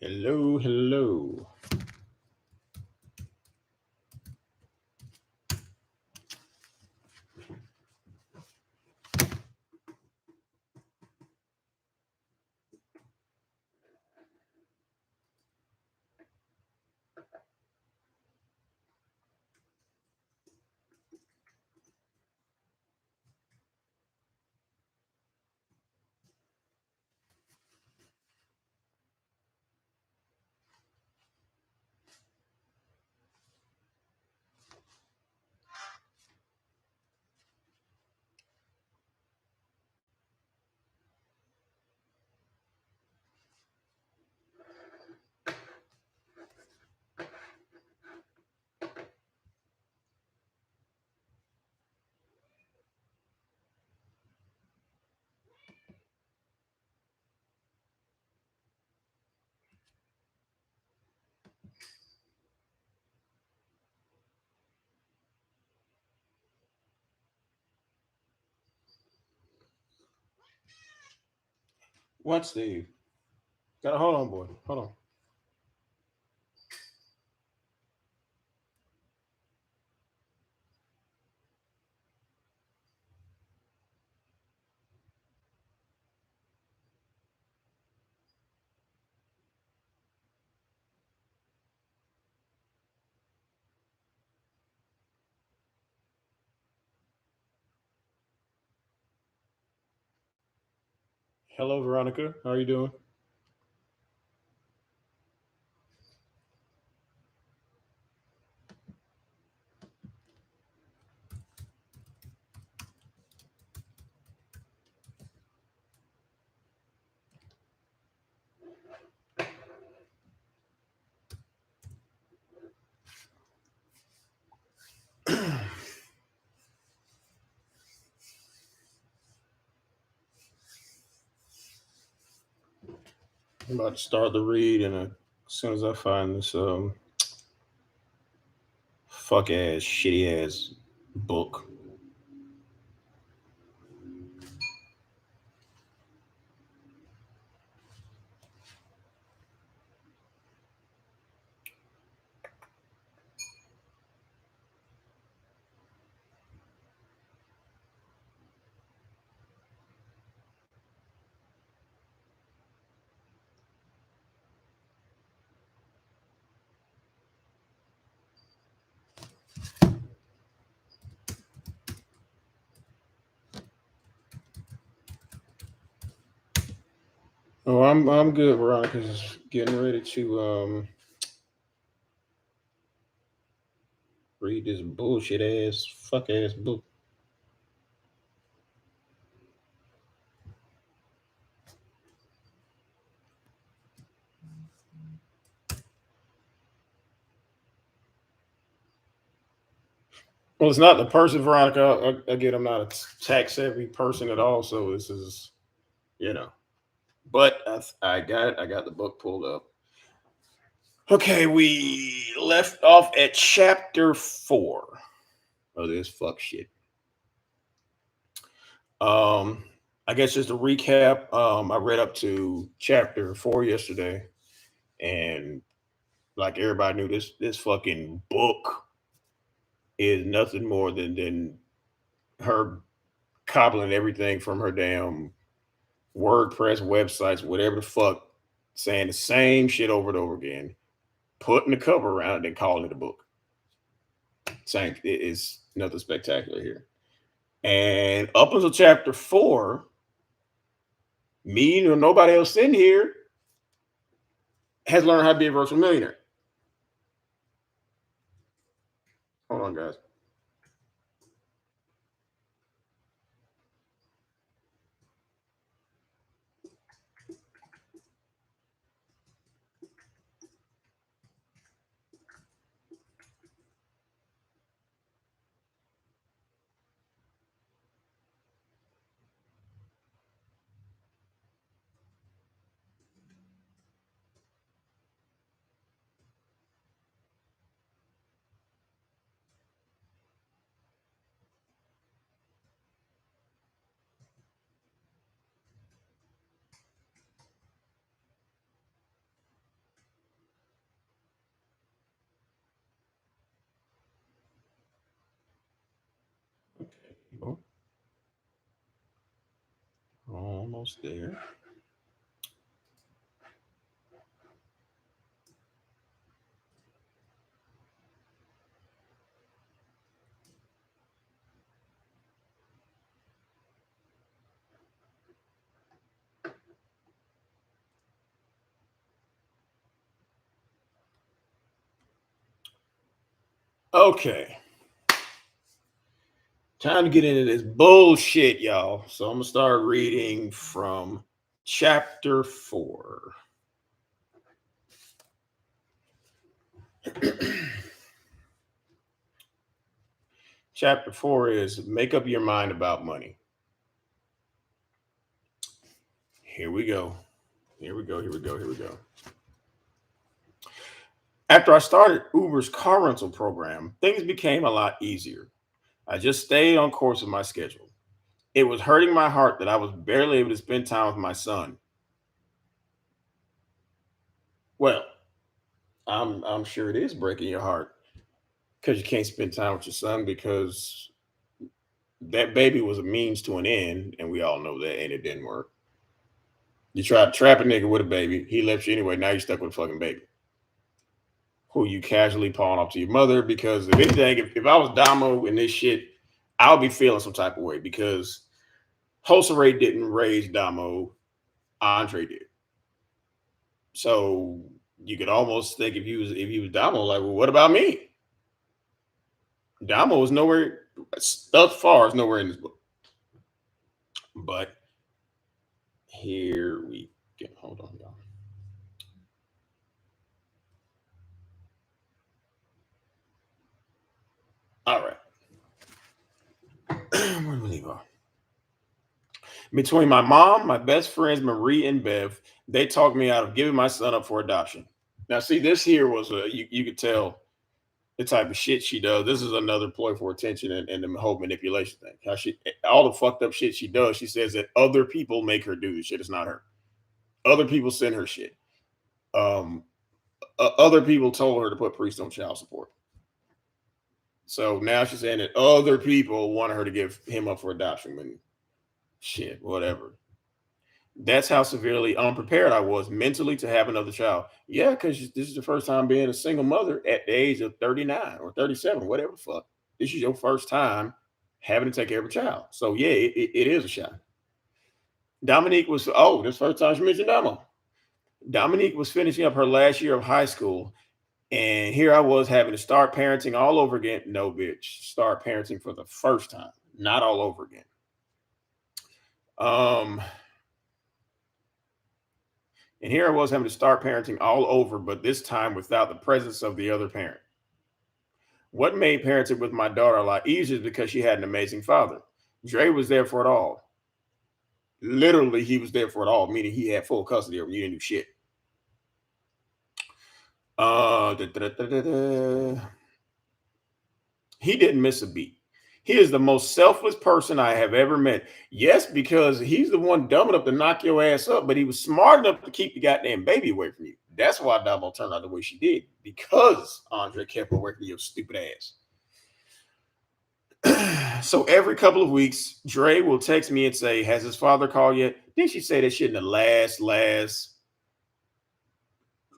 Hello, hello. What, Steve? Gotta hold on, boy. Hold on. Hello, Veronica. How are you doing? I'm about to start the read, and as soon as I find this fuck ass, shitty ass book. Oh, I'm good, Veronica. Just getting ready to read this bullshit ass, fuck ass book. Well, it's not the person, Veronica. Again, I'm not a tax savvy person at all, so this is, you know. But I got the book pulled up. Okay, we left off at chapter 4 of this fuck shit. Um, I guess just a recap. I read up to chapter 4 yesterday, and like everybody knew, this fucking book is nothing more than her cobbling everything from her damn WordPress websites, whatever the fuck, saying the same shit over and over again, putting the cover around it and calling it a book. Same, it is nothing spectacular here. And up until chapter 4, me or nobody else in here has learned how to be a virtual millionaire. Hold on, guys. Oh, almost there. Okay. Time to get into this bullshit, y'all. So I'm gonna start reading from chapter 4. Chapter 4 is make up your mind about money. Here we go. Here we go. Here we go. Here we go. After I started Uber's car rental program, things became a lot easier. I just stayed on course with my schedule. It was hurting my heart that I was barely able to spend time with my son. Well, I'm sure it is breaking your heart because you can't spend time with your son because that baby was a means to an end, and we all know that, and it didn't work. You tried to trap a nigga with a baby, he left you anyway. Now you're stuck with a fucking baby who you casually pawn off to your mother. Because if anything, if I was Damo in this shit, I'll be feeling some type of way because Soncerae didn't raise Damo, Andre did. So you could almost think if he was Damo, like, well, what about me? Damo is nowhere. Thus far is nowhere in this book. But here we go. Hold on, y'all. All right. Where do we leave off? Between my mom, my best friends Marie and Bev, they talked me out of giving my son up for adoption. Now, see, this here was you could tell the type of shit she does. This is another ploy for attention and the whole manipulation thing. How she all the fucked up shit she does. She says that other people make her do this shit. It's not her. Other people send her shit. Um, other people told her to put priest on child support. So now she's saying that other people want her to give him up for adoption. When shit, whatever. That's how severely unprepared I was mentally to have another child. Yeah, because this is the first time being a single mother at the age of 39 or 37, whatever the fuck. This is your first time having to take care of a child. So yeah, it is a shot. Dominique was this first time she mentioned Damo. Dominique was finishing up her last year of high school, and here I was having to start parenting all over again. No, bitch, start parenting for the first time, not all over again. Um, And here I was having to start parenting all over, but this time without the presence of the other parent. What made parenting with my daughter a lot easier is because she had an amazing father. Dre was there for it all. Literally, he was there for it all, meaning he had full custody of her. You didn't do shit. Da, da, da, da, da. He didn't miss a beat. He is the most selfless person I have ever met. Yes, because he's the one dumb enough to knock your ass up, but he was smart enough to keep the goddamn baby away from you. That's why Damo turned out the way she did, because Andre kept her away from your stupid ass. So every couple of weeks, Dre will text me and say, "Has his father called yet?" Didn't she say that shit in the last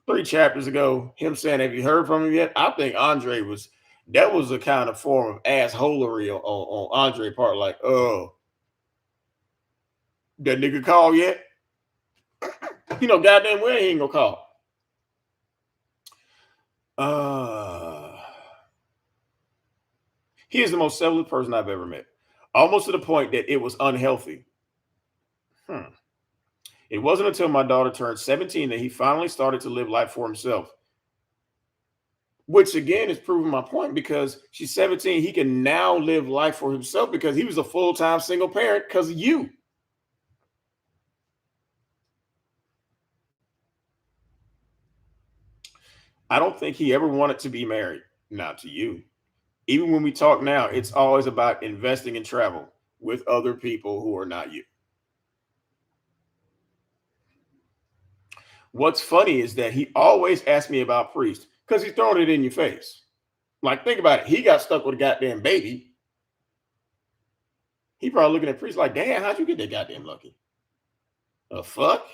3 chapters ago? Him saying, "Have you heard from him yet?" I think Andre was that was a kind of form of assholery on Andre part. Like, oh, that nigga call yet? Goddamn well he ain't gonna call. Uh he is the most selfless person I've ever met. Almost to the point that it was unhealthy. Hmm. It wasn't until my daughter turned 17 that he finally started to live life for himself. Which again is proving my point because she's 17. He can now live life for himself because he was a full-time single parent because of you. I don't think he ever wanted to be married. Not to you. Even when we talk now, it's always about investing in travel with other people who are not you. What's funny is that he always asks me about Priest because he's throwing it in your face. Like, think about it. He got stuck with a goddamn baby. He probably looking at priest like, damn, how'd you get that goddamn lucky? The fuck?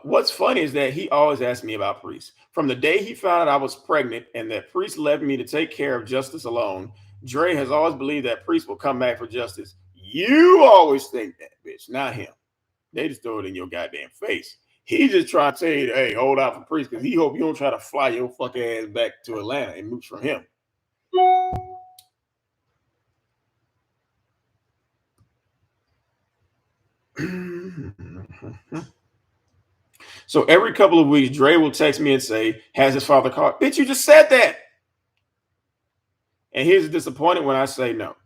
What's funny is that he always asked me about Priest. From the day he found out I was pregnant and that Priest left me to take care of Justice alone, Dre has always believed that Priest will come back for Justice. You always think that, bitch, not him. They just throw it in your goddamn face. He just trying to tell you, hey, hold out for Priest because he hope you don't try to fly your fucking ass back to Atlanta and mooch from him. So every couple of weeks, Dre will text me and say, has his father called? Bitch, you just said that. And he's disappointed when I say no.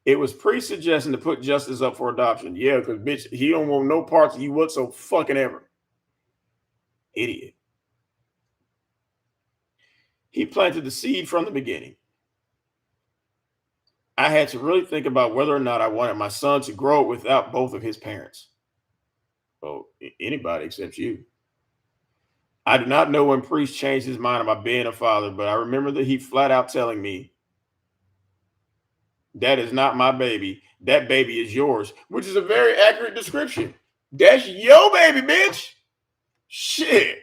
It was pre-suggestion to put Justice up for adoption. Yeah, because bitch, he don't want no parts of you whatsoever fucking ever. Idiot. He planted the seed from the beginning. I had to really think about whether or not I wanted my son to grow up without both of his parents. Well, anybody except you. I do not know when Priest changed his mind about being a father, but I remember that he flat out telling me, that is not my baby. That baby is yours, which is a very accurate description. That's your baby, bitch. Shit.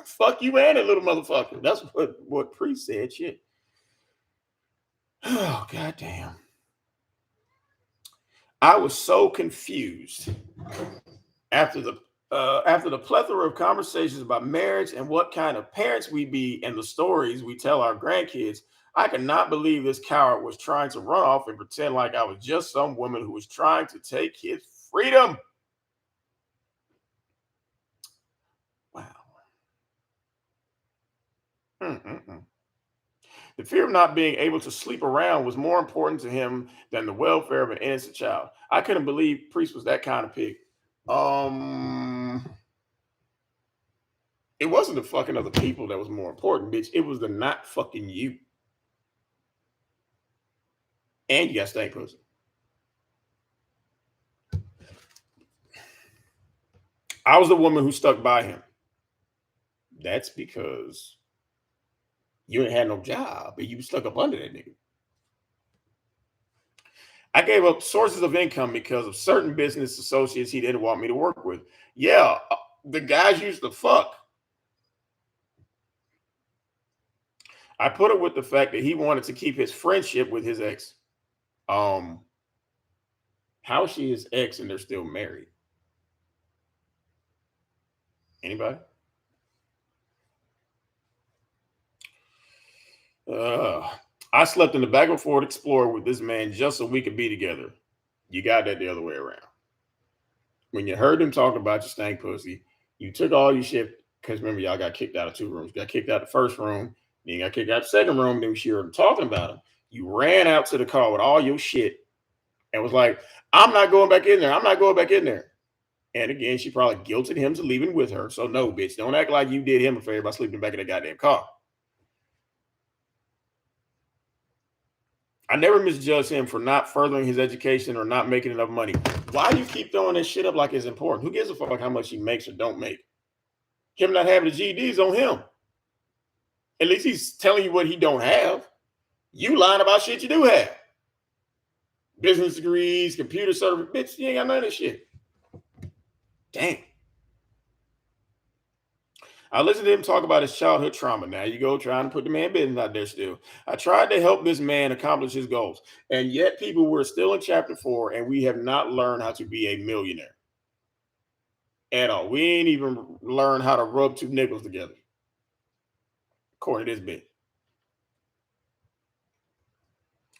Fuck you and that little motherfucker. That's what Priest said. Shit. Oh, goddamn. I was so confused after the plethora of conversations about marriage and what kind of parents we be and the stories we tell our grandkids. I could not believe this coward was trying to run off and pretend like I was just some woman who was trying to take his freedom. Wow. Mm-mm-mm. The fear of not being able to sleep around was more important to him than the welfare of an innocent child. I couldn't believe Priest was that kind of pig. It wasn't the fucking other people that was more important, bitch. It was the not fucking you. And you got stank pussy. I was the woman who stuck by him. That's because you ain't had no job and you stuck up under that nigga. I gave up sources of income because of certain business associates he didn't want me to work with. Yeah, the guys used to fuck. I put it with the fact that he wanted to keep his friendship with his ex. How is she his ex and they're still married? Anybody? I slept in the back of a Ford Explorer with this man just so we could be together. You got that the other way around. When you heard him talking about your stank pussy, you took all your shit because remember y'all got kicked out of 2 rooms. You got kicked out the first room, then you got kicked out the second room. Then she heard him talking about him. You ran out to the car with all your shit and was like, "I'm not going back in there. I'm not going back in there." And again, she probably guilted him to leaving with her. So no, bitch, don't act like you did him a favor by sleeping back in that goddamn car. I never misjudged him for not furthering his education or not making enough money. Why do you keep throwing this shit up like it's important? Who gives a fuck how much he makes or don't make? Him not having the GEDs on him. At least he's telling you what he don't have. You lying about shit you do have. Business degrees, computer certificate. Bitch, you ain't got none of this shit. Damn. I listened to him talk about his childhood trauma. Now you go trying to put the man business out there still. I tried to help this man accomplish his goals. And yet people were still in chapter 4 and we have not learned how to be a millionaire. At all. We ain't even learned how to rub 2 nickels together. According to this bit.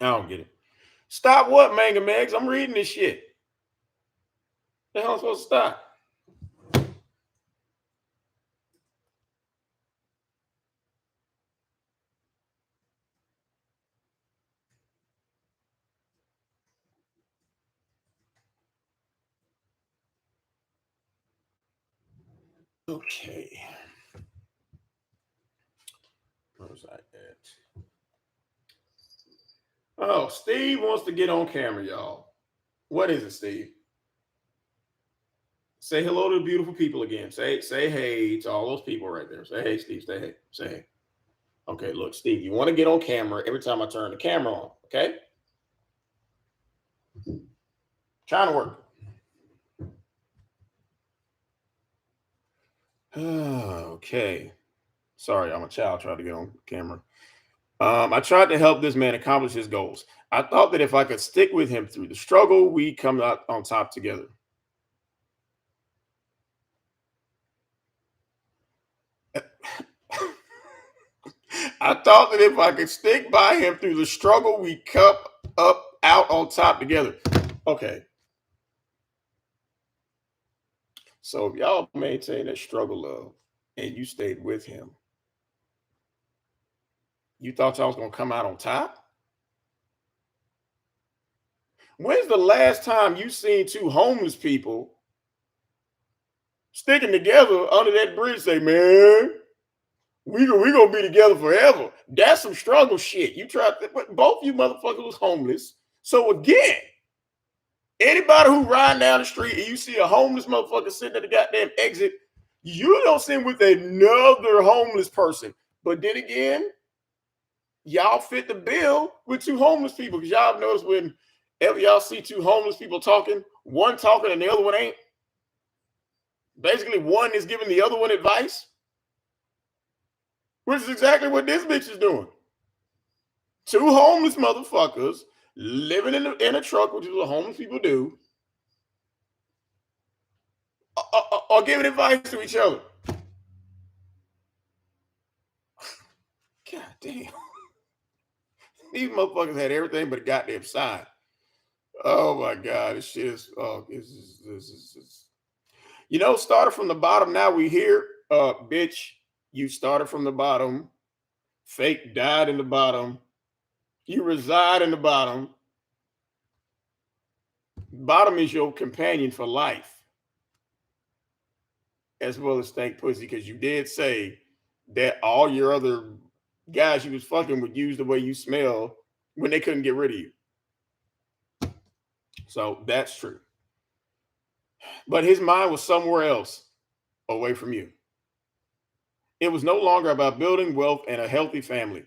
I don't get it. Stop what, Manga Megs? I'm reading this shit. The hell am I supposed to stop? Okay. Where was I at? Oh, Steve wants to get on camera, y'all. What is it, Steve? Say hello to the beautiful people again. Say hey to all those people right there. Say hey, Steve. Say hey. Say hey. Okay, look, Steve, you want to get on camera every time I turn the camera on, okay? Trying to work. Okay. Sorry, I'm a child trying to get on camera. I tried to help this man accomplish his goals. I thought that if I could stick with him through the struggle, we come out on top together. I thought that if I could stick by him through the struggle, we come up out on top together. Okay. So if y'all maintain that struggle love and you stayed with him, you thought y'all was gonna come out on top? When's the last time you seen two homeless people sticking together under that bridge? Say, man, we gonna be together forever. That's some struggle shit. You tried to, both you motherfuckers was homeless. So again, anybody who riding down the street and you see a homeless motherfucker sitting at the goddamn exit, you don't sit with another homeless person. But then again, y'all fit the bill with two homeless people, because y'all notice whenever y'all see two homeless people talking, one talking and the other one ain't. Basically, one is giving the other one advice, which is exactly what this bitch is doing. Two homeless motherfuckers living in a truck, which is what homeless people do, are giving advice to each other. God damn. These motherfuckers had everything but a goddamn sign. Oh my God, this shit is, this is. You know, started from the bottom, now we here. Bitch, you started from the bottom. Fake died in the bottom. You reside in the bottom. Bottom is your companion for life, as well as stank pussy, because you did say that all your other guys you was fucking would use the way you smell when they couldn't get rid of you. So that's true. But his mind was somewhere else, away from you. It was no longer about building wealth and a healthy family.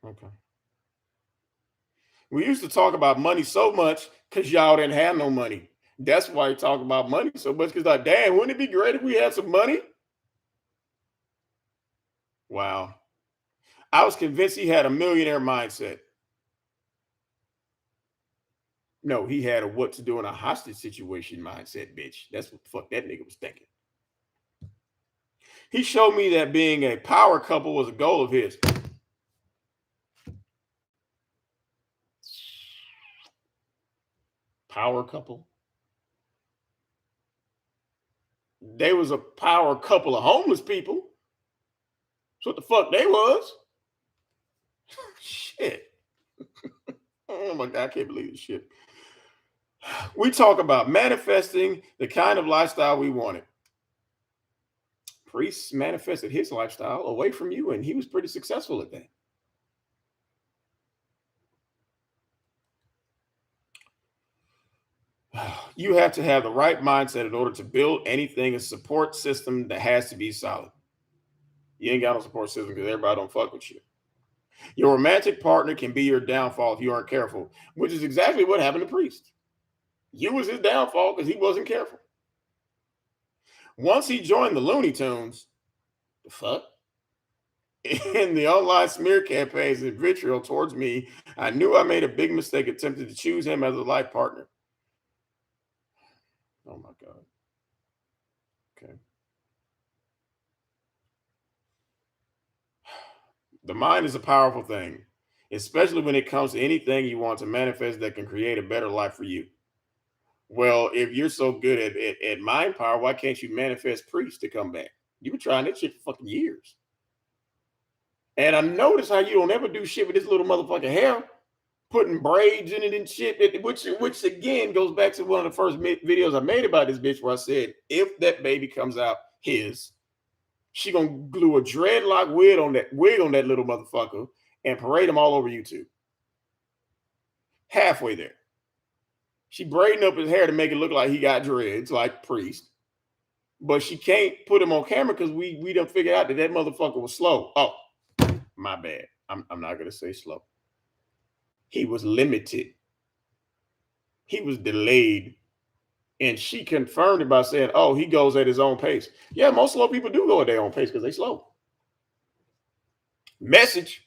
Okay. We used to talk about money so much because y'all didn't have no money. That's why you talk about money so much, because, like, damn, wouldn't it be great if we had some money? Wow. I was convinced he had a millionaire mindset. No, he had a what to do in a hostage situation mindset, bitch. That's what the fuck that nigga was thinking. He showed me that being a power couple was a goal of his. Power couple? They was a power couple of homeless people. That's what the fuck they was. Shit. Oh my God, I can't believe this shit. We talk about manifesting the kind of lifestyle we wanted. Priest manifested his lifestyle away from you, and he was pretty successful at that. You have to have the right mindset in order to build anything, a support system that has to be solid. You ain't got no support system because everybody don't fuck with you. Your romantic partner can be your downfall if you aren't careful, which is exactly what happened to Priest. You was his downfall because he wasn't careful. Once he joined the Looney Tunes, the fuck? In the online smear campaigns and vitriol towards me, I knew I made a big mistake attempting to choose him as a life partner. Oh my God. Okay. The mind is a powerful thing, especially when it comes to anything you want to manifest that can create a better life for you. Well, if you're so good at mind power, why can't you manifest Priest to come back? You've been trying that shit for fucking years. And I notice how you don't ever do shit with this little motherfucking hair, putting braids in it and shit, which again goes back to one of the first videos I made about this bitch, where I said, if that baby comes out his, she gonna glue a dreadlock wig on that little motherfucker and parade him all over YouTube. Halfway there. She braiding up his hair to make it look like he got dreads, like Priest. but she can't put him on camera because we done figured out that motherfucker was slow. Oh, my bad. I'm not gonna say slow. He was limited. He was delayed. And she confirmed it by saying, oh, he goes at his own pace. Yeah, most slow people do go at their own pace because they slow. Message.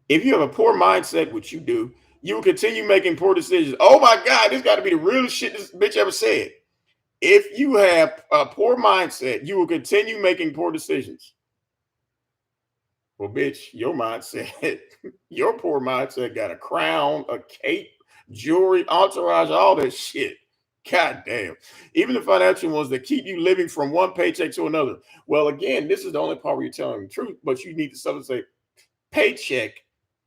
If you have a poor mindset, which you do, you will continue making poor decisions. Oh my God, this got to be the realest shit this bitch ever said. If you have a poor mindset, you will continue making poor decisions. Well, bitch, your mindset, your poor mindset got a crown, a cape, jewelry, entourage, all that shit. God damn. Even the financial ones that keep you living from one paycheck to another. Well, again, this is the only part where you're telling the truth, but you need to say paycheck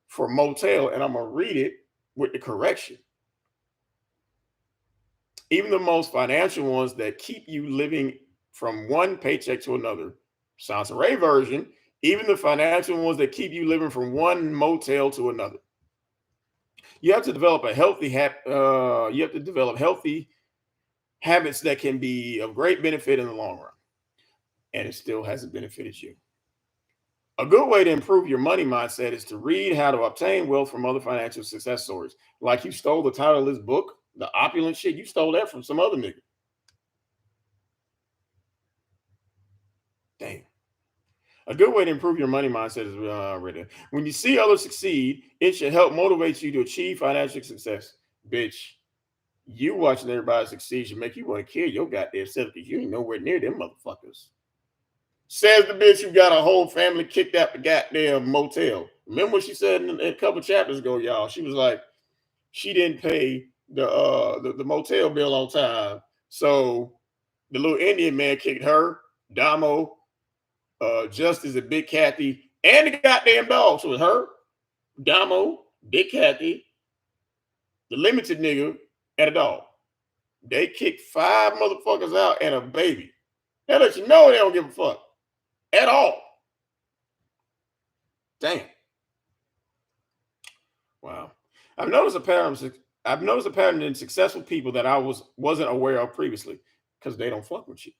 for motel, and I'm going to read it with the correction. Even the most financial ones that keep you living from one paycheck to another. Soncerae version, even the financial ones that keep you living from one motel to another. You have to develop a healthy you have to develop healthy habits that can be of great benefit in the long run. And it still hasn't benefited you. A good way to improve your money mindset is to read how to obtain wealth from other financial success stories. Like you stole the title of this book, the opulent shit, you stole that from some other nigga. Damn. A good way to improve your money mindset is written. When you see others succeed, it should help motivate you to achieve financial success. Bitch, you watching everybody succeed should make you want to kill your goddamn self because you ain't nowhere near them motherfuckers. Says the bitch who got a whole family kicked out the goddamn motel. Remember what she said a couple chapters ago, y'all? She was like, she didn't pay the motel bill on time. So the little Indian man kicked her, Damo, Justice, and Big Kathy, and the goddamn dog. So it was her, Damo, Big Kathy, the limited nigga, and a dog. They kicked 5 motherfuckers out and a baby. That lets you know they don't give a fuck at all. Damn. Wow. I've noticed a pattern in successful people that I wasn't aware of previously because they don't fuck with you.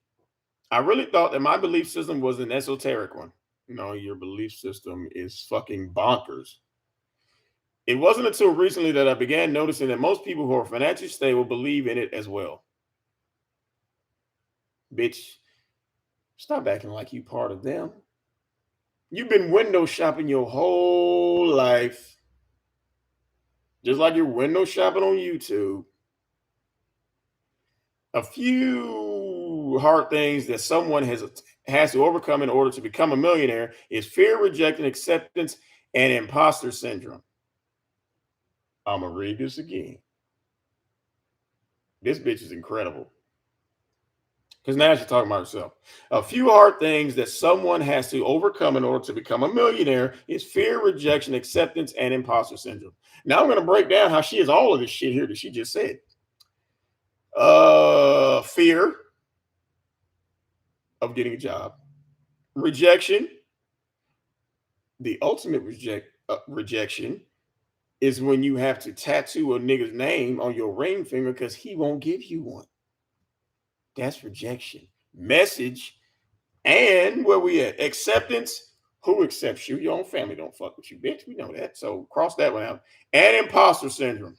I really thought that my belief system was an esoteric one. No, your belief system is fucking bonkers. It wasn't until recently that I began noticing that most people who are financially stable believe in it as well. Bitch, stop acting like you part of them. You've been window shopping your whole life. Just like you're window shopping on YouTube. A few hard things that someone has to overcome in order to become a millionaire is fear, rejection, acceptance, and imposter syndrome. I'm gonna read this again. This bitch is incredible. Because now she's talking about herself. A few hard things that someone has to overcome in order to become a millionaire is fear, rejection, acceptance, and imposter syndrome. Now I'm going to break down how she is all of this shit here that she just said. Fear of getting a job, rejection. The ultimate rejection is when you have to tattoo a nigga's name on your ring finger because he won't give you one. That's rejection. Message. And where we at? Acceptance. Who accepts you? Your own family don't fuck with you, bitch. We know that. So cross that one out. And imposter syndrome.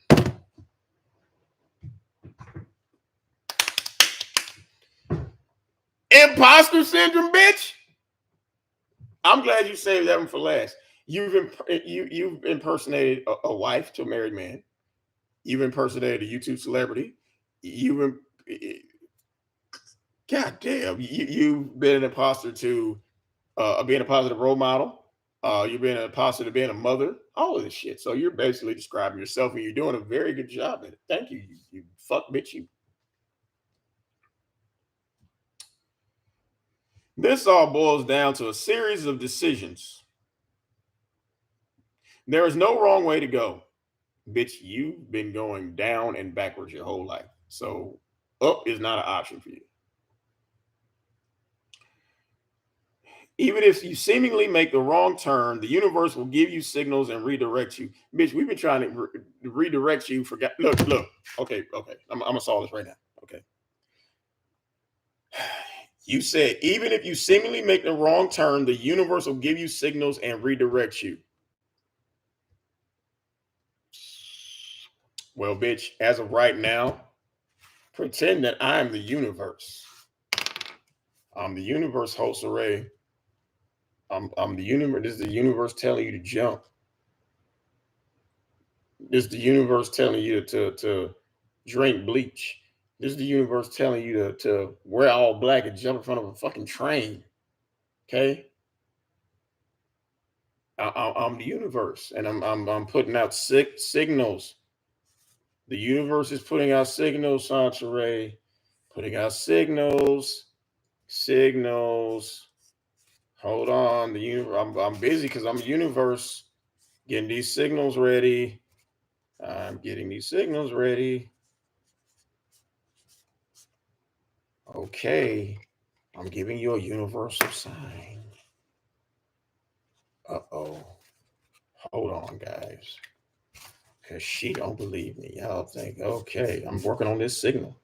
Imposter syndrome, bitch. I'm glad you saved that one for last. You've impersonated a wife to a married man. You've impersonated a YouTube celebrity. God damn, you've been an imposter to being a positive role model. You've been an imposter to being a mother. All of this shit. So you're basically describing yourself, and you're doing a very good job at it. Thank you, you fuck bitch. You. This all boils down to a series of decisions. There is no wrong way to go. Bitch, you've been going down and backwards your whole life. So up is not an option for you. Even if you seemingly make the wrong turn, the universe will give you signals and redirect you. Bitch, we've been trying to redirect you. Look. Okay. I'm gonna solve this right now. Okay. You said even if you seemingly make the wrong turn, the universe will give you signals and redirect you. Well, bitch, as of right now, pretend that I'm the universe. I'm the universe, Soncerae. I'm the universe. This is the universe telling you to jump. This is the universe telling you to drink bleach. This is the universe telling you to wear all black and jump in front of a fucking train. Okay, I'm the universe, and I'm putting out signals. The universe is putting out signals, Soncerae. Putting out signals. Signals. Hold on, the universe. I'm busy because I'm a universe. Getting these signals ready. I'm getting these signals ready. Okay. I'm giving you a universal sign. Uh-oh. Hold on, guys. Because she don't believe me. Y'all think, okay, I'm working on this signal.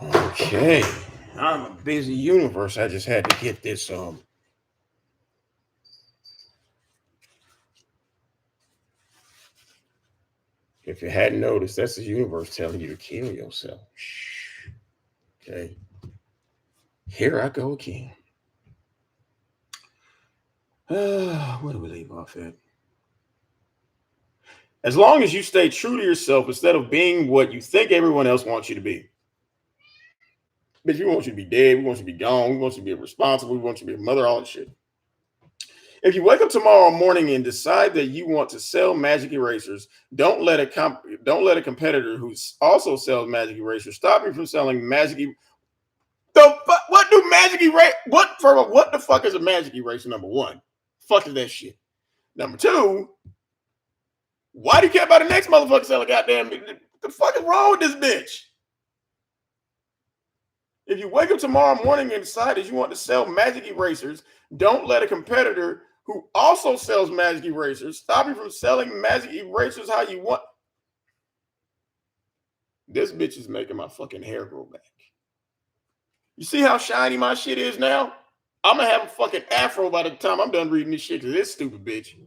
Okay. I'm a busy universe. I just had to get this if you hadn't noticed, that's the universe telling you to kill yourself. Okay. Here I go again. Where do we leave off at? As long as you stay true to yourself instead of being what you think everyone else wants you to be. Bitch, we want you to be dead. We want you to be gone. We want you to be irresponsible. We want you to be a mother, all that shit. If you wake up tomorrow morning and decide that you want to sell magic erasers, don't let a competitor who also sells magic erasers stop you from selling magic. What do magic eraser? What the fuck is a magic eraser? Number one, fuck is that shit. Number two, why do you care about the next motherfucker selling goddamn? The fuck is wrong with this bitch? If you wake up tomorrow morning and decide that you want to sell magic erasers, don't let a competitor who also sells magic erasers stop you from selling magic erasers how you want. This bitch is making my fucking hair grow back. You see how shiny my shit is now? I'm gonna have a fucking afro by the time I'm done reading this shit to this stupid bitch.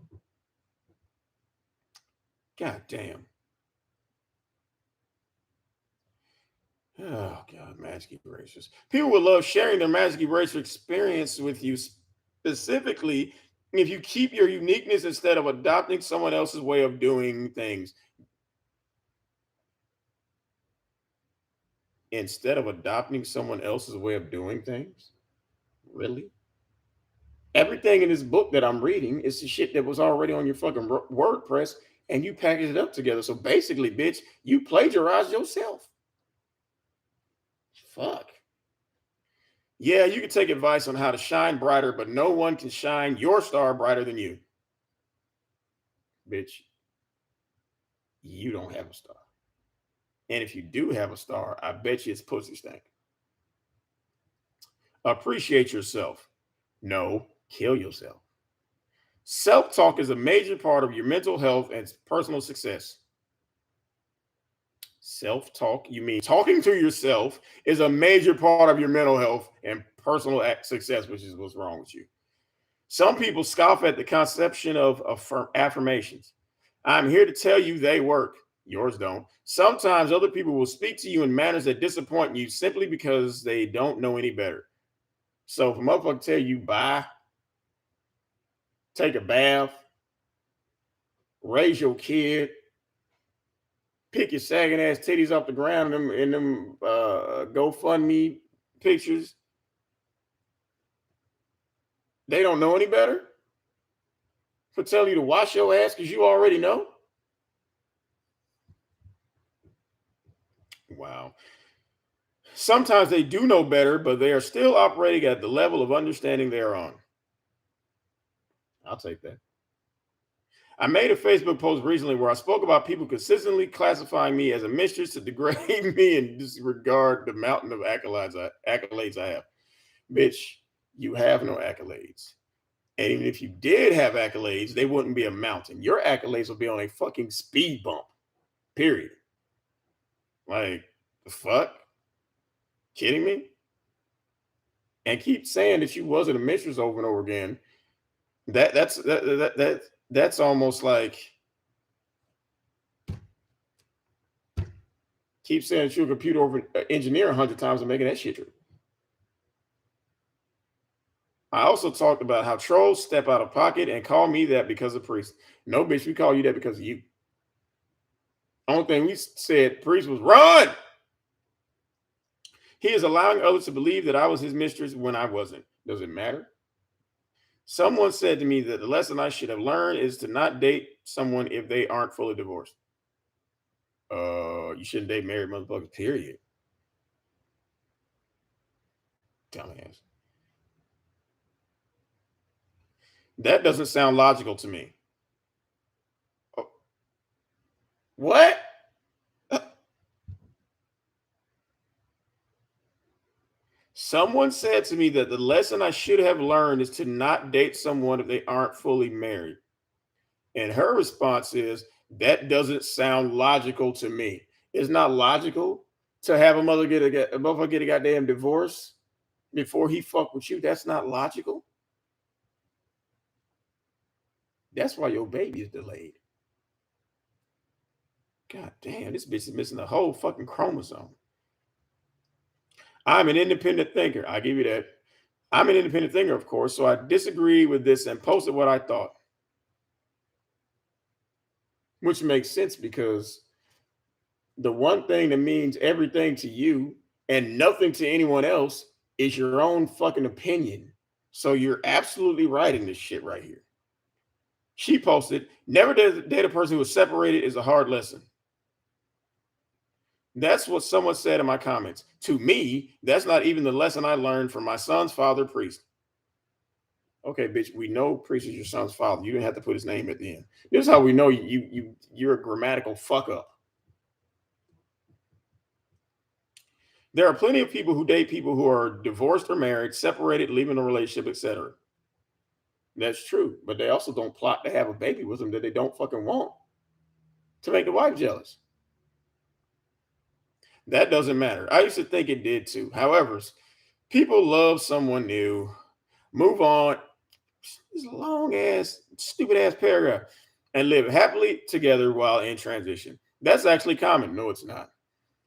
God damn. Oh God, magic erasers. People would love sharing their magic eraser experience with you, specifically if you keep your uniqueness instead of adopting someone else's way of doing things. Instead of adopting someone else's way of doing things? Really? Everything in this book that I'm reading is the shit that was already on your fucking WordPress and you packaged it up together. So basically, bitch, you plagiarized yourself. Fuck. Yeah, you can take advice on how to shine brighter, but no one can shine your star brighter than you. Bitch, you don't have a star. And if you do have a star, I bet you it's pussy stank. Appreciate yourself. No, kill yourself. Self talk is a major part of your mental health and personal success. Self talk, you mean talking to yourself is a major part of your mental health and personal success, which is what's wrong with you. Some people scoff at the conception of affirmations. I'm here to tell you they work. Yours don't. Sometimes other people will speak to you in manners that disappoint you simply because they don't know any better. So if a motherfucker tell you bye, take a bath, raise your kid, pick your sagging ass titties off the ground in them GoFundMe pictures, they don't know any better for telling you to wash your ass because you already know. Wow. Sometimes they do know better, but they are still operating at the level of understanding they are on. I'll take that. I made a Facebook post recently where I spoke about people consistently classifying me as a mistress to degrade me and disregard the mountain of accolades I have. Bitch, you have no accolades. And even if you did have accolades, they wouldn't be a mountain. Your accolades will be on a fucking speed bump. Period. Like, the fuck? Kidding me? And keep saying that you wasn't a mistress over and over again. That's almost like keep saying that you're a computer over engineer 100 times and making that shit true. I also talked about how trolls step out of pocket and call me that because of Priest. No, bitch, we call you that because of you. Only thing we said, Priest was run. He is allowing others to believe that I was his mistress when I wasn't. Does it matter? Someone said to me that the lesson I should have learned is to not date someone if they aren't fully divorced. You shouldn't date married motherfuckers, period. Dumbass. That doesn't sound logical to me. Oh, what? Someone said to me that the lesson I should have learned is to not date someone if they aren't fully married. And her response is, that doesn't sound logical to me. It's not logical to have a motherfucker get a goddamn divorce before he fuck with you. That's not logical. That's why your baby is delayed. God damn, this bitch is missing a whole fucking chromosome. I'm an independent thinker. I give you that. I'm an independent thinker, of course, so I disagree with this and posted what I thought. Which makes sense because the one thing that means everything to you and nothing to anyone else is your own fucking opinion. So you're absolutely right in this shit right here. She posted, never date a person who is separated is a hard lesson. That's what someone said in my comments. To me, that's not even the lesson I learned from my son's father, Priest. Okay, bitch, we know Priest is your son's father. You didn't have to put his name at the end. This is how we know you're a grammatical fuck up. There are plenty of people who date people who are divorced or married, separated, leaving a relationship, etc. That's true, but they also don't plot to have a baby with them that they don't fucking want to make the wife jealous. That doesn't matter. I used to think it did too. However, people love someone new, move on, this long ass, stupid ass paragraph, and live happily together while in transition. That's actually common. No, it's not.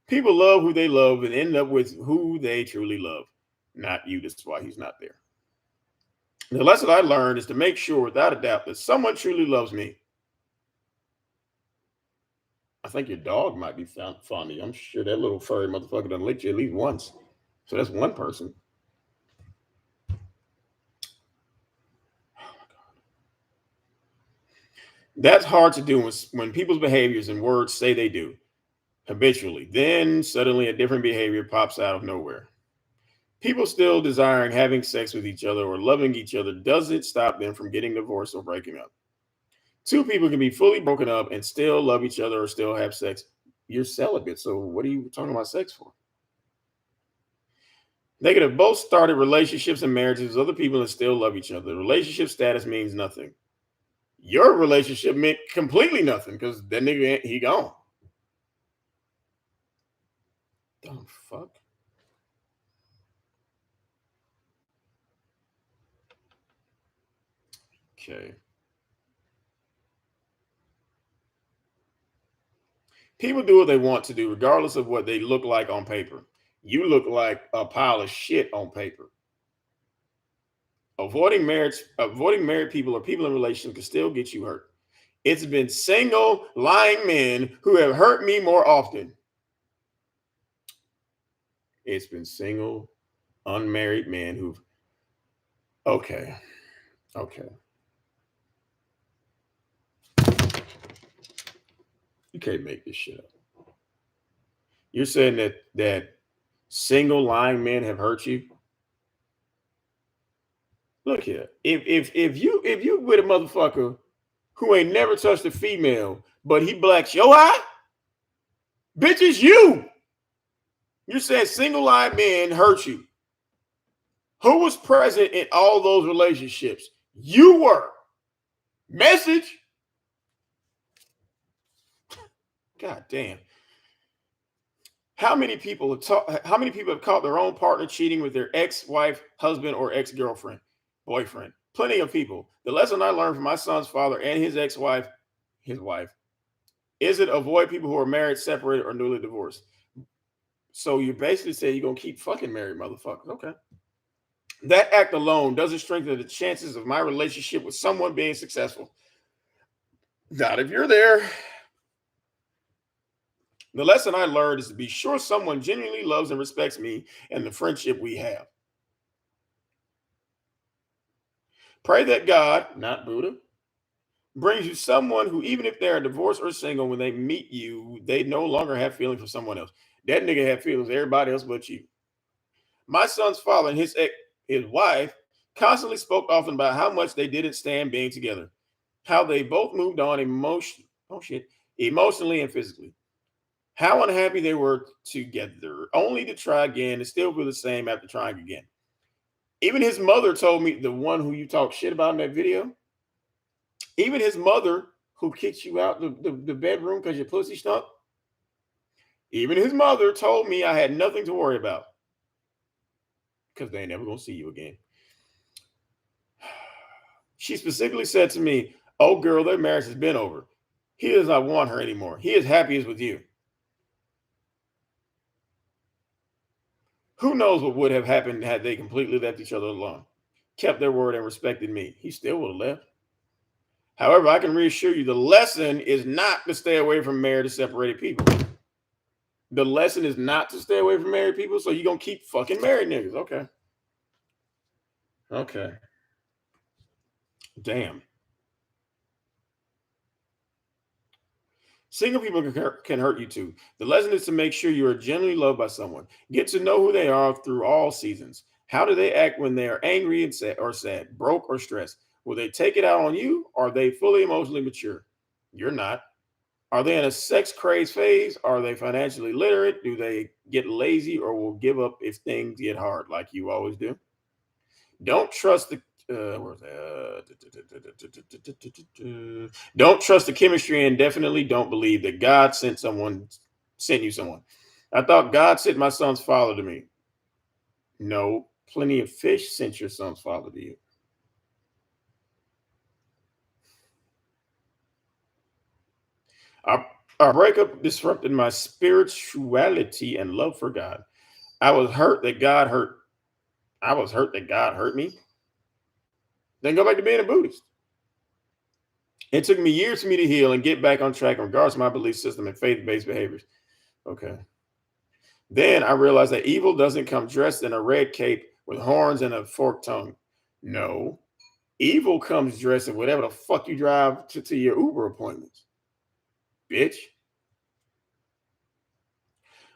People love who they love and end up with who they truly love. Not you. That's why he's not there. The lesson I learned is to make sure, without a doubt, that someone truly loves me. I think your dog might be fond of you. I'm sure that little furry motherfucker done licked you at least once. So that's one person. That's hard to do when people's behaviors and words say they do habitually. Then suddenly a different behavior pops out of nowhere. People still desiring having sex with each other or loving each other doesn't stop them from getting divorced or breaking up. Two people can be fully broken up and still love each other or still have sex. You're celibate, so what are you talking about sex for? They could have both started relationships and marriages with other people and still love each other. Relationship status means nothing. Your relationship meant completely nothing because that nigga, he gone. Dumb fuck. Okay. People do what they want to do, regardless of what they look like on paper. You look like a pile of shit on paper. Avoiding married people or people in relationships can still get you hurt. It's been single, lying men who have hurt me more often. It's been single, unmarried men who've. Okay. Okay. You can't make this shit up. You're saying that single lying men have hurt you? Look here. If you with a motherfucker who ain't never touched a female, but he blacks your eye, bitch, it's you. You're saying single lying men hurt you. Who was present in all those relationships? You were. Message. God damn. How many people have caught their own partner cheating with their ex-wife, husband, or ex-girlfriend, boyfriend? Plenty of people. The lesson I learned from my son's father and his ex-wife, his wife, is it avoid people who are married, separated, or newly divorced. So you basically say you're gonna keep fucking married motherfuckers. Okay. That act alone doesn't strengthen the chances of my relationship with someone being successful. Not if you're there. The lesson I learned is to be sure someone genuinely loves and respects me and the friendship we have. Pray that God, not Buddha, brings you someone who, even if they're divorced or single, when they meet you, they no longer have feelings for someone else. That nigga had feelings for everybody else but you. My son's father and his wife constantly spoke often about how much they didn't stand being together, how they both moved on emotionally and physically, how unhappy they were together, only to try again and still feel the same after trying again. Even his mother told me, the one who you talk shit about in that video, even his mother who kicked you out the bedroom because your pussy stunk, even his mother told me I had nothing to worry about because they ain't never gonna see you again. She specifically said to me, "Oh, girl, their marriage has been over. He does not want her anymore. He is happy as with you." Who knows what would have happened had they completely left each other alone, kept their word, and respected me? He still would have left. However, I can reassure you the lesson is not to stay away from married or separated people. The lesson is not to stay away from married people, so you're going to keep fucking married niggas. Okay. Okay. Damn. Single people can hurt you too. The lesson is to make sure you are genuinely loved by someone. Get to know who they are through all seasons. How do they act when they are angry and sad, broke or stressed? Will they take it out on you? Or are they fully emotionally mature? You're not. Are they in a sex craze phase? Are they financially literate? Do they get lazy or will give up if things get hard, like you always do? Don't trust the don't trust the chemistry, and definitely don't believe that God sent you someone. I thought God sent my son's father to me. No, plenty of fish sent your son's father to you. Our, our breakup disrupted my spirituality and love for God. I was hurt that God hurt. I was hurt that God hurt me. Then go back to being a Buddhist. It took me years for me to heal and get back on track in regards to my belief system and faith-based behaviors. Okay. Then I realized that evil doesn't come dressed in a red cape with horns and a forked tongue. No. Evil comes dressed in whatever the fuck you drive to your Uber appointments. Bitch.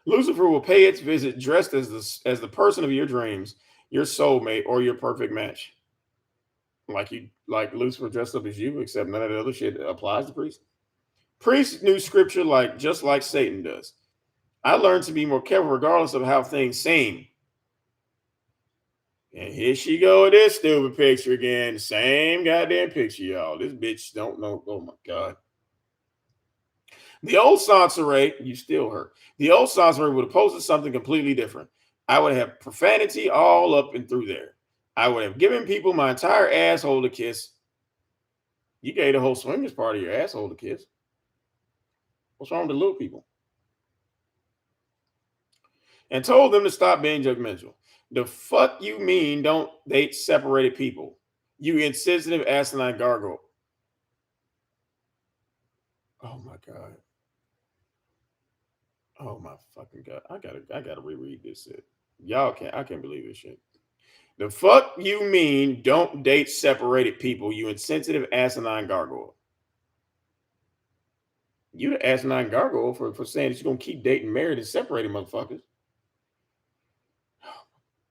Lucifer will pay its visit dressed as the person of your dreams, your soulmate, or your perfect match. Like Lucifer dressed up as you, except none of the other shit applies to priests. Priests knew scripture just like Satan does. I learned to be more careful regardless of how things seem. And here she go with this stupid picture again. Same goddamn picture, y'all. This bitch don't know. Oh my God. The old Soncerae, you still hurt. The old Soncerae would have posted something completely different. I would have profanity all up and through there. I would have given people my entire asshole to kiss. You gave the whole swingers part of your asshole to kiss. What's wrong with the little people? And told them to stop being judgmental. The fuck you mean don't date separated people? You insensitive asinine gargoyle. Oh my God. Oh my fucking God. I gotta reread this shit. I can't believe this shit. The fuck you mean don't date separated people, you insensitive asinine gargoyle? You the asinine gargoyle for saying that you're gonna keep dating married and separating motherfuckers.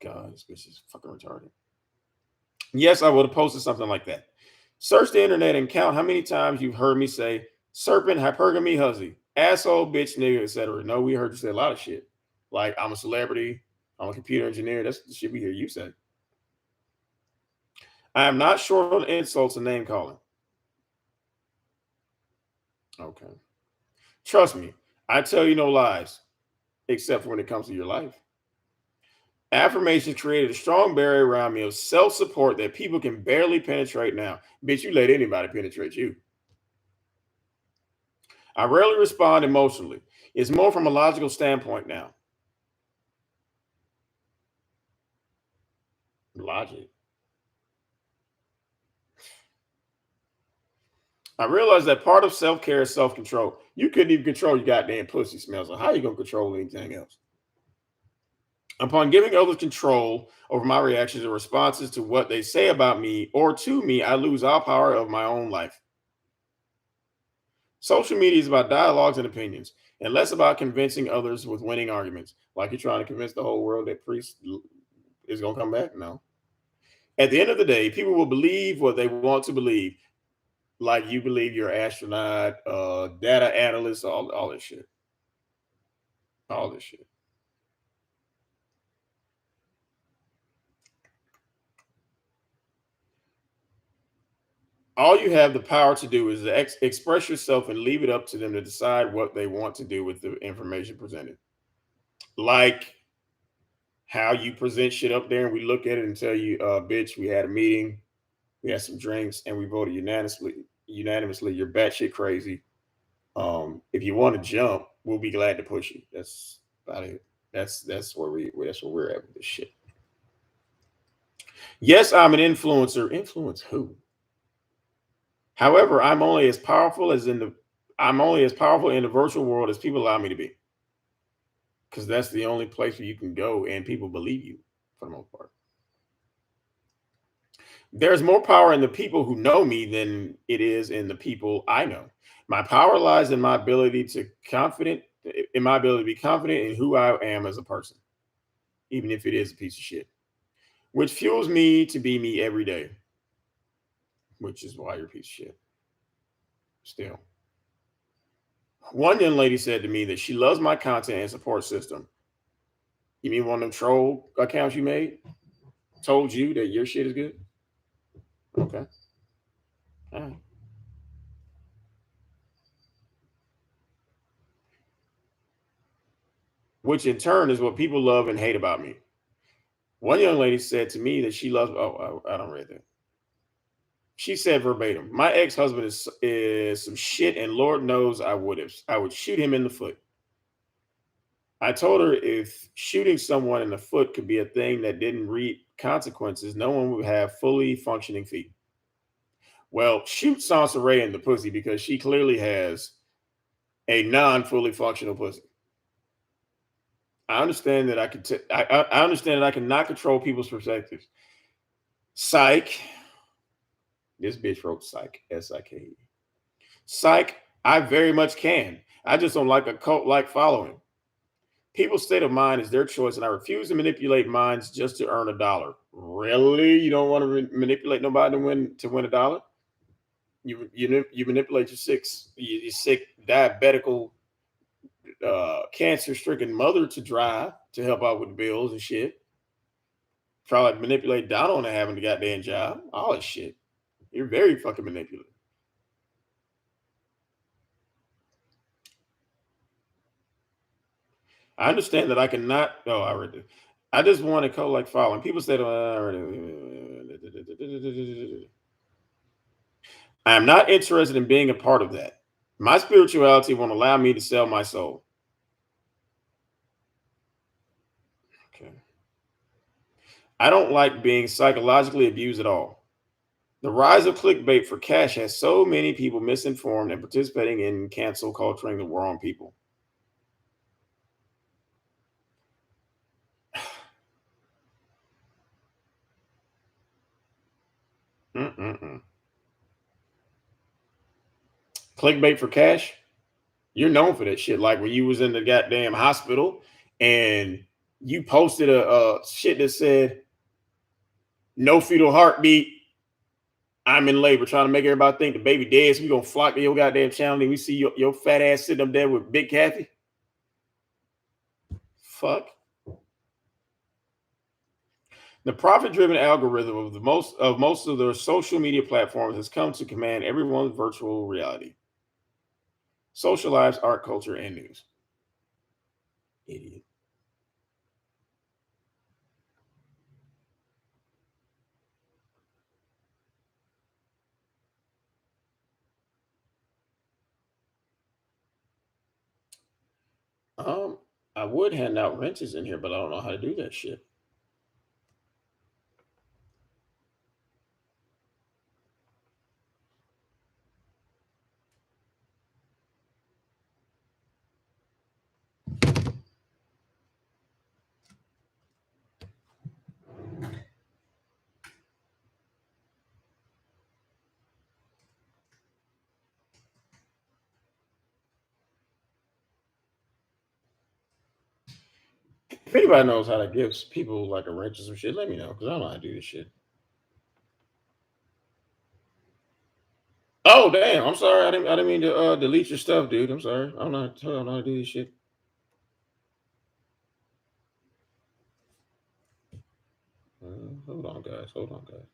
God, this bitch is fucking retarded. Yes, I would have posted something like that. Search the internet and count how many times you've heard me say serpent, hypergamy, hussy, asshole, bitch, nigga, etc. No, we heard you say a lot of shit. Like, I'm a celebrity, I'm a computer engineer. That's the shit we hear you say. I am not short on insults and name calling. Okay. Trust me, I tell you no lies, except for when it comes to your life. Affirmations created a strong barrier around me of self support that people can barely penetrate now. Bitch, you let anybody penetrate you. I rarely respond emotionally. It's more from a logical standpoint now. Logic. I realize that part of self care is self control. You couldn't even control your goddamn pussy smells. So how you gonna control anything else? Upon giving others control over my reactions and responses to what they say about me or to me, I lose all power of my own life. Social media is about dialogues and opinions, and less about convincing others with winning arguments. Like you're trying to convince the whole world that priest is gonna come back. No. At the end of the day, people will believe what they want to believe. Like you believe you're an astronaut, data analyst, all this shit. All this shit. All you have the power to do is express yourself and leave it up to them to decide what they want to do with the information presented. Like how you present shit up there and we look at it and tell you, bitch, we had a meeting, we had some drinks, and we voted unanimously. You're batshit crazy. If you want to jump, we'll be glad to push you. That's about it. That's where we're at with this shit. Yes, I'm an influencer. Influence who? However, I'm only as powerful in the virtual world as people allow me to be. Because that's the only place where you can go and people believe you for the most part. There's more power in the people who know me than it is in the people I know. My power lies in my ability to be confident in who I am as a person, even if it is a piece of shit, which fuels me to be me every day, which is why you're a piece of shit. Still. One young lady said to me that she loves my content and support system. You mean one of them troll accounts you made told you that your shit is good? Okay. All right. Which in turn is what people love and hate about me. One young lady said to me that she loves. Oh, I don't read that. She said verbatim, "My ex-husband is some shit, and Lord knows I would shoot him in the foot." I told her if shooting someone in the foot could be a thing that didn't reap consequences, no one would have fully functioning feet. Well, shoot Soncerae in the pussy because she clearly has a non-fully functional pussy. I understand that I understand that I cannot control people's perspectives. Psych. This bitch wrote psych. S-I-K-E. Psych. I very much can. I just don't like a cult like following. People's state of mind is their choice, and I refuse to manipulate minds just to earn a dollar. Really? You don't want to manipulate nobody to win a dollar? You manipulate your sick diabetical cancer stricken mother to drive to help out with the bills and shit. Try to manipulate Donald into having the goddamn job. All that shit. You're very fucking manipulative. I understand that I cannot. Oh, I read it. I just want to code like following. People say, I am not interested in being a part of that. My spirituality won't allow me to sell my soul. Okay. I don't like being psychologically abused at all. The rise of clickbait for cash has so many people misinformed and participating in cancel culturing the wrong people. Mm-mm-mm. Clickbait for cash? You're known for that shit. Like when you was in the goddamn hospital and you posted a shit that said no fetal heartbeat. I'm in labor, trying to make everybody think the baby dead. So we gonna flock to your goddamn channel and we see your fat ass sitting up there with Big Kathy. Fuck. The profit-driven algorithm of most of the social media platforms has come to command everyone's virtual reality, social lives, art, culture, and news. Idiot. Um, I would hand out wrenches in here, but I don't know how to do that shit. If anybody knows how to give people like a wrench or some shit, let me know because I don't know how to do this shit. Oh damn! I'm sorry. I didn't mean to delete your stuff, dude. I'm sorry. I don't know how to do this shit. Hold on, guys. Hold on, guys.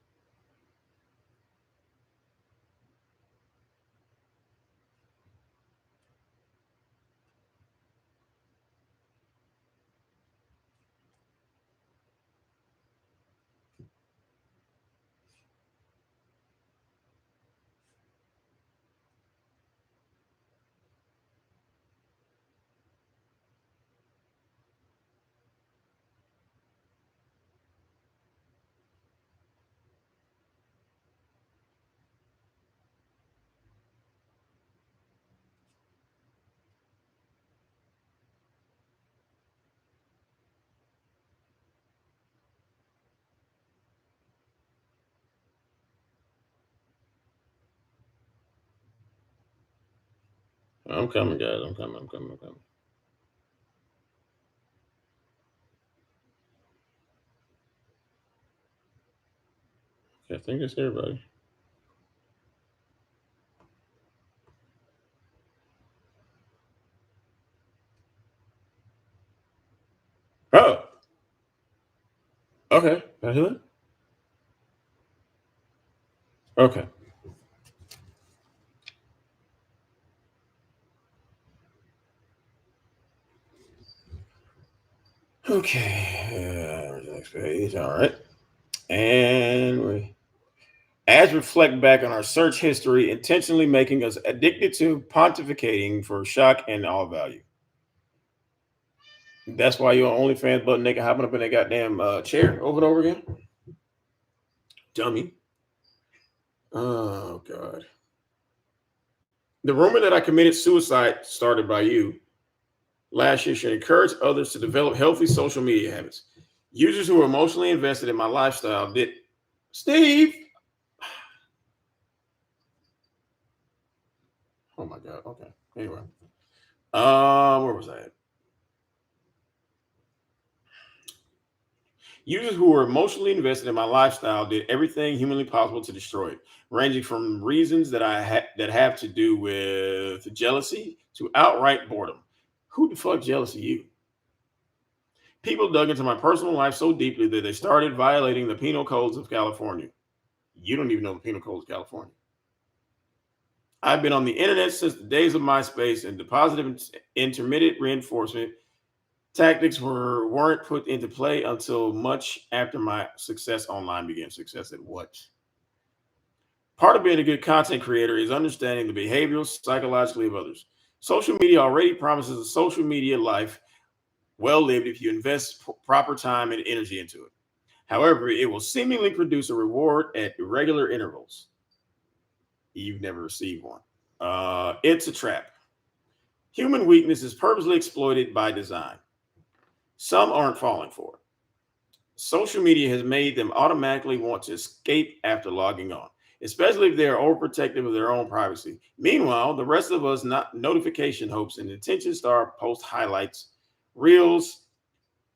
I'm coming, guys. I'm coming. I'm coming. I'm coming. Okay, I think that's everybody. Oh, okay. That's it. Okay. Okay. Where's the next page? All right. And we, as reflect back on our search history, intentionally making us addicted to pontificating for shock and all value. That's why you're on OnlyFans, butt naked, hopping up in that goddamn chair over and over again. Dummy. Oh God. The rumor that I committed suicide started by you last year should encourage others to develop healthy social media habits. Users who are emotionally invested in my lifestyle did. Steve. Oh my God. Okay. Anyway. Where was I at? Users who were emotionally invested in my lifestyle did everything humanly possible to destroy it, ranging from reasons that have to do with jealousy to outright boredom. Who the fuck jealousy you? People dug into my personal life so deeply that they started violating the penal codes of California. You don't even know the penal codes of California. I've been on the internet since the days of MySpace, and the positive intermittent reinforcement tactics weren't put into play until much after my success online began. Success at what? Part of being a good content creator is understanding the behavioral psychologically of others. Social media already promises a social media life well lived if you invest proper time and energy into it. However, it will seemingly produce a reward at irregular intervals. You've never received one. It's a trap. Human weakness is purposely exploited by design. Some aren't falling for it. Social media has made them automatically want to escape after logging on. especially if they are overprotective of their own privacy. Meanwhile, the rest of us not notification hopes and attention star post highlights, reels,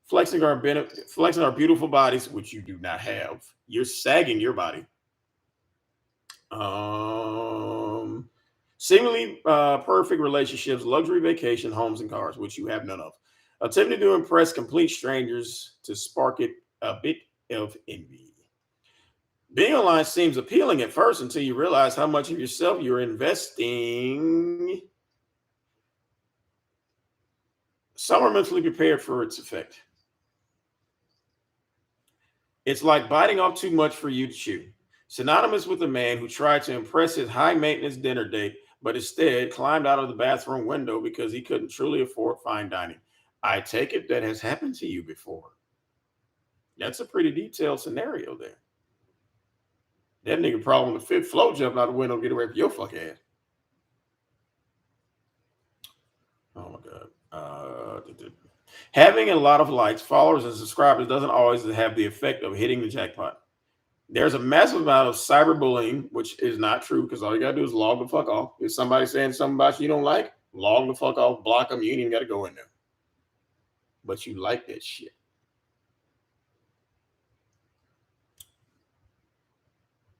flexing our beautiful bodies, which you do not have. You're sagging your body. Um, Seemingly perfect relationships, luxury vacation, homes, and cars, which you have none of. Attempting to impress complete strangers to spark it a bit of envy. Being online seems appealing at first until you realize how much of yourself you're investing. Some are mentally prepared for its effect. It's like biting off too much for you to chew. Synonymous with a man who tried to impress his high maintenance dinner date, but instead climbed out of the bathroom window because he couldn't truly afford fine dining. I take it that has happened to you before. That's a pretty detailed scenario there. That nigga probably on the fifth floor jumping out the window get away from your fuck ass. Oh my god. Having a lot of likes, followers, and subscribers doesn't always have the effect of hitting the jackpot. There's a massive amount of cyberbullying, which is not true because all you gotta do is log the fuck off. If somebody's saying something about you don't like, log the fuck off, block them. You ain't even gotta go in there. But you like that shit.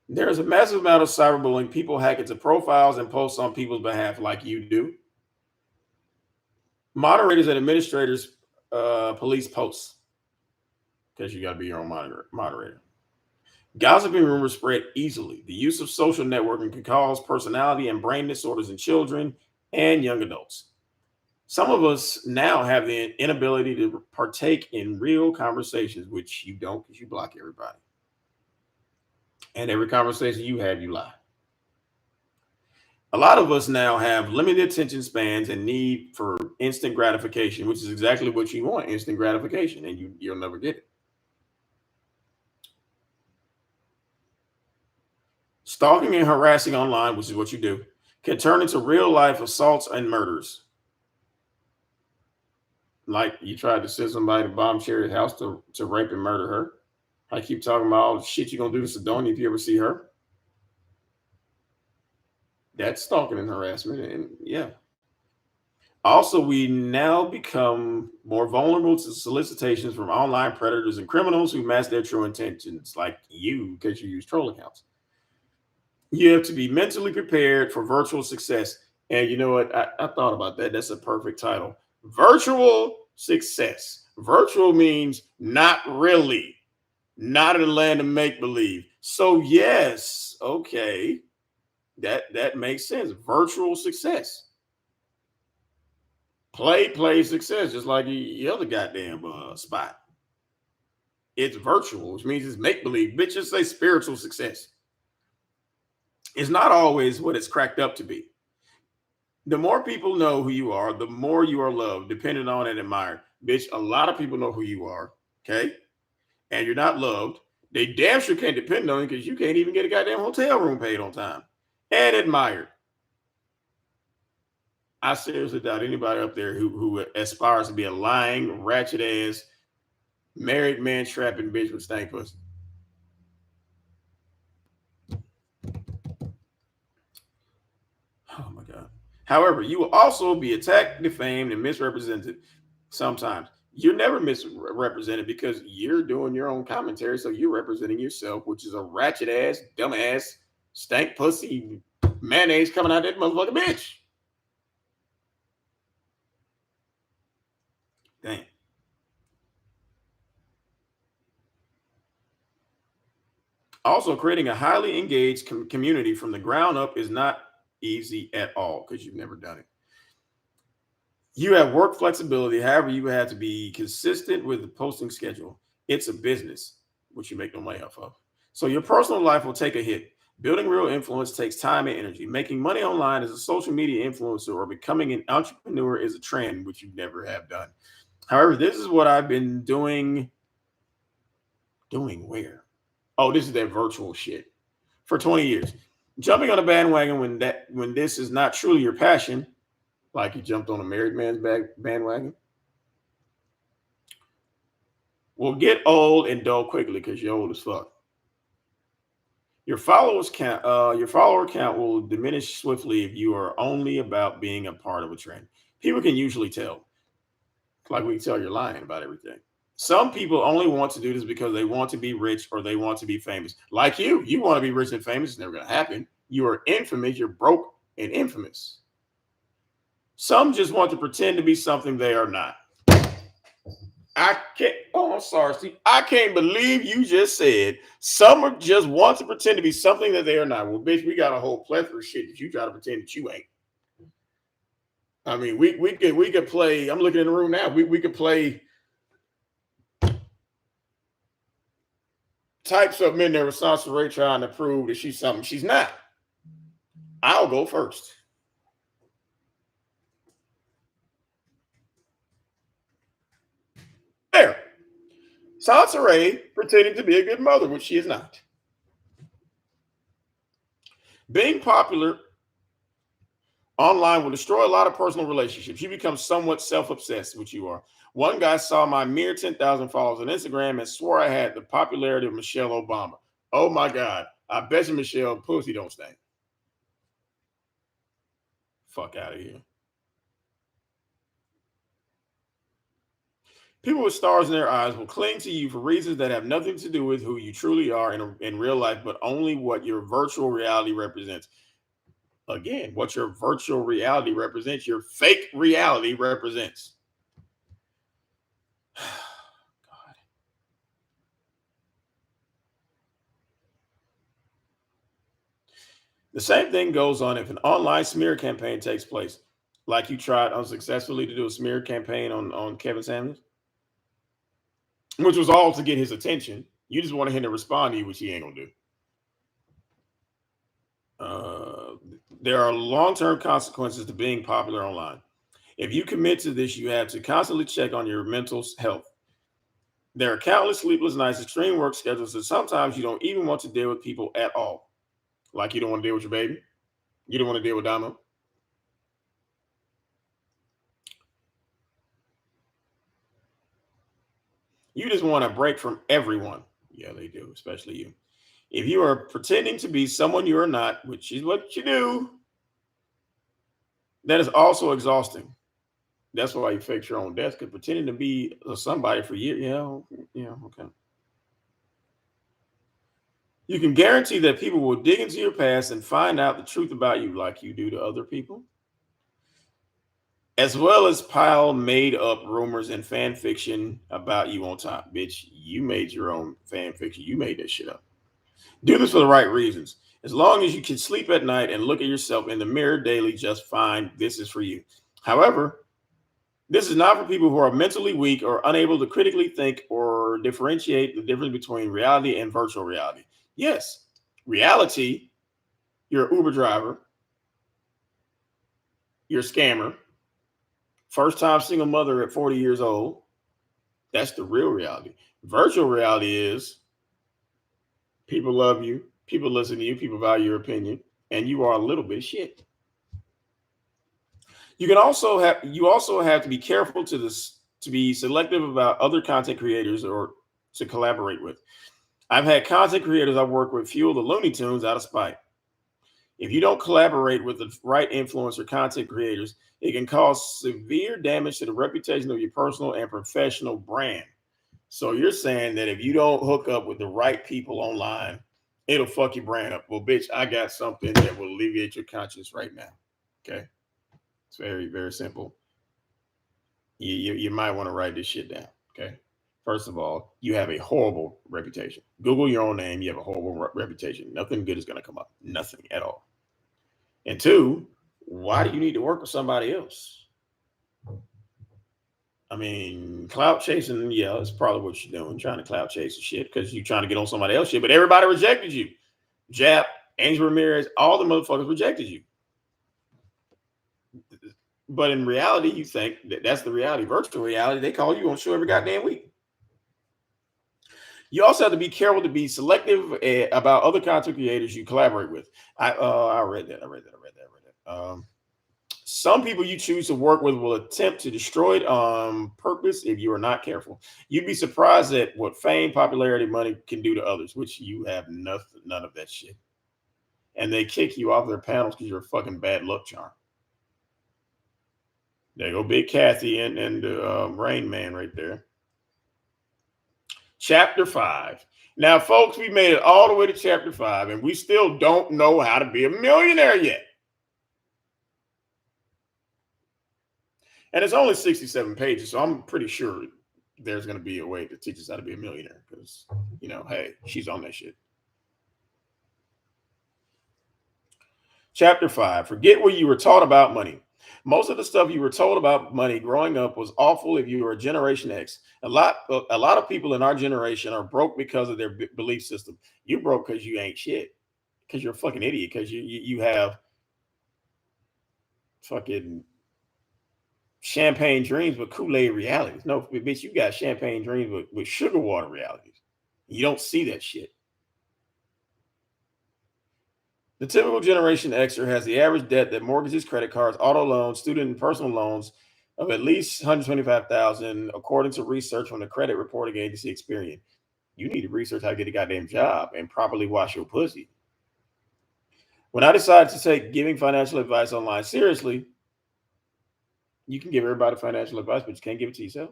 There's a massive amount of cyberbullying. People hack into profiles and post on people's behalf, like you do. Moderators and administrators police posts because you got to be your own moderator. Gossiping rumors spread easily. The use of social networking can cause personality and brain disorders in children and young adults. Some of us now have the inability to partake in real conversations, which you don't because you block everybody. And every conversation you have, you lie. A lot of us now have limited attention spans and need for instant gratification, which is exactly what you want, instant gratification, and you'll never get it. Stalking and harassing online, which is what you do, can turn into real life assaults and murders. Like you tried to send somebody to bomb Cherry's house to rape and murder her. I keep talking about all the shit you're going to do to Sidonia if you ever see her. That's stalking and harassment. And yeah. Also, we now become more vulnerable to solicitations from online predators and criminals who mask their true intentions, like you, because you use troll accounts. You have to be mentally prepared for virtual success. And you know what? I thought about that. That's a perfect title. Virtual success. Virtual means not really, not in the land of make believe. So, yes, okay, that makes sense. Virtual success. Play success, just like the other goddamn spot. It's virtual, which means it's make believe. Bitches say spiritual success. It's not always what it's cracked up to be. The more people know who you are, the more you are loved, dependent on and admired. Bitch, a lot of people know who you are, okay? And you're not loved. They damn sure can't depend on you because you can't even get a goddamn hotel room paid on time. And admired. I seriously doubt anybody up there who aspires to be a lying, ratchet ass, married man trapping bitch with stank pussy. Oh my God. However, you will also be attacked, defamed, and misrepresented sometimes. You're never misrepresented because you're doing your own commentary. So you're representing yourself, which is a ratchet ass, dumb ass, stank pussy, mayonnaise coming out that motherfucking bitch. Dang. Also, creating a highly engaged community from the ground up is not easy at all because you've never done it. You have work flexibility. However, you have to be consistent with the posting schedule. It's a business, which you make no money off of. So your personal life will take a hit. Building real influence takes time and energy. Making money online as a social media influencer or becoming an entrepreneur is a trend, which you never have done. However, this is what I've been doing. Doing where? Oh, this is that virtual shit for 20 years. Jumping on a bandwagon when this is not truly your passion, like you jumped on a married man's bandwagon, will get old and dull quickly because you're old as fuck. Your your follower count will diminish swiftly if you are only about being a part of a trend. People can usually tell, like we can tell you're lying about everything. Some people only want to do this because they want to be rich or they want to be famous. Like you want to be rich and famous. It's never going to happen. You are infamous. You're broke and infamous. Some just want to pretend to be something they are not. I can't. Oh, I'm sorry, Steve. I can't believe you just said some are just want to pretend to be something that they are not. Well, bitch, we got a whole plethora of shit that you try to pretend that you ain't. I mean, we could play. I'm looking in the room now. We could play types of men there with Soncerae trying to prove that she's something she's not. I'll go first. There. Soncerae pretending to be a good mother, which she is not. Being popular online will destroy a lot of personal relationships. You become somewhat self-obsessed, which you are. One guy saw my mere 10,000 followers on Instagram and swore I had the popularity of Michelle Obama. Oh my God. I bet you Michelle pussy don't stink. Fuck out of here. People with stars in their eyes will cling to you for reasons that have nothing to do with who you truly are in real life, but only what your virtual reality represents. Again, what your virtual reality represents, your fake reality represents. God. The same thing goes on if an online smear campaign takes place. Like you tried unsuccessfully to do a smear campaign on Kevin Samuels, which was all to get his attention. You just wanted him to respond to you, which he ain't gonna do. Uh, there are long-term consequences to being popular online. If you commit to this, you have to constantly check on your mental health. There are countless sleepless nights, extreme work schedules, and sometimes you don't even want to deal with people at all. Like you don't want to deal with your baby. You don't want to deal with Damo. You just want a break from everyone. Yeah, they do, especially you. If you are pretending to be someone you are not, which is what you do, that is also exhausting. That's why you fix your own death, because pretending to be somebody for years, yeah, okay. You can guarantee that people will dig into your past and find out the truth about you, like you do to other people, as well as pile made up rumors and fan fiction about you on top. Bitch, you made your own fan fiction. You made that shit up. Do this for the right reasons. As long as you can sleep at night and look at yourself in the mirror daily just fine, this is for you. However, this is not for people who are mentally weak or unable to critically think or differentiate the difference between reality and virtual reality. Yes, reality, you're an Uber driver, you're a scammer, first time single mother at 40 years old. That's the real reality. Virtual reality is people love you, people listen to you, people value your opinion, and you are a little bit shit. You also have to be careful to be selective about other content creators or to collaborate with. I've had content creators I work with fuel the Looney Tunes out of spite. If you don't collaborate with the right influencer content creators, it can cause severe damage to the reputation of your personal and professional brand. So you're saying that if you don't hook up with the right people online, it'll fuck your brand up. Well, bitch, I got something that will alleviate your conscience right now. Okay. It's very, very simple. You might want to write this shit down. Okay. First of all, you have a horrible reputation. Google your own name. You have a horrible reputation. Nothing good is going to come up. Nothing at all. And two, why do you need to work with somebody else? I mean, clout chasing, yeah, that's probably what you're doing, trying to clout chase and shit because you're trying to get on somebody else's shit, but everybody rejected you. Jap, Angel Ramirez, all the motherfuckers rejected you. But in reality, you think that that's the reality. Virtual reality, they call you on show every goddamn week. You also have to be careful to be selective about other content creators you collaborate with. I read that. Some people you choose to work with will attempt to destroy it on purpose if you are not careful. You'd be surprised at what fame, popularity, money can do to others, which you have nothing, none of that shit. And they kick you off their panels because you're a fucking bad luck charm. There go Big Kathy and the Rain Man right there. Chapter 5. Now, folks, we made it all the way to chapter 5, and we still don't know how to be a millionaire yet. And it's only 67 pages, so I'm pretty sure there's going to be a way to teach us how to be a millionaire because, hey, she's on that shit. Chapter 5. Forget what you were taught about money. Most of the stuff you were told about money growing up was awful if you were a Generation X. A lot of people in our generation are broke because of their belief system. You broke because you ain't shit, because you're a fucking idiot, because you have fucking champagne dreams with Kool-Aid realities. No, bitch, you got champagne dreams with sugar water realities. You don't see that shit. The typical Generation Xer has the average debt that mortgages, credit cards, auto loans, student and personal loans of at least $125,000, according to research from the credit reporting agency Experian. You need to research how to get a goddamn job and properly wash your pussy. When I decided to take giving financial advice online seriously, you can give everybody financial advice, but you can't give it to yourself.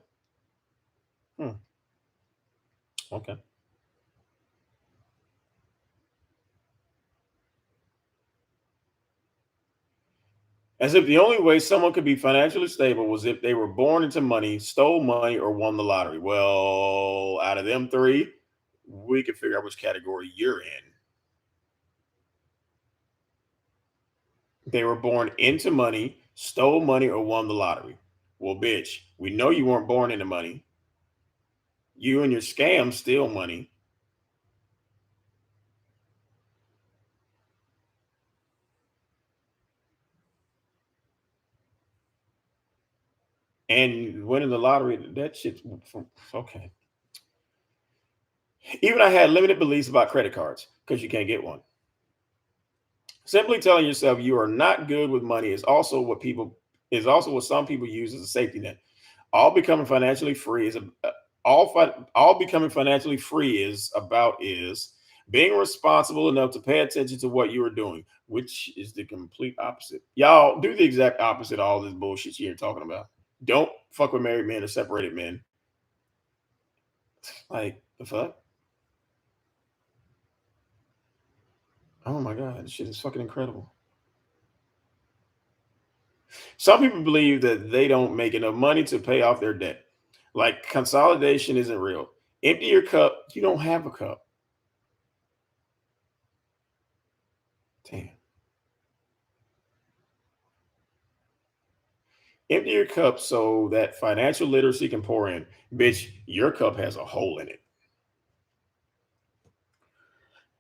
Okay. As if the only way someone could be financially stable was if they were born into money, stole money, or won the lottery. Well, out of them three, we can figure out which category you're in. They were born into money, stole money, or won the lottery. Well, bitch, we know you weren't born into money. You and your scam steal money. And winning the lottery, that shit's okay. Even I had limited beliefs about credit cards because you can't get one. Simply telling yourself you are not good with money is also what some people use as a safety net. All becoming financially free is all becoming financially free is being responsible enough to pay attention to what you are doing, which is the complete opposite. Y'all do the exact opposite of all this bullshit you're talking about. Don't fuck with married men or separated men. Like the fuck? Oh my god, this shit is fucking incredible. Some people believe that they don't make enough money to pay off their debt. Like consolidation isn't real. Empty your cup. You don't have a cup. Damn. Empty your cup so that financial literacy can pour in. Bitch, your cup has a hole in it.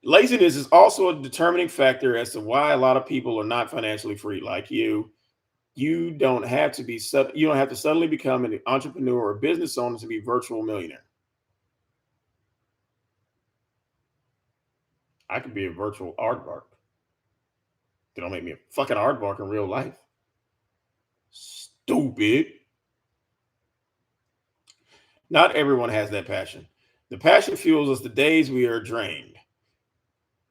Laziness is also a determining factor as to why a lot of people are not financially free. Like you don't have to you don't have to suddenly become an entrepreneur or business owner to be virtual millionaire. I could be a virtual aardvark. They don't make me a fucking aardvark in real life. Stupid. Not everyone has that passion. The passion fuels us the days we are drained.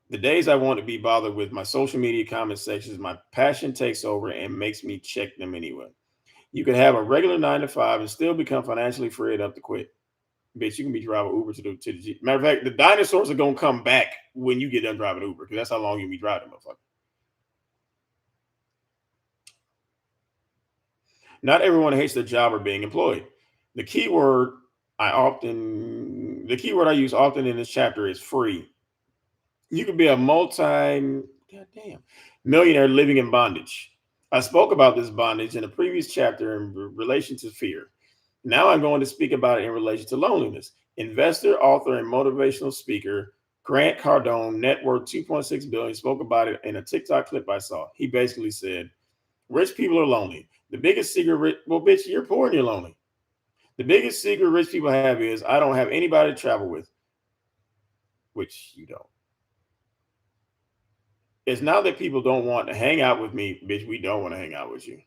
The days I want to be bothered with my social media comment sections, my passion takes over and makes me check them anyway. You can have a regular 9 to 5 and still become financially free enough to quit. Bitch, you can be driving Uber to the matter of fact, the dinosaurs are gonna come back when you get done driving Uber because that's how long you'll be driving, motherfucker. Not everyone hates their job or being employed. The keyword the keyword I use often in this chapter is free. You could be a goddamn millionaire living in bondage. I spoke about this bondage in a previous chapter in relation to fear. Now I'm going to speak about it in relation to loneliness. Investor, author, and motivational speaker Grant Cardone, net worth 2.6 billion, spoke about it in a TikTok clip I saw. He basically said, "Rich people are lonely. The biggest secret, well, bitch, you're poor and you're lonely. The biggest secret rich people have is I don't have anybody to travel with," which you don't. It's not that people don't want to hang out with me, bitch. We don't want to hang out with you.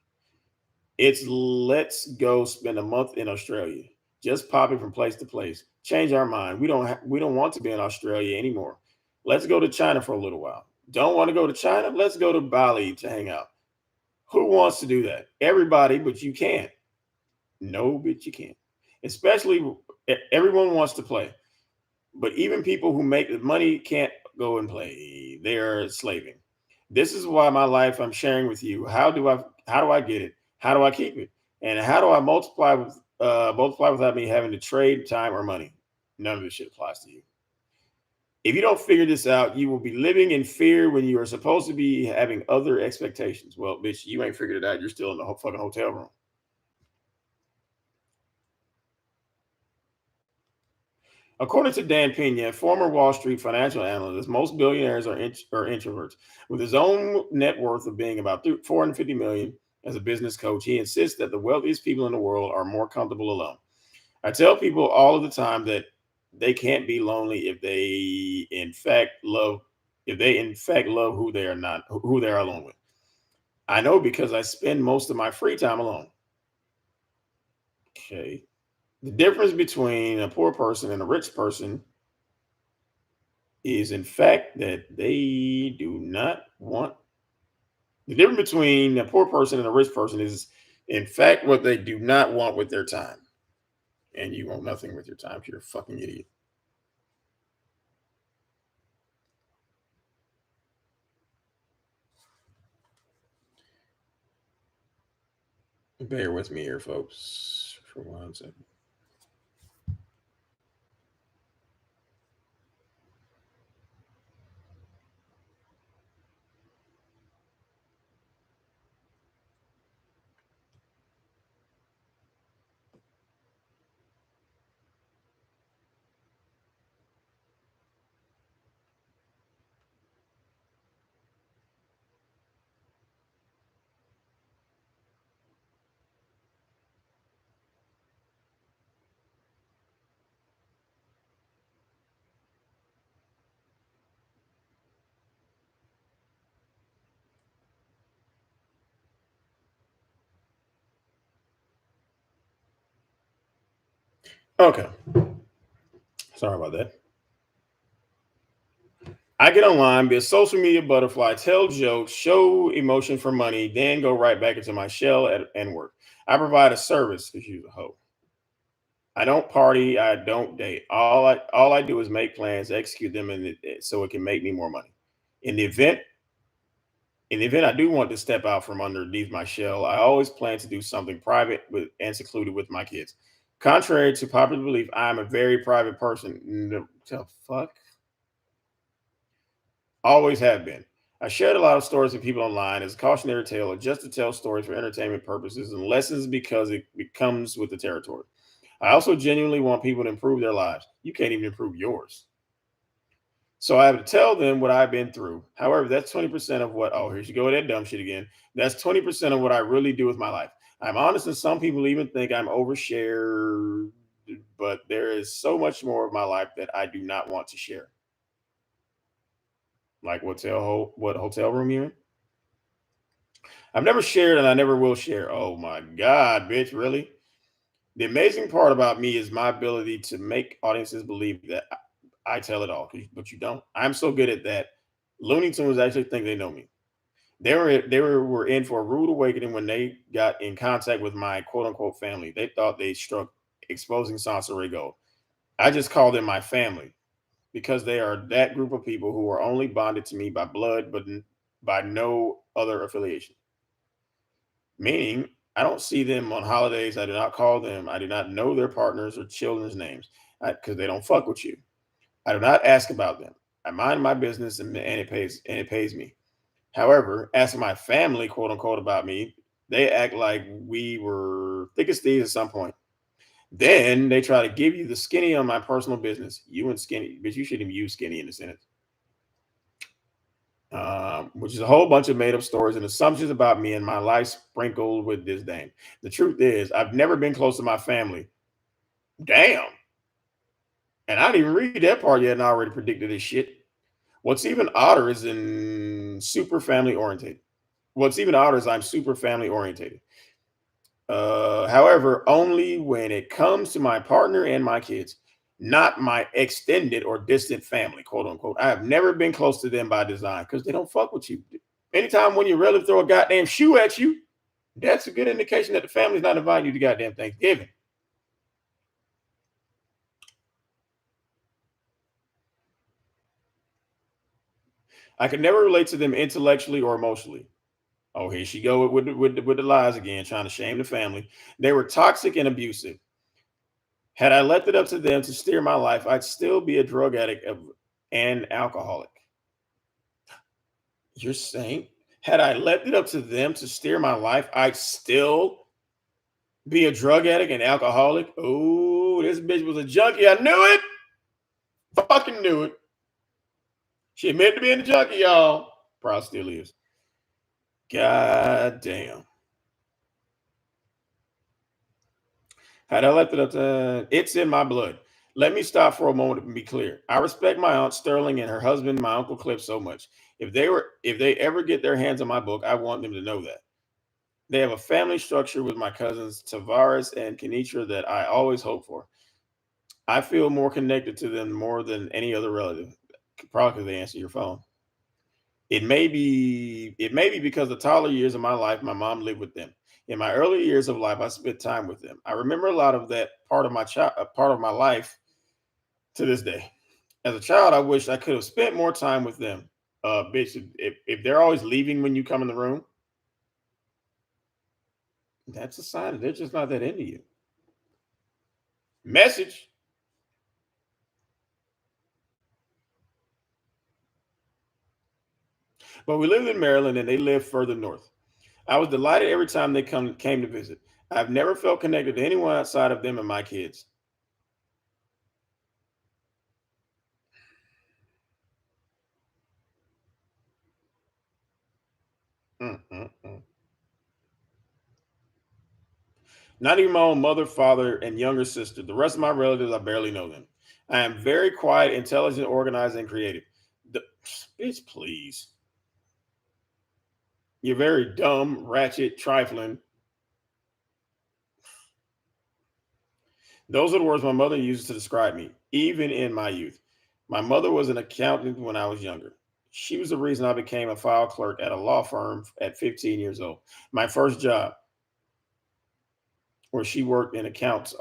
It's let's go spend a month in Australia, just popping from place to place. Change our mind. We don't want to be in Australia anymore. Let's go to China for a little while. Don't want to go to China? Let's go to Bali to hang out. Who wants to do that? Everybody, but you can't. No, but you can't. Especially everyone wants to play, but even people who make the money can't go and play. They are slaving. This is why my life I'm sharing with you. How do I get it? How do I keep it? And how do I multiply without me having to trade time or money? None of this shit applies to you. If you don't figure this out, you will be living in fear when you are supposed to be having other expectations. Well, bitch, you ain't figured it out. You're still in the fucking hotel room. According to Dan Pena, former Wall Street financial analyst, most billionaires are introverts. With his own net worth of being about 450 million as a business coach, he insists that the wealthiest people in the world are more comfortable alone. I tell people all of the time that they can't be lonely if they in fact love who they are alone with. I know because I spend most of my free time alone. Okay. The difference between a poor person and a rich person is in fact that they do not want the difference between a poor person and a rich person is in fact what they do not want with their time. And you want nothing with your time 'cause you're a fucking idiot. Bear with me here, folks, for 1 second. Okay. Sorry about that. I get online, be a social media butterfly, tell jokes, show emotion for money, then go right back into my shell and work. I provide a service because you're a hoe. I don't party. I don't date. All I do is make plans, execute them, so it can make me more money. In the event in the event I do want to step out from underneath my shell, I always plan to do something private and secluded with my kids. Contrary to popular belief, I'm a very private person. The fuck? Always have been. I shared a lot of stories with people online as a cautionary tale or just to tell stories for entertainment purposes and lessons because it comes with the territory. I also genuinely want people to improve their lives. You can't even improve yours. So I have to tell them what I've been through. However, that's 20% of what, oh, here you go with that dumb shit again. That's 20% of what I really do with my life. I'm honest, and some people even think I'm overshare, but there is so much more of my life that I do not want to share. Like what hotel room you in? I've never shared and I never will share. Oh my God, bitch, really? The amazing part about me is my ability to make audiences believe that I tell it all, but you don't. I'm so good at that. Looney Tunes actually think they know me. Were in for a rude awakening when they got in contact with my quote unquote family. They thought they struck exposing Soncerae gold. I just call them my family because they are that group of people who are only bonded to me by blood, but by no other affiliation. Meaning, I don't see them on holidays. I do not call them. I do not know their partners or children's names because they don't fuck with you. I do not ask about them. I mind my business and it pays me. However, asking my family, quote unquote, about me, they act like we were thick as thieves at some point. Then they try to give you the skinny on my personal business. You and skinny, but you shouldn't even use skinny in the sentence. Which is a whole bunch of made up stories and assumptions about me and my life sprinkled with disdain. The truth is, I've never been close to my family. Damn. And I didn't even read that part yet and I already predicted this shit. What's even odder is in super family oriented. What's even odder is I'm super family orientated. However, only when it comes to my partner and my kids, not my extended or distant family, quote unquote. I have never been close to them by design because they don't fuck with you. Anytime when your relative throw a goddamn shoe at you, that's a good indication that the family's not inviting you to goddamn Thanksgiving. I could never relate to them intellectually or emotionally. Oh, here she go with the lies again, trying to shame the family. They were toxic and abusive. Had I left it up to them to steer my life, I'd still be a drug addict and alcoholic. You're saying, had I left it up to them to steer my life, I'd still be a drug addict and alcoholic? Oh, this bitch was a junkie. I knew it. Fucking knew it. She admitted to being a junkie, y'all. Probably still is. God damn. Had I left it up to it's in my blood. Let me stop for a moment and be clear. I respect my aunt Sterling and her husband, my uncle Cliff, so much. If they ever get their hands on my book, I want them to know that. They have a family structure with my cousins Tavares and Kenitra that I always hope for. I feel more connected to them more than any other relative. Probably because they answer your phone. It may be because the taller years of my life, my mom lived with them. In my early years of life, I spent time with them. I remember a lot of that part of my life to this day. As a child, I wish I could have spent more time with them. Bitch, if they're always leaving when you come in the room, that's a sign that they're just not that into you. Message. But we lived in Maryland and they lived further north. I was delighted every time they came to visit. I've never felt connected to anyone outside of them and my kids. Mm, mm, mm. Not even my own mother, father, and younger sister. The rest of my relatives, I barely know them. I am very quiet, intelligent, organized, and creative. The, bitch, please. You're very dumb, ratchet, trifling. Those are the words my mother uses to describe me, even in my youth. My mother was an accountant when I was younger. She was the reason I became a file clerk at a law firm at 15 years old. My first job, where she worked in accounts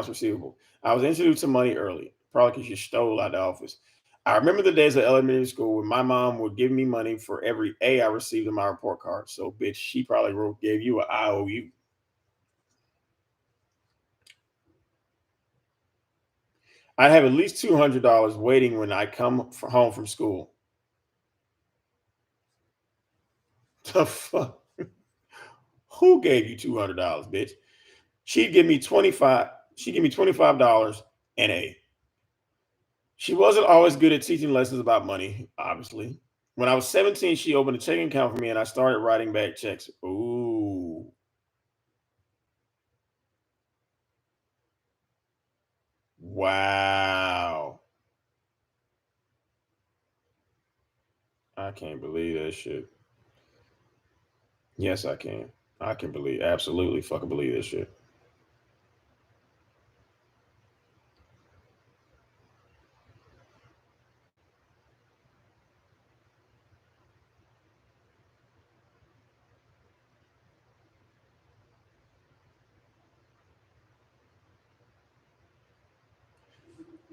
receivable. I was introduced to money early, probably because she stole out the office. I remember the days of elementary school when my mom would give me money for every A I received in my report card. So, bitch, she probably gave you an IOU. I have at least $200 waiting when I come home from school. The fuck? Who gave you $200, bitch? She'd give me 25. She'd give me $25 and A. She wasn't always good at teaching lessons about money, obviously. When I was 17, she opened a checking account for me and I started writing back checks. Ooh, wow. I can't believe that shit. Yes, I can. I can absolutely fucking believe this shit.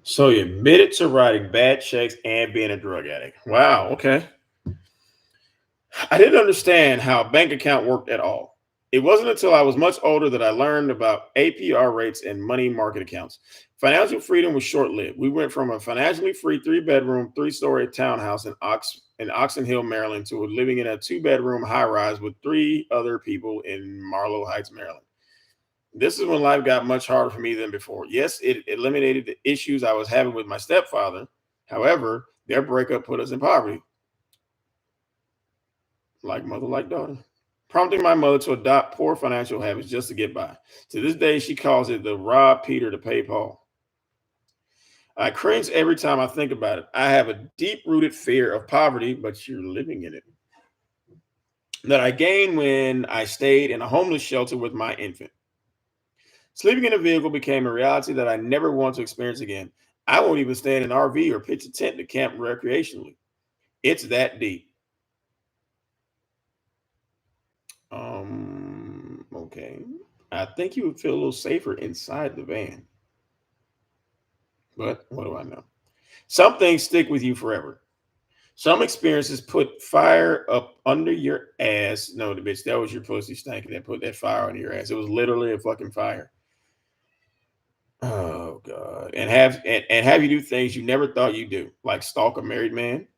So you admitted to writing bad checks and being a drug addict. Wow. Okay. I didn't understand how a bank account worked at all. It wasn't until I was much older that I learned about APR rates and money market accounts. Financial freedom was short lived. We went from a financially free 3 bedroom, 3 story townhouse in Oxon Hill, Maryland, to living in a 2 bedroom high rise with three other people in Marlow Heights, Maryland. This is when life got much harder for me than before. Yes, it eliminated the issues I was having with my stepfather. However, their breakup put us in poverty, like mother, like daughter, prompting my mother to adopt poor financial habits just to get by. To this day, she calls it the rob Peter to pay Paul. I cringe every time I think about it. I have a deep rooted fear of poverty, but you're living in it. that I gained when I stayed in a homeless shelter with my infant. Sleeping in a vehicle became a reality that I never want to experience again. I won't even stay in an RV or pitch a tent to camp recreationally. It's that deep. Okay. I think you would feel a little safer inside the van. But what do I know? Some things stick with you forever. Some experiences put fire up under your ass. No, the bitch, that was your pussy stank that put that fire under your ass. It was literally a fucking fire. Oh god. And have you do things you never thought you'd do, like stalk a married man.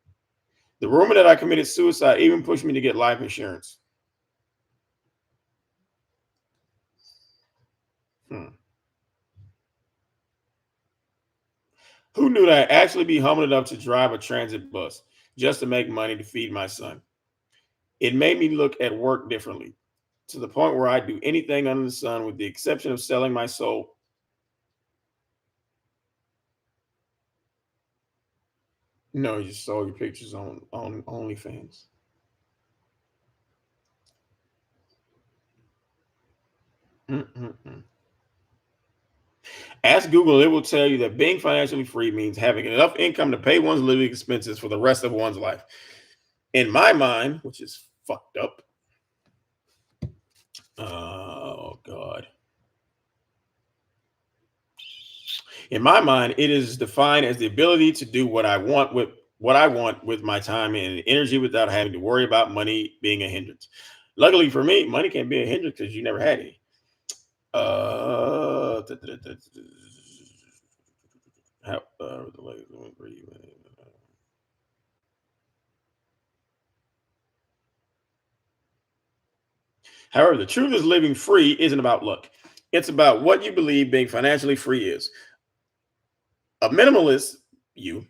The rumor that I committed suicide even pushed me to get life insurance. Hmm. Who knew that I'd actually be humble enough to drive a transit bus just to make money to feed my son? It made me look at work differently, to the point where I'd do anything under the sun with the exception of selling my soul. No, you just saw your pictures on OnlyFans. Mm-mm-mm. Ask Google, it will tell you that being financially free means having enough income to pay one's living expenses for the rest of one's life. In my mind, which is fucked up. Oh God. In my mind, it is defined as the ability to do what I want with my time and energy without having to worry about money being a hindrance. Luckily for me, money can't be a hindrance because you never had any. Uh, how, However, the truth is living free isn't about luck. It's about what you believe being financially free is. A minimalist, you,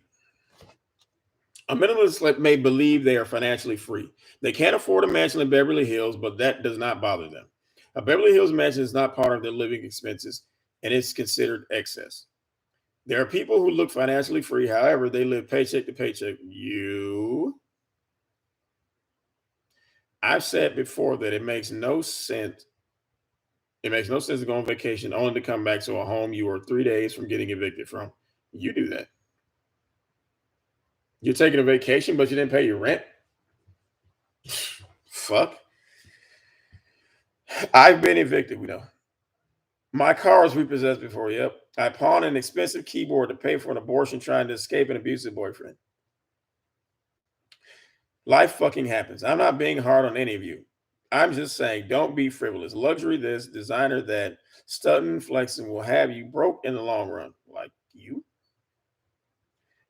a minimalist may believe they are financially free. They can't afford a mansion in Beverly Hills, but that does not bother them. A Beverly Hills mansion is not part of their living expenses and it's considered excess. There are people who look financially free, however, they live paycheck to paycheck. I've said before that it makes no sense. It makes no sense to go on vacation only to come back to a home you were 3 days from getting evicted from. You do that. You're taking a vacation, but you didn't pay your rent. Fuck. I've been evicted, we know. My car was repossessed before. Yep. I pawned an expensive keyboard to pay for an abortion trying to escape an abusive boyfriend. Life fucking happens. I'm not being hard on any of you. I'm just saying, don't be frivolous. Luxury this, designer that, stunting, flexing will have you broke in the long run. Like you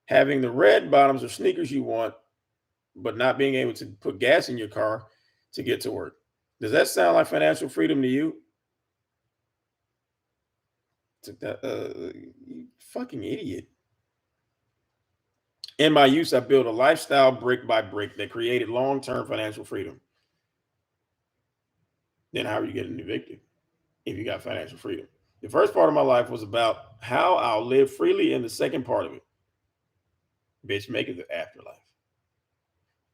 having the red bottoms or sneakers you want, but not being able to put gas in your car to get to work. Does that sound like financial freedom to you? You fucking idiot. In my use, I built a lifestyle brick by brick that created long term financial freedom. Then, how are you getting evicted if you got financial freedom? The first part of my life was about how I'll live freely, and the second part of it, bitch, make it the afterlife.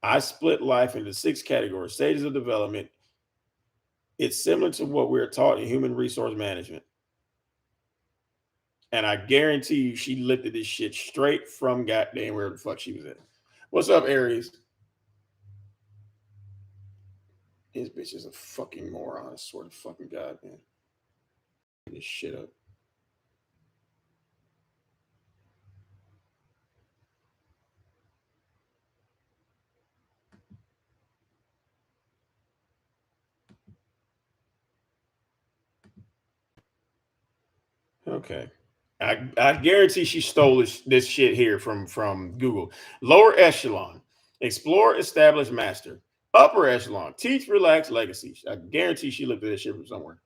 I split life into 6 categories, stages of development. It's similar to what we're taught in human resource management. And I guarantee you, she lifted this shit straight from goddamn where the fuck she was at. What's up, Aries? This bitch is a fucking moron. I swear to fucking God, man. This shit up. Okay. I guarantee she stole this shit here from Google. Lower echelon, explore, establish, master. Upper echelon, teach, relax, legacy. I guarantee she looked at this shit from somewhere.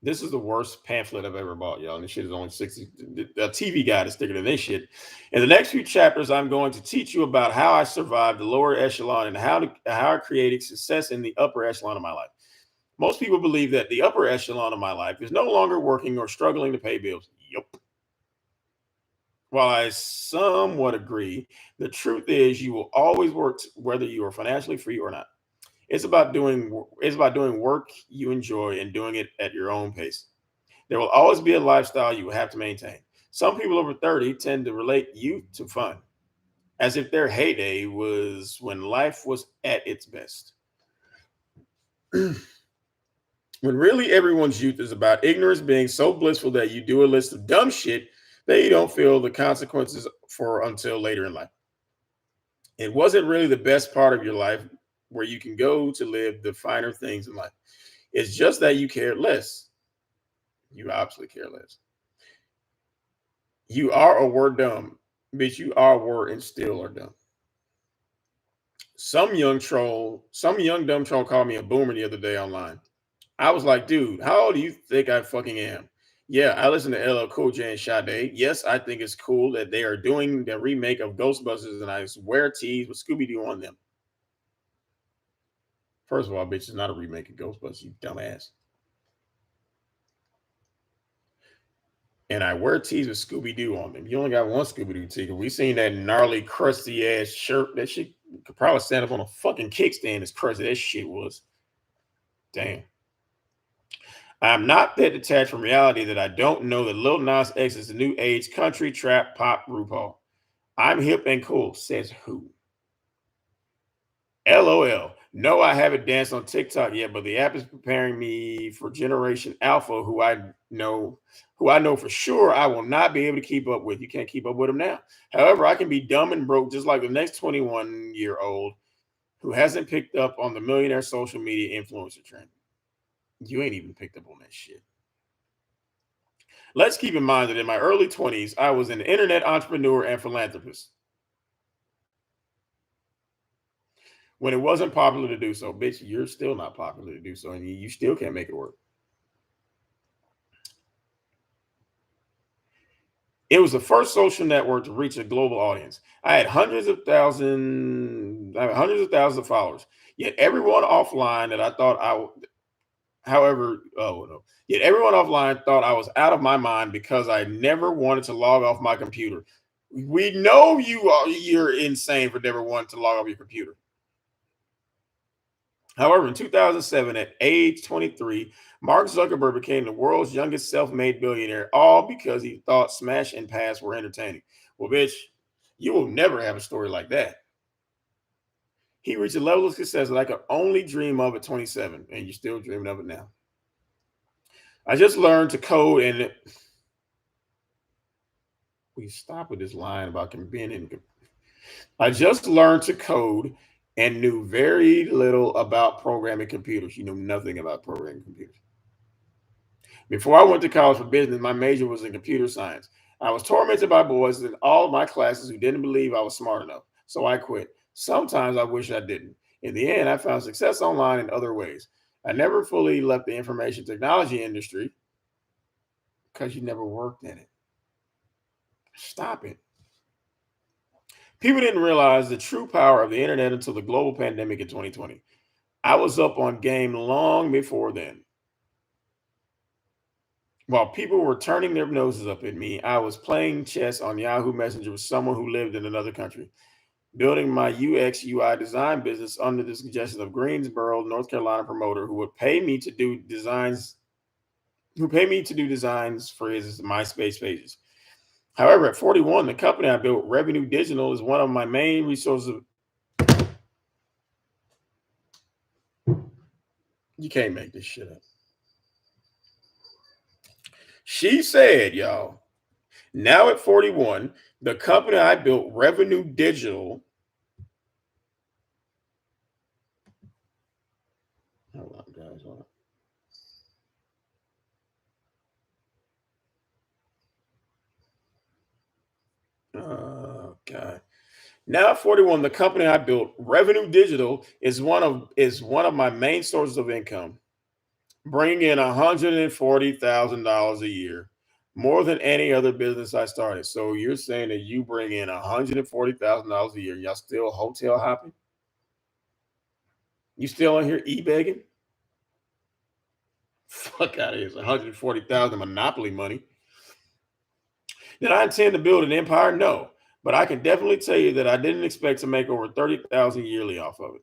This is the worst pamphlet I've ever bought, y'all. And this shit is only 60. A TV guide is thicker than this shit. In the next few chapters, I'm going to teach you about how I survived the lower echelon and how I created success in the upper echelon of my life. Most people believe that the upper echelon of my life is no longer working or struggling to pay bills. Yep. While I somewhat agree, the truth is you will always work whether you are financially free or not. It's about doing work you enjoy and doing it at your own pace. There will always be a lifestyle you will have to maintain. Some people over 30 tend to relate youth to fun, as if their heyday was when life was at its best. When really everyone's youth is about ignorance being so blissful that you do a list of dumb shit that you don't feel the consequences for until later in life. It wasn't really the best part of your life where you can go to live the finer things in life. It's just that you care less. You obviously care less. You are or were dumb, bitch. You are, were, and still are dumb. Some young dumb troll called me a boomer the other day online. I was like, dude, how old do you think I fucking am? Yeah, I listen to LL Cool J and Sade. Yes, I think it's cool that they are doing the remake of Ghostbusters, and I wear tees with Scooby Doo on them. First of all, bitch, it's not a remake of Ghostbusters, you dumbass. And I wear tees with Scooby Doo on them. You only got one Scooby Doo tee. We seen that gnarly, crusty ass shirt. That shit could probably stand up on a fucking kickstand as crusty that shit was. Damn. I'm not that detached from reality that I don't know that Lil Nas X is the new age country trap pop RuPaul. I'm hip and cool, says who? LOL. No, I haven't danced on TikTok yet, but the app is preparing me for Generation Alpha, who I know for sure I will not be able to keep up with. You can't keep up with them now. However, I can be dumb and broke just like the next 21-year-old who hasn't picked up on the millionaire social media influencer trend. You ain't even picked up on that shit. Let's keep in mind that in my early 20s, I was an internet entrepreneur and philanthropist when it wasn't popular to do so. Bitch, you're still not popular to do so, and you still can't make it work. It was the first social network to reach a global audience. I had hundreds of thousands of followers. Yet everyone offline that I thought I, w- however, oh no, yet everyone offline thought I was out of my mind because I never wanted to log off my computer. We know you're insane for never wanting to log off your computer. However, in 2007, at age 23, Mark Zuckerberg became the world's youngest self-made billionaire, all because he thought Smash and Pass were entertaining. Well, bitch, you will never have a story like that. He reached a level of success that I could only dream of at 27, and you're still dreaming of it now. I just learned to code, and we stop with this line about being in. I just learned to code and knew very little about programming computers. You know nothing about programming computers. Before I went to college for business, my major was in computer science. I was tormented by boys in all of my classes who didn't believe I was smart enough, so I quit. Sometimes I wish I didn't. In the end, I found success online in other ways. I never fully left the information technology industry because you never worked in it. Stop it. People didn't realize the true power of the internet until the global pandemic in 2020. I was up on game long before then. While people were turning their noses up at me, I was playing chess on Yahoo Messenger with someone who lived in another country, building my UX UI design business under the suggestion of Greensboro, North Carolina promoter who would pay me to do designs, for his MySpace pages. However, at 41, the company I built, Revenue Digital, is one of my main resources. You can't make this shit up. She said, y'all, now at 41, the company I built, Revenue Digital. Hold on, guys. Hold on. Oh, God. Now at 41, the company I built, Revenue Digital, is one of my main sources of income, bringing in $140,000 a year, more than any other business I started. So you're saying that you bring in $140,000 a year, y'all still hotel hopping? You still on here e-begging? Fuck out of here. It's 140,000 monopoly money. Did I intend to build an empire? No. But I can definitely tell you that I didn't expect to make over 30,000 yearly off of it.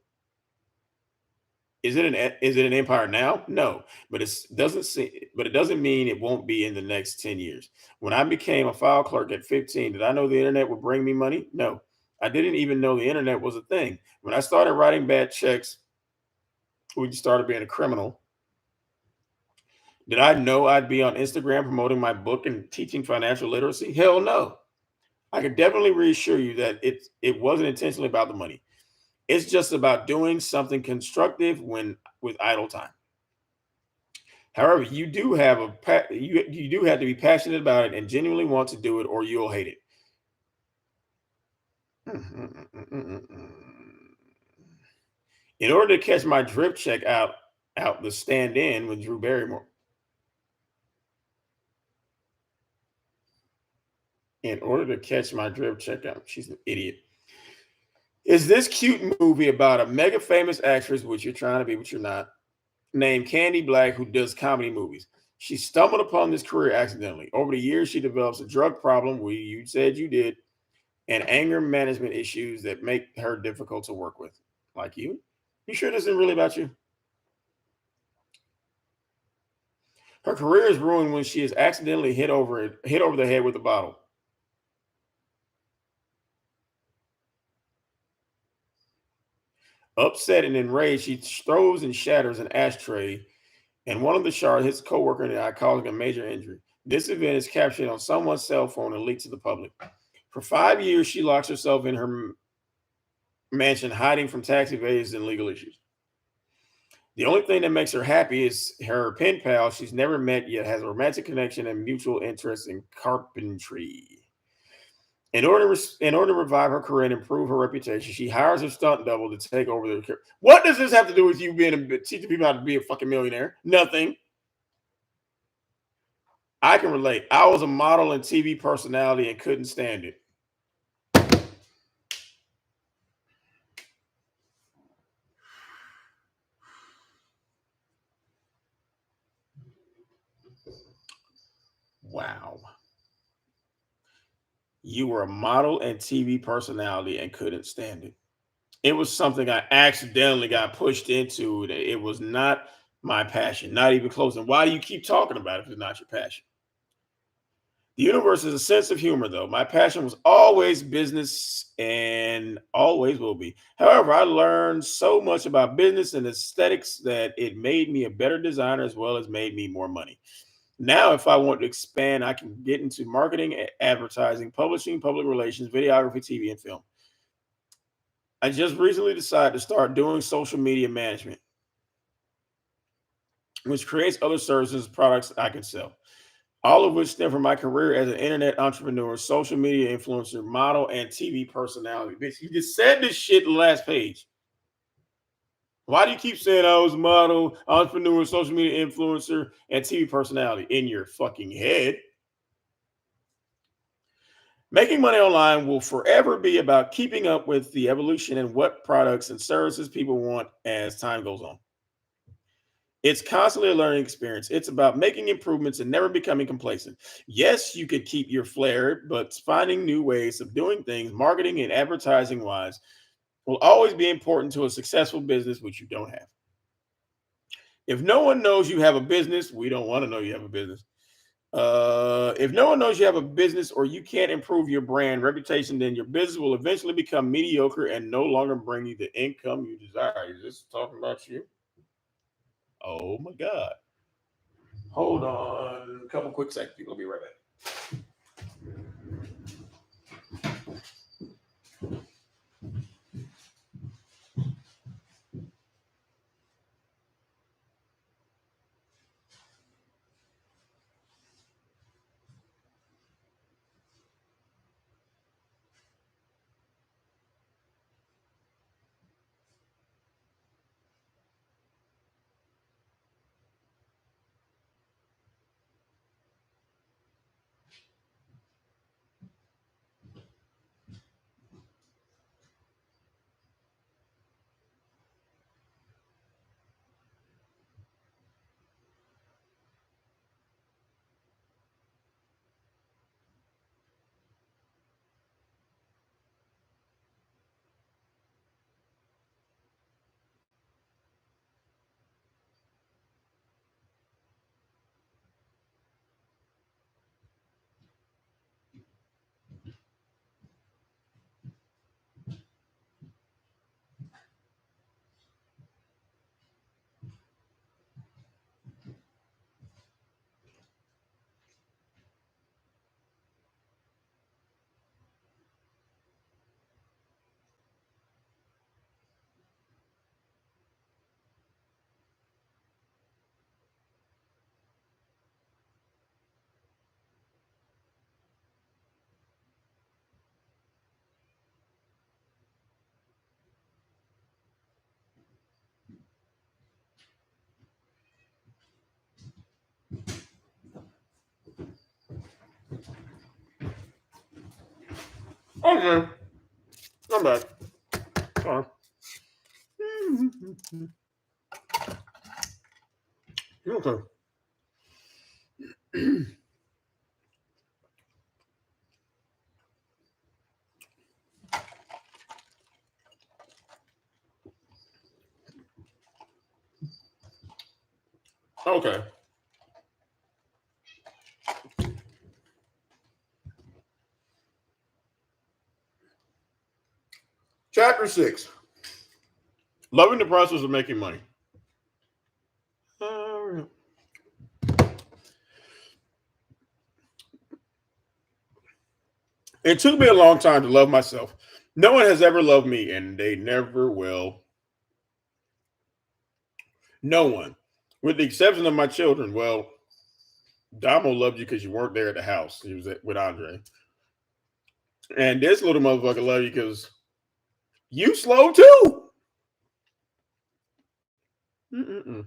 Is it an empire now? No, but it doesn't mean it won't be in the next 10 years. When I became a file clerk at 15, did I know the internet would bring me money? No. I didn't even know the internet was a thing. When I started writing bad checks, when you started being a criminal, did I know I'd be on Instagram promoting my book and teaching financial literacy? Hell no. I can definitely reassure you that it wasn't intentionally about the money. It's just about doing something constructive when with idle time. However, you do have to be passionate about it and genuinely want to do it, or you'll hate it. In order to catch my drip check out the stand in with Drew Barrymore. In order to catch my drip check out, she's an idiot. Is this cute movie about a mega famous actress, which you're trying to be, but you're not, named Candy Black, who does comedy movies? She stumbled upon this career accidentally. Over the years, she develops a drug problem. You said you did, and anger management issues that make her difficult to work with. Like you? You sure this isn't really about you? Her career is ruined when she is accidentally hit over the head with a bottle. Upset and enraged, she throws and shatters an ashtray, and one of the shards hits a coworker in the eye, causing a major injury. This event is captured on someone's cell phone and leaked to the public. For 5 years, she locks herself in her mansion, hiding from tax evaders and legal issues. The only thing that makes her happy is her pen pal she's never met yet has a romantic connection and mutual interest in carpentry. In order to revive her career and improve her reputation, she hires her stunt double to take over the career. What does this have to do with you teaching people how to be a fucking millionaire? Nothing. I can relate. I was a model and TV personality and couldn't stand it. Wow. You were a model and TV personality and couldn't stand it. It was something I accidentally got pushed into. It was not my passion, not even close. And why do you keep talking about it if it's not your passion? The universe is a sense of humor, though. My passion was always business and always will be. However, I learned so much about business and aesthetics that it made me a better designer as well as made me more money. Now, if I want to expand, I can get into marketing, advertising, publishing, public relations, videography, TV, and film. I just recently decided to start doing social media management, which creates other services, products I can sell. All of which stem from my career as an internet entrepreneur, social media influencer, model, and TV personality. Bitch, you just said this shit in the last page. Why do you keep saying I was a model, entrepreneur, social media influencer, and TV personality in your fucking head? Making money online will forever be about keeping up with the evolution and what products and services people want as time goes on. It's constantly a learning experience. It's about making improvements and never becoming complacent. Yes, you could keep your flair, but finding new ways of doing things, marketing and advertising wise, will always be important to a successful business, which you don't have. If no one knows you have a business, we don't want to know you have a business. If no one knows you have a business or you can't improve your brand reputation, then your business will eventually become mediocre and no longer bring you the income you desire. Is this talking about you? Oh my God. Hold on a couple quick seconds. People will be right back. Okay. I'm back. Sorry. Okay. Okay. Chapter 6. Loving the process of making money. It took me a long time to love myself. No one has ever loved me, and they never will. No one. With the exception of my children. Well, Damo loved you because you weren't there at the house. He was with Andre. And this little motherfucker loved you because you slow too. Mm-mm-mm.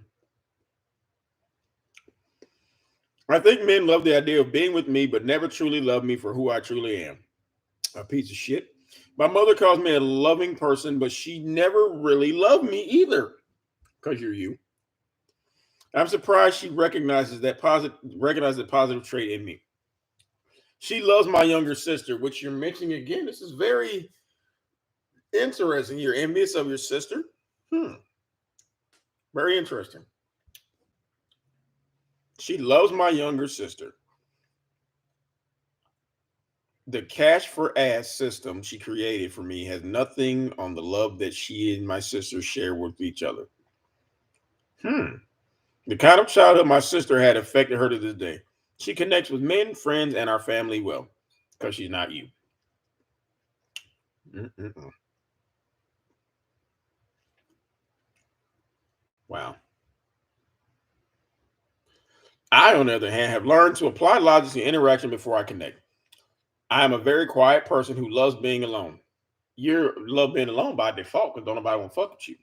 I think men love the idea of being with me, but never truly love me for who I truly am. A piece of shit. My mother calls me a loving person, but she never really loved me either. Because you're you. I'm surprised she recognizes that positive trait in me. She loves my younger sister, which you're mentioning again. This is very interesting. You're envious of your sister. Very interesting. She loves my younger sister. The cash for ass system she created for me has nothing on the love that she and my sister share with each other. The kind of childhood my sister had affected her to this day. She connects with men, friends, and our family well because she's not you. Mm-mm-mm. Wow. I, on the other hand, have learned to apply logic to interaction before I connect. I am a very quiet person who loves being alone. You love being alone by default because don't nobody want to fuck with you,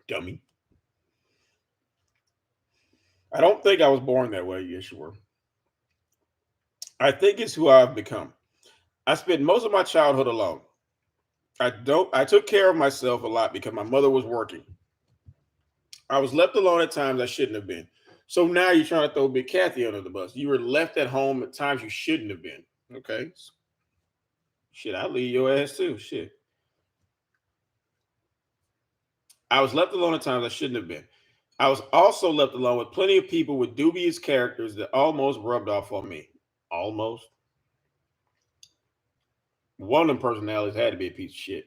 dummy. I don't think I was born that way. Yes, you were. I think it's who I've become. I spent most of my childhood alone. I took care of myself a lot because my mother was working. I was left alone at times I shouldn't have been. So now you're trying to throw Big Kathy under the bus. You were left at home at times you shouldn't have been. Okay. Shit, I'll leave your ass too. Shit. I was left alone at times I shouldn't have been. I was also left alone with plenty of people with dubious characters that almost rubbed off on me. Almost. One of them personalities had to be a piece of shit.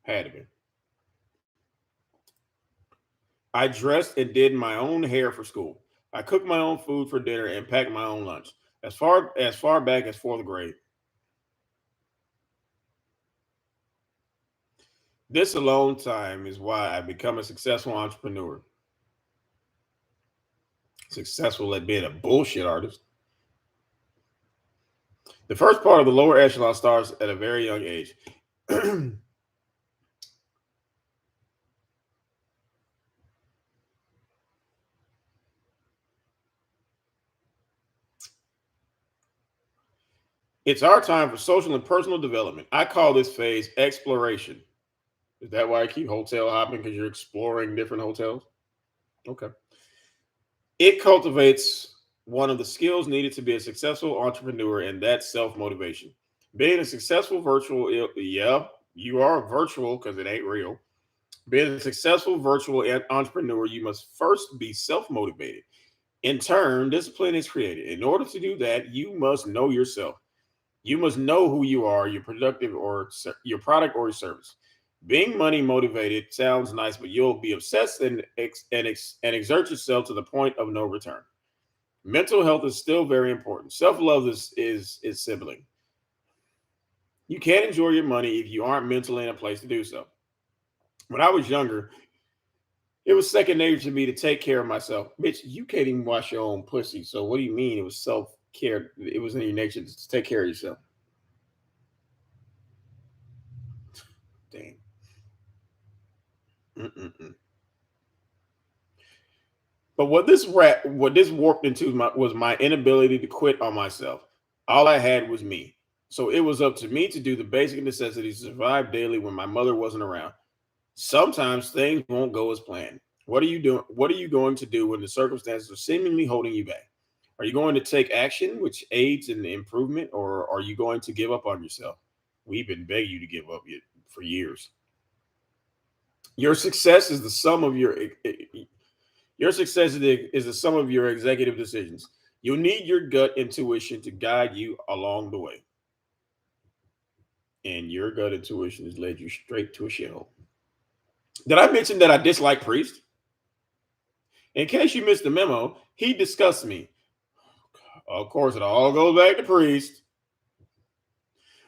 Had to be. I dressed and did my own hair for school. I cooked my own food for dinner and packed my own lunch. As far back as fourth grade. This alone time is why I become a successful entrepreneur. Successful at being a bullshit artist. The first part of the lower echelon starts at a very young age. It's our time for social and personal development. I call this phase exploration. Is that why I keep hotel hopping? Because you're exploring different hotels? Okay. It cultivates one of the skills needed to be a successful entrepreneur, and that's self motivation. Being a successful virtual, yeah, you are virtual because it ain't real. Being a successful virtual entrepreneur, you must first be self motivated. In turn, discipline is created. In order to do that, you must know yourself. You must know who you are, your productive or your product or your service. Being money motivated sounds nice, but you'll be obsessed and exert yourself to the point of no return. Mental health is still very important. Self love is sibling. You can't enjoy your money if you aren't mentally in a place to do so. When I was younger, it was second nature to me to take care of myself. Bitch, you can't even wash your own pussy. So what do you mean it was self care? It was in your nature to take care of yourself. Damn. Mm-mm-mm. But what this warped into was my inability to quit on myself. All I had was me. So it was up to me to do the basic necessities to survive daily when my mother wasn't around. Sometimes things won't go as planned. What are you doing? What are you going to do when the circumstances are seemingly holding you back? Are you going to take action which aids in the improvement, or are you going to give up on yourself? We've been begging you to give up for years. Your success is the sum of your success is the sum of your executive decisions. You'll need your gut intuition to guide you along the way, and your gut intuition has led you straight to a shithole. Did I mention that I dislike Priest? In case you missed the memo, he discussed me. Of course, it all goes back to Priest.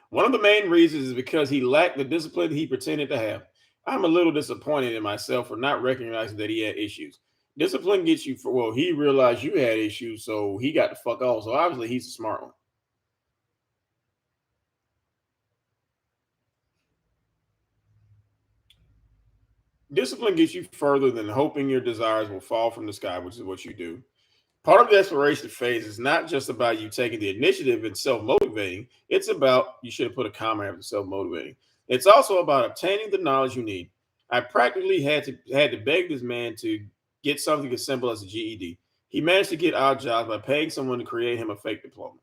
One of the main reasons is because he lacked the discipline he pretended to have. I'm a little disappointed in myself for not recognizing that he had issues. Discipline gets you for, well, he realized you had issues, so he got the fuck off. So obviously he's a smart one. Discipline gets you further than hoping your desires will fall from the sky, which is what you do. Part of the exploration phase is not just about you taking the initiative and self motivating. It's about, you should have put a comma after self motivating. It's also about obtaining the knowledge you need. I practically had to beg this man to get something as simple as a GED. He managed to get odd jobs by paying someone to create him a fake diploma.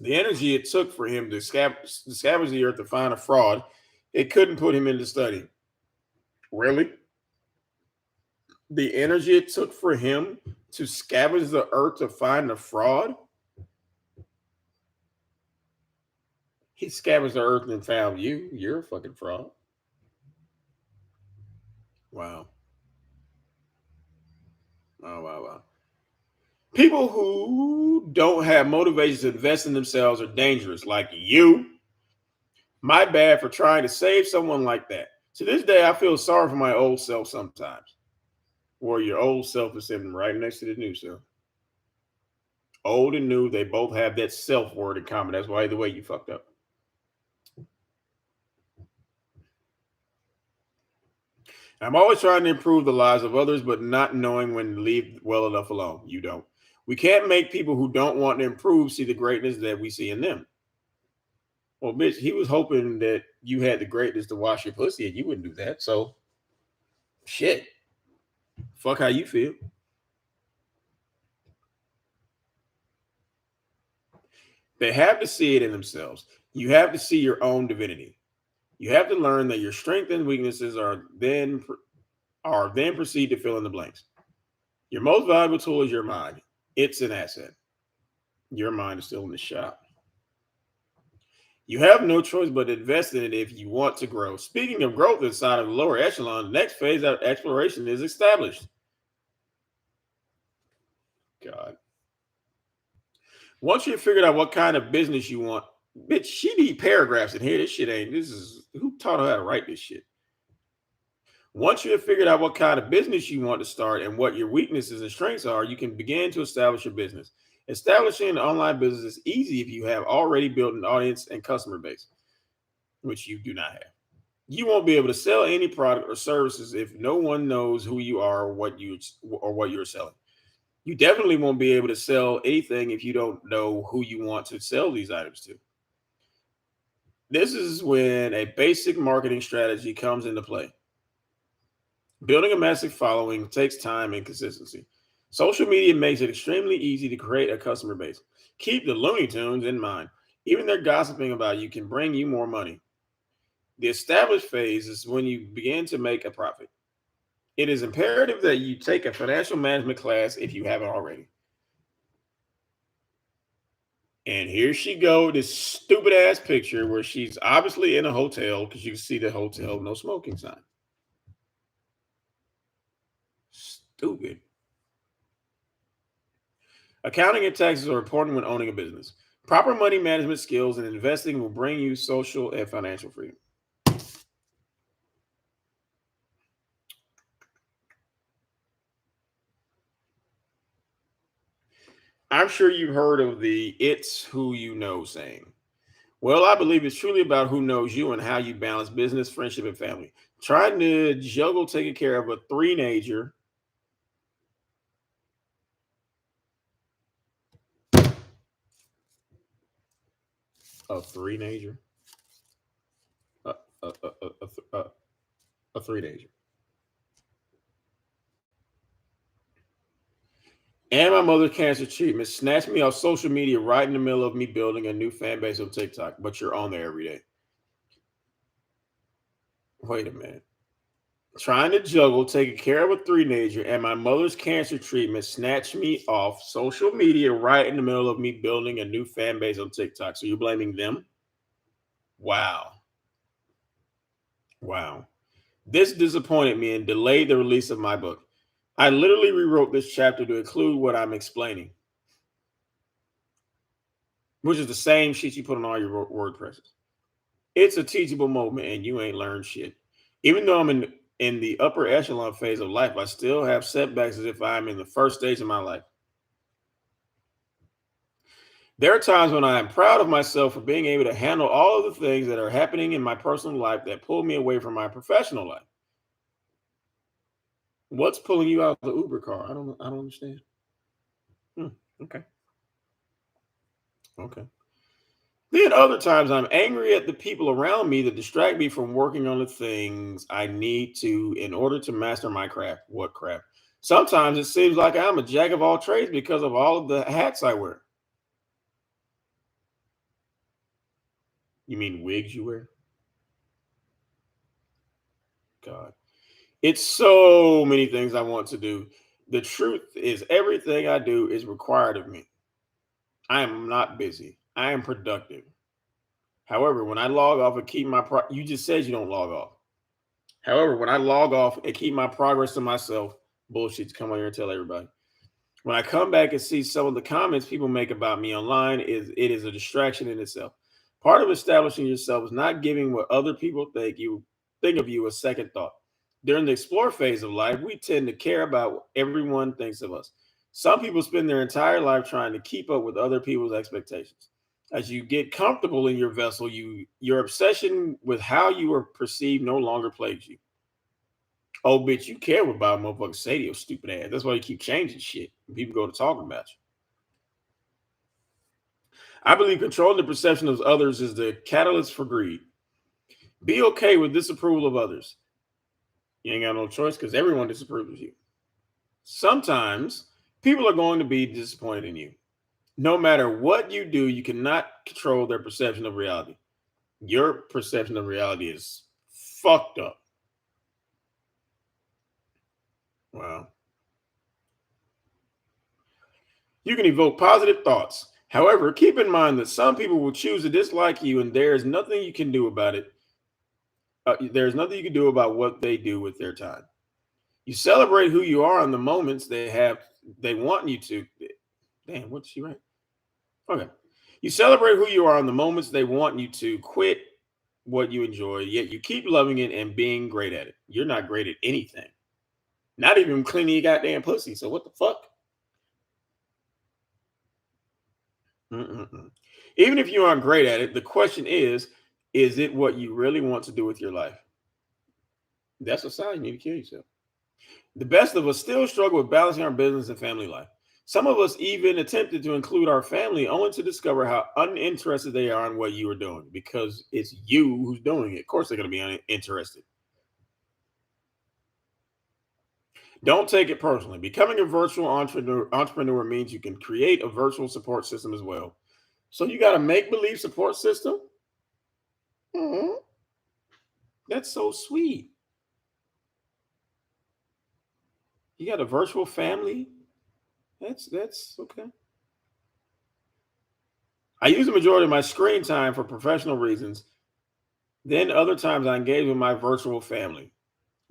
The energy it took for him to scavenge the earth to find a fraud, it couldn't put him into study. Really? The energy it took for him to scavenge the earth to find a fraud? He scavenged the earth and found you. You're a fucking fraud. Wow. Wow, wow, wow. People who don't have motivation to invest in themselves are dangerous, like you. My bad for trying to save someone like that. To this day, I feel sorry for my old self sometimes. Or your old self is sitting right next to the new self. Old and new, they both have that self word in common. That's why the way you fucked up. I'm always trying to improve the lives of others, but not knowing when to leave well enough alone. You don't. We can't make people who don't want to improve see the greatness that we see in them. Well, bitch, he was hoping that you had the greatness to wash your pussy, and you wouldn't do that. So, shit. Fuck how you feel. They have to see it in themselves. You have to see your own divinity. You have to learn that your strengths and weaknesses are then proceed to fill in the blanks. Your most valuable tool is your mind. It's an asset. Your mind is still in the shop. You have no choice but to invest in it if you want to grow. Speaking of growth inside of the lower echelon, the next phase of exploration is established. God. Once you've figured out what kind of business you want, bitch, she need paragraphs in here. This is who taught her how to write this shit. Once you have figured out what kind of business you want to start and what your weaknesses and strengths are, you can begin to establish your business. Establishing an online business is easy if you have already built an audience and customer base, which you do not have. You won't be able to sell any product or services if no one knows who you are or what you're selling. You definitely won't be able to sell anything if you don't know who you want to sell these items to. This is when a basic marketing strategy comes into play. Building a massive following takes time and consistency. Social media makes it extremely easy to create a customer base. Keep the Looney Tunes in mind. Even their gossiping about you can bring you more money. The established phase is when you begin to make a profit. It is imperative that you take a financial management class if you haven't already. And here she go, this stupid ass picture where she's obviously in a hotel because you can see the hotel no smoking sign. Stupid. Accounting and taxes are important when owning a business. Proper money management skills and investing will bring you social and financial freedom. I'm sure you've heard of the "it's who you know" saying. Well, I believe it's truly about who knows you and how you balance business, friendship, and family. Trying to juggle taking care of a three-nager. A three-nager. A, a, a, a, a, a three-nager. And my mother's cancer treatment snatched me off social media right in the middle of me building a new fan base on TikTok. But you're on there every day. Wait a minute. Trying to juggle taking care of a three-nager and my mother's cancer treatment snatched me off social media right in the middle of me building a new fan base on TikTok. So you're blaming them? Wow. Wow. This disappointed me and delayed the release of my book. I literally rewrote this chapter to include what I'm explaining, which is the same shit you put on all your WordPresses. It's a teachable moment and you ain't learned shit. Even though I'm in the upper echelon phase of life, I still have setbacks as if I'm in the first stage of my life. There are times when I am proud of myself for being able to handle all of the things that are happening in my personal life that pull me away from my professional life. What's pulling you out of the Uber car? I don't understand. Okay. Okay. Then other times I'm angry at the people around me that distract me from working on the things I need to in order to master my craft. What craft? Sometimes it seems like I'm a jack of all trades because of all of the hats I wear. You mean wigs you wear? God. It's so many things I want to do. The truth is, everything I do is required of me. I am not busy. I am productive. However, when I log off and keep my you just said you don't log off. However, when I log off and keep my progress to myself, bullshit to come on here and tell everybody. When I come back and see some of the comments people make about me online, it is a distraction in itself. Part of establishing yourself is not giving what other people think of you a second thought. During the explore phase of life, we tend to care about what everyone thinks of us. Some people spend their entire life trying to keep up with other people's expectations. As you get comfortable in your vessel, your obsession with how you are perceived no longer plagues you. Oh, bitch, you care what about motherfuckers say to your stupid ass. That's why you keep changing shit. People go to talking about you. I believe controlling the perception of others is the catalyst for greed. Be okay with disapproval of others. You ain't got no choice because everyone disapproves of you. Sometimes people are going to be disappointed in you. No matter what you do, you cannot control their perception of reality. Your perception of reality is fucked up. Wow. You can evoke positive thoughts. However, keep in mind that some people will choose to dislike you, and there is nothing you can do about it. There's nothing you can do about what they do with their time. You celebrate who you are in the moments they want you to. Damn, what's she right? Okay. You celebrate who you are in the moments they want you to quit what you enjoy, yet you keep loving it and being great at it. You're not great at anything. Not even cleaning your goddamn pussy. So what the fuck? Mm-mm-mm. Even if you aren't great at it, the question is it what you really want to do with your life? That's a sign you need to kill yourself. The best of us still struggle with balancing our business and family life. Some of us even attempted to include our family only to discover how uninterested they are in what you are doing because it's you who's doing it. Of course, they're going to be uninterested. Don't take it personally. Becoming a virtual entrepreneur means you can create a virtual support system as well. So you got a make believe support system? Mhm. That's so sweet. You got a virtual family? That's okay. I use the majority of my screen time for professional reasons. Then other times I engage with my virtual family.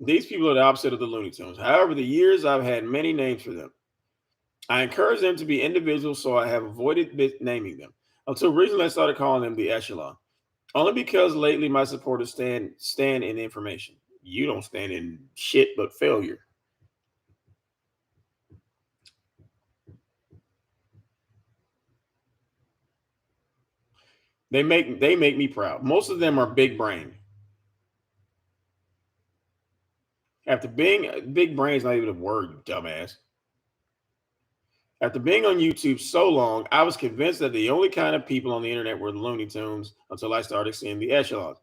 These people are the opposite of the Looney Tunes. However, the years I've had many names for them. I encourage them to be individuals, so I have avoided naming them. Until recently, I started calling them the echelon. Only because lately my supporters stand in information. You don't stand in shit but failure. They make me proud. Most of them are big brain. After being big brain is not even a word, you dumbass. After being on YouTube so long, I was convinced that the only kind of people on the internet were the Looney Tunes until I started seeing the echelons.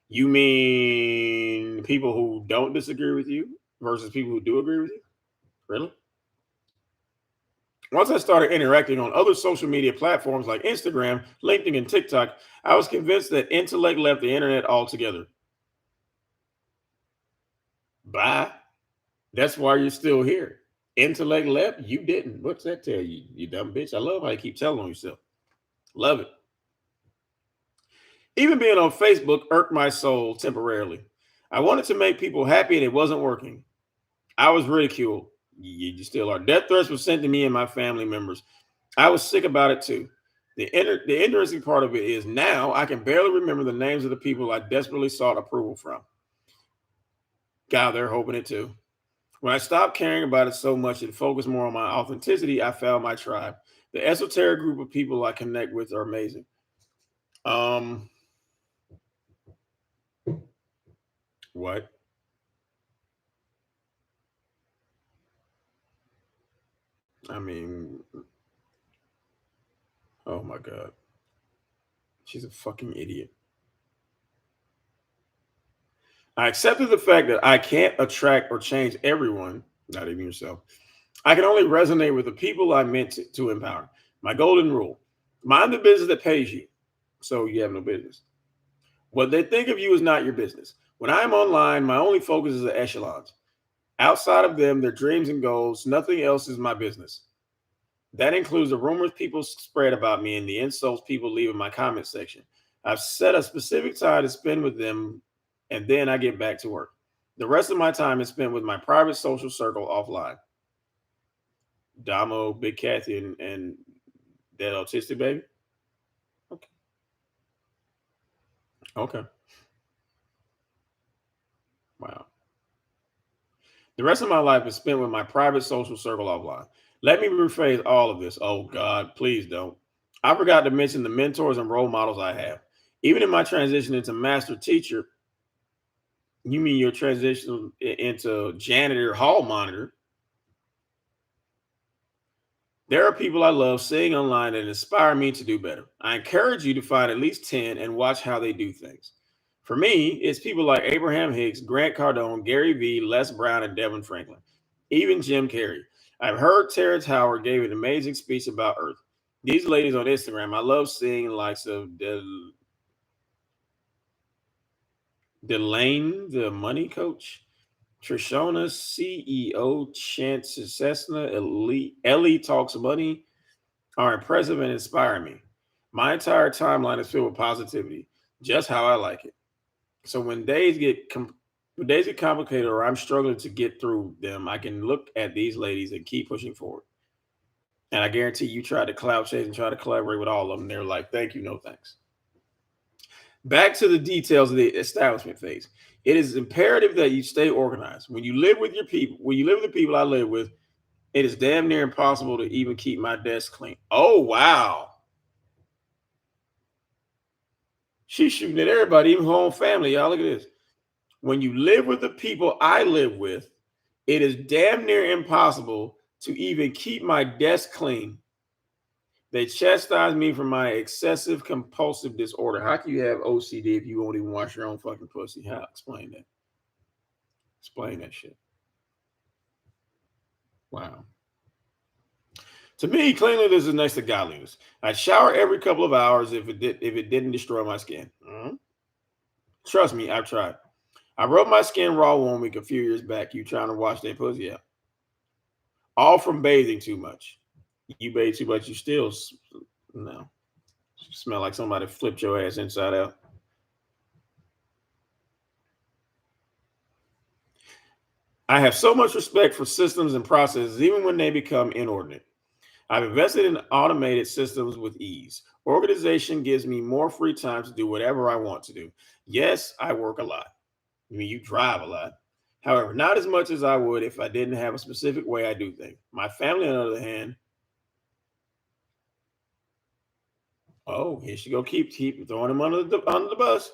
You mean people who don't disagree with you versus people who do agree with you? Really? Once I started interacting on other social media platforms like Instagram, LinkedIn, and TikTok, I was convinced that intellect left the internet altogether. Bye. That's why you're still here. Intellect left, you didn't. What's that tell you, you dumb bitch? I love how you keep telling on yourself. Love it. Even being on Facebook irked my soul temporarily. I wanted to make people happy and it wasn't working. I was ridiculed. You still are. Death threats were sent to me and my family members. I was sick about it too. The interesting part of it is now I can barely remember the names of the people I desperately sought approval from. God, they're hoping it too. When I stopped caring about it so much and focused more on my authenticity, I found my tribe. The esoteric group of people I connect with are amazing. Um, what? I mean, oh my God. She's a fucking idiot. I accepted the fact that I can't attract or change everyone, not even yourself. I can only resonate with the people I meant to empower. My golden rule: mind the business that pays you, so you have no business. What they think of you is not your business. When I'm online, my only focus is the echelons. Outside of them, their dreams and goals, nothing else is my business. That includes the rumors people spread about me and the insults people leave in my comment section. I've set a specific time to spend with them, and then I get back to work. The rest of my time is spent with my private social circle offline. Damo, Big Kathy, and that autistic baby. Okay. Okay. Wow. The rest of my life is spent with my private social circle offline. Let me rephrase all of this. Oh God, please don't. I forgot to mention the mentors and role models I have. Even in my transition into master teacher, you mean your transition into janitor, hall monitor? There are people I love seeing online that inspire me to do better. I encourage you to find at least 10 and watch how they do things. For me, it's people like Abraham Hicks, Grant Cardone, Gary Vee, Les Brown, and Devin Franklin, even Jim Carrey. I've heard Terrence Howard gave an amazing speech about Earth. These ladies on Instagram, I love seeing the likes of Delane, the money coach, Trishona, CEO, Chance Cessna, Ellie Talks Money, are impressive and inspire me. My entire timeline is filled with positivity, just how I like it. So when days get complicated or I'm struggling to get through them, I can look at these ladies and keep pushing forward. And I guarantee you try to cloud chase and try to collaborate with all of them. They're like, thank you, no thanks. Back to the details of the establishment phase. It is imperative that you stay organized. When you live with the people I live with, it is damn near impossible to even keep my desk clean. Oh wow. She's shooting at everybody, even her own family. Y'all look at this. When you live with the people I live with, it is damn near impossible to even keep my desk clean. They chastise me for my excessive compulsive disorder. How can you have OCD if you won't even wash your own fucking pussy? How? Explain that. Explain that shit. Wow. To me, cleanliness is next to godliness. I shower every couple of hours if it didn't destroy my skin. Mhm. Trust me, I've tried. I rubbed my skin raw 1 week a few years back. You trying to wash that pussy out? All from bathing too much. You bathe too much, you still no. You smell like somebody flipped your ass inside out. I have so much respect for systems and processes, even when they become inordinate. I've invested in automated systems with ease. Organization gives me more free time to do whatever I want to do. Yes, I work a lot. I mean, you drive a lot. However, not as much as I would if I didn't have a specific way I do things. My family, on the other hand, oh, here she go, keep throwing them under the bus.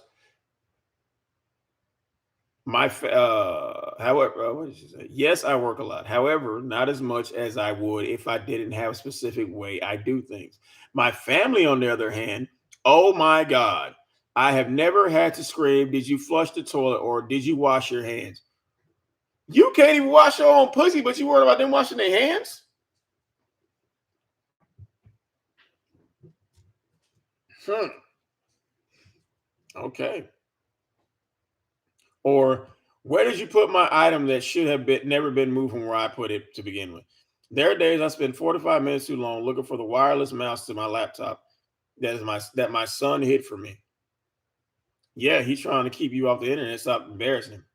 However, what did she say? Yes, I work a lot. However, not as much as I would if I didn't have a specific way I do things. My family, on the other hand, oh my God, I have never had to scream, "Did you flush the toilet?" or "Did you wash your hands?" You can't even wash your own pussy, but you worried about them washing their hands? Hmm. Okay. Or where did you put my item that should have been never been moved from where I put it to begin with? There are days I spend 45 minutes too long looking for the wireless mouse to my laptop that my son hid for me. Yeah, he's trying to keep you off the internet. Stop embarrassing him.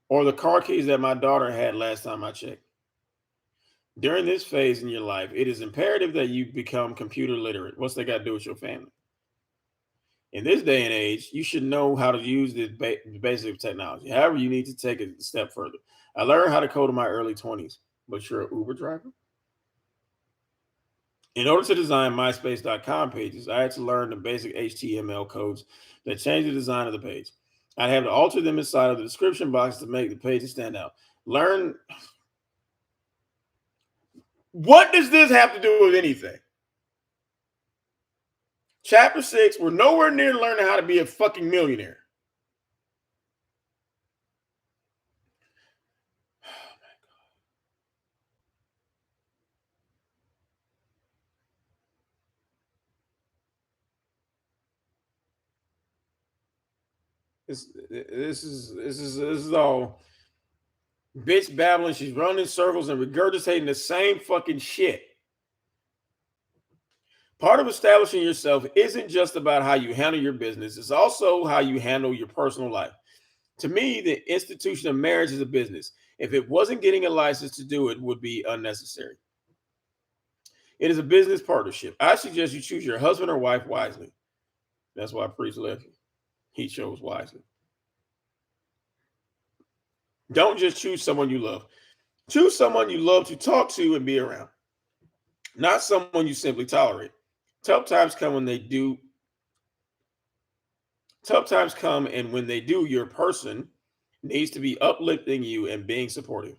Or the car keys that my daughter had last time I checked. During this phase in your life, it is imperative that you become computer literate. What's that got to do with your family? In this day and age, you should know how to use the basic technology. However, you need to take it a step further. I learned how to code in my early 20s, but you're an Uber driver? In order to design MySpace.com pages, I had to learn the basic HTML codes that change the design of the page. I had to alter them inside of the description box to make the pages stand out. Learn. What does this have to do with anything? Chapter 6, we're nowhere near learning how to be a fucking millionaire. This is all bitch babbling. She's running circles and regurgitating the same fucking shit. Part of establishing yourself isn't just about how you handle your business, it's also how you handle your personal life. To me, the institution of marriage is a business. If it wasn't getting a license to do it, would be unnecessary. It is a business partnership. I suggest you choose your husband or wife wisely. That's why Priest left. He chose wisely. Don't just choose someone you love. Choose someone you love to talk to and be around, not someone you simply tolerate. Tough times come when they do. Tough times come, and when they do, your person needs to be uplifting you and being supportive.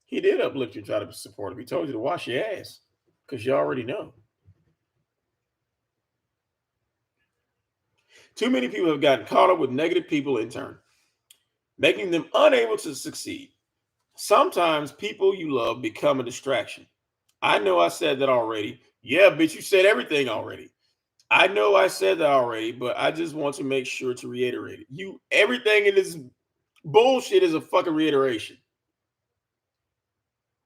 He did uplift you, try to be supportive. He told you to wash your ass because you already know. Too many people have gotten caught up with negative people in turn, making them unable to succeed. Sometimes people you love become a distraction. I know I said that already. Yeah, bitch, you said everything already. I know I said that already, but I just want to make sure to reiterate it. You everything in this bullshit is a fucking reiteration.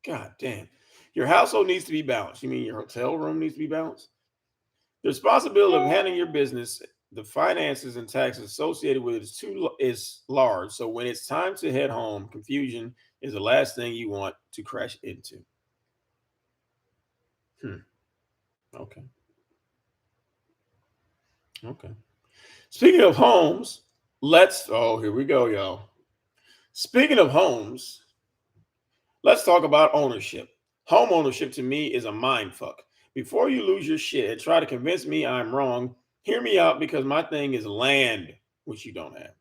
God damn. Your household needs to be balanced. You mean your hotel room needs to be balanced? The responsibility of handling your business, the finances and taxes associated with it is large. So when it's time to head home, confusion is the last thing you want to crash into. Hmm. Okay. Okay. Speaking of homes, here we go, y'all. Speaking of homes, let's talk about ownership. Home ownership to me is a mind fuck. Before you lose your shit and try to convince me I'm wrong, hear me out because my thing is land, which you don't have.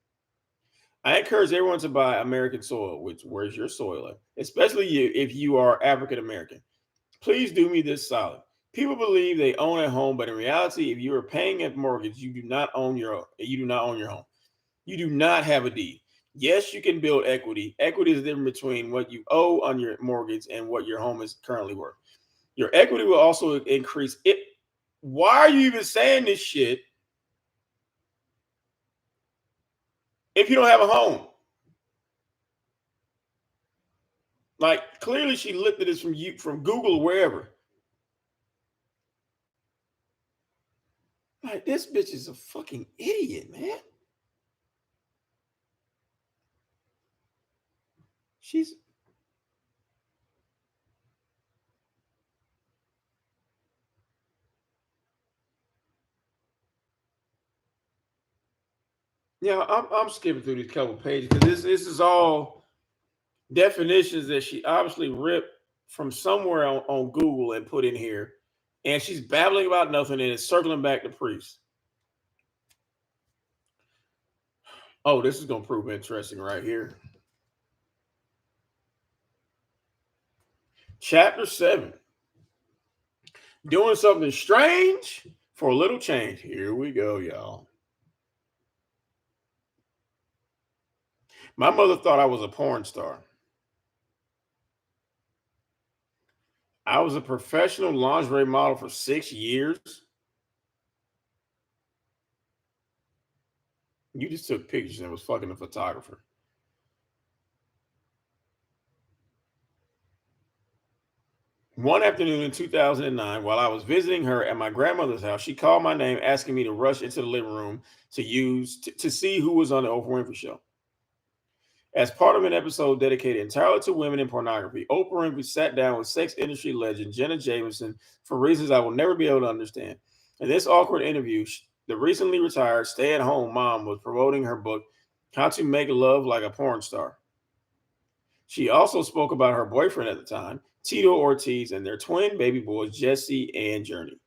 I encourage everyone to buy American soil, which where's your soil at? Especially you if you are African American. Please do me this solid. People believe they own a home, but in reality, if you are paying a mortgage, you do not own your home. You do not have a deed. Yes, you can build equity. Equity is the difference between what you owe on your mortgage and what your home is currently worth. Your equity will also increase it. Why are you even saying this shit if you don't have a home? Like clearly she looked at this from Google or wherever. Like this bitch is a fucking idiot, man. She's yeah, I'm skipping through these couple pages because this is all definitions that she obviously ripped from somewhere on Google and put in here. And she's babbling about nothing and it's circling back to Priest. Oh, this is going to prove interesting right here. Chapter 7. Doing something strange for a little change. Here we go, y'all. My mother thought I was a porn star. I was a professional lingerie model for 6 years. You just took pictures and was fucking a photographer. One afternoon in 2009, while I was visiting her at my grandmother's house, she called my name asking me to rush into the living room to see who was on the Oprah Winfrey Show. As part of an episode dedicated entirely to women in pornography, Oprah Winfrey sat down with sex industry legend Jenna Jameson for reasons I will never be able to understand. In this awkward interview, the recently retired stay at home mom was promoting her book, How to Make Love Like a Porn Star. She also spoke about her boyfriend at the time, Tito Ortiz, and their twin baby boys, Jesse and Journey.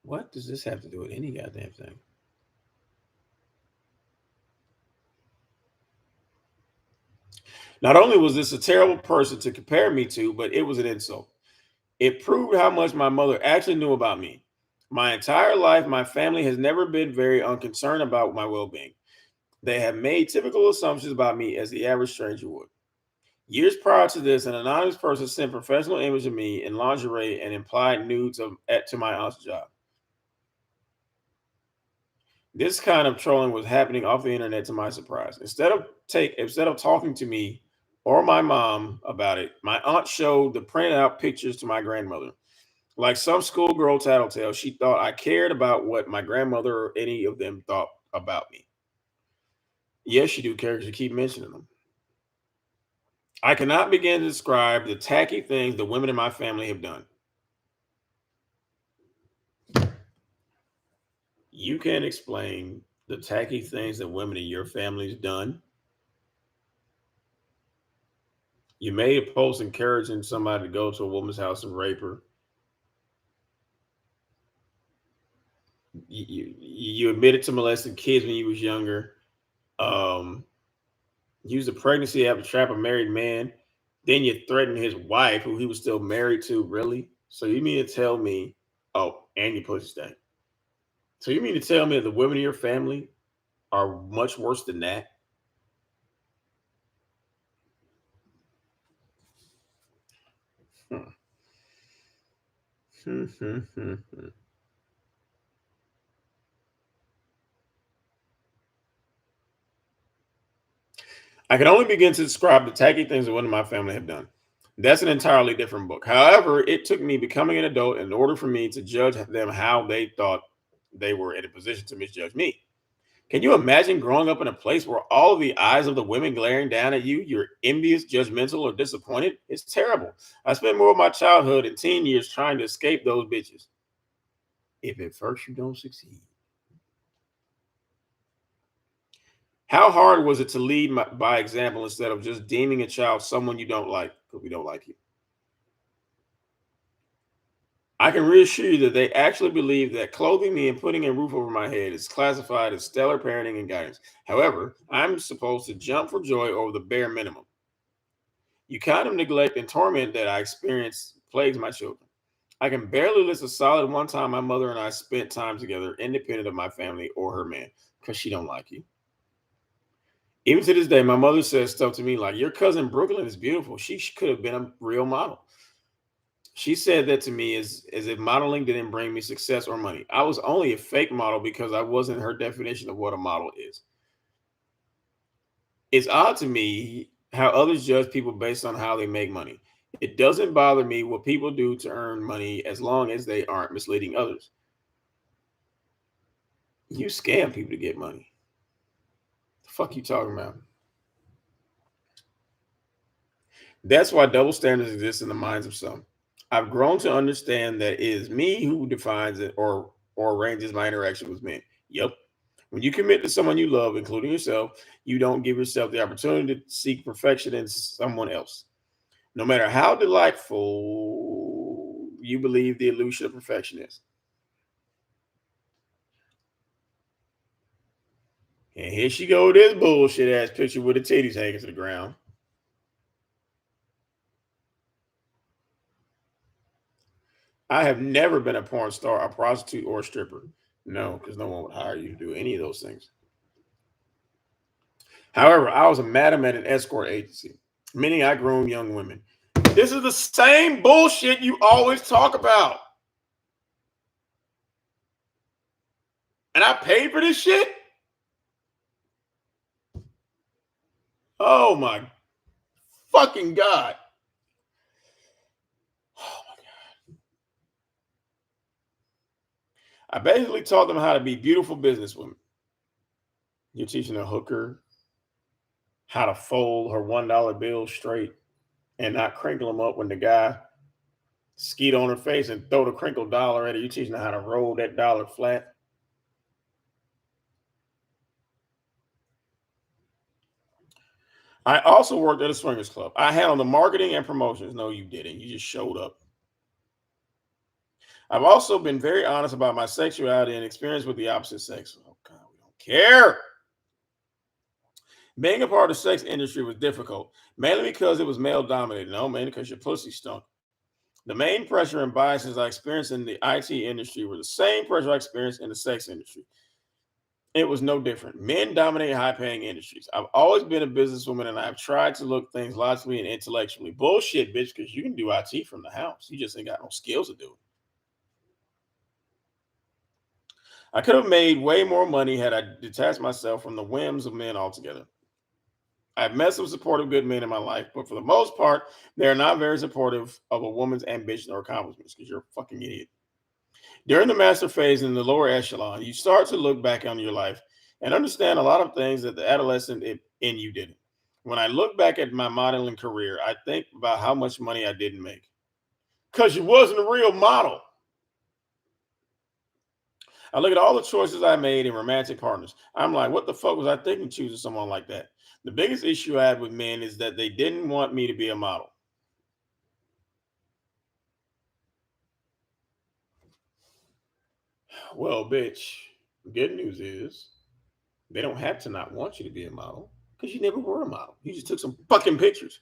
What does this have to do with any goddamn thing? Not only was this a terrible person to compare me to, but it was an insult. It proved how much my mother actually knew about me. My entire life, my family has never been very unconcerned about my well being. They have made typical assumptions about me as the average stranger would. Years prior to this, an anonymous person sent professional image of me in lingerie and implied nudes to my aunt's job. This kind of trolling was happening off the internet to my surprise. Instead of talking to me or my mom about it, my aunt showed the printed out pictures to my grandmother. Like some schoolgirl tattletale, she thought I cared about what my grandmother or any of them thought about me. Yes, you do care because you keep mentioning them. I cannot begin to describe the tacky things the women in my family have done. You can't explain the tacky things that women in your family's done. You made a post encouraging somebody to go to a woman's house and rape her. You admitted to molesting kids when you was younger. Um, used a pregnancy app to trap a married man. Then you threatened his wife, who he was still married to. Really? So you mean to tell me? Oh, and you pussy stank. So you mean to tell me that the women in your family are much worse than that? Hmm. Hmm, hmm, hmm, hmm. I can only begin to describe the tacky things that one of my family have done. That's an entirely different book. However, it took me becoming an adult in order for me to judge them how they thought they were in a position to misjudge me. Can you imagine growing up in a place where all of the eyes of the women glaring down at you, you're envious, judgmental, or disappointed? It's terrible. I spent more of my childhood and teen years trying to escape those bitches. If at first you don't succeed. How hard was it to lead by example instead of just deeming a child someone you don't like because we don't like you? I can reassure you that they actually believe that clothing me and putting a roof over my head is classified as stellar parenting and guidance. However, I'm supposed to jump for joy over the bare minimum. You kind of neglect and torment that I experience plagues my children. I can barely list a solid one time my mother and I spent time together, independent of my family or her man, because she don't like you. Even to this day, my mother says stuff to me like, "Your cousin Brooklyn is beautiful. She could have been a real model." She said that to me as if modeling didn't bring me success or money. I was only a fake model because I wasn't her definition of what a model is. It's odd to me how others judge people based on how they make money. It doesn't bother me what people do to earn money as long as they aren't misleading others. You scam people to get money. The fuck you talking about? That's why double standards exist in the minds of some. I've grown to understand that it is me who defines it or arranges my interaction with men. Yep. When you commit to someone you love, including yourself, you don't give yourself the opportunity to seek perfection in someone else. No matter how delightful you believe the illusion of perfection is. And here she go with this bullshit ass picture with the titties hanging to the ground. I have never been a porn star, a prostitute, or a stripper. No, because no one would hire you to do any of those things. However, I was a madam at an escort agency, meaning I groomed young women. This is the same bullshit you always talk about. And I paid for this shit? Oh my fucking God. Oh my God. I basically taught them how to be beautiful businesswomen. You're teaching a hooker how to fold her $1 bill straight and not crinkle them up when the guy skeet on her face and throw the crinkled dollar at her. You're teaching her how to roll that dollar flat. I also worked at a swingers club. I handled the marketing and promotions. No, you didn't. You just showed up. I've also been very honest about my sexuality and experience with the opposite sex. Oh God, we don't care. Being a part of the sex industry was difficult, mainly because it was male dominated. No, mainly because your pussy stunk. The main pressure and biases I experienced in the IT industry were the same pressure I experienced in the sex industry. It was no different. Men dominate high paying industries. I've always been a businesswoman and I've tried to look things logically and intellectually. Bullshit, bitch, because you can do IT from the house. You just ain't got no skills to do it. I could have made way more money had I detached myself from the whims of men altogether. I've met some supportive good men in my life, but for the most part, they're not very supportive of a woman's ambition or accomplishments because you're a fucking idiot. During the master phase in the lower echelon, you start to look back on your life and understand a lot of things that the adolescent in you didn't. When I look back at my modeling career, I think about how much money I didn't make because you wasn't a real model. I look at all the choices I made in romantic partners. I'm like, what the fuck was I thinking choosing someone like that? The biggest issue I had with men is that they didn't want me to be a model. Well, bitch, good news is they don't have to not want you to be a model because you never were a model. You just took some fucking pictures.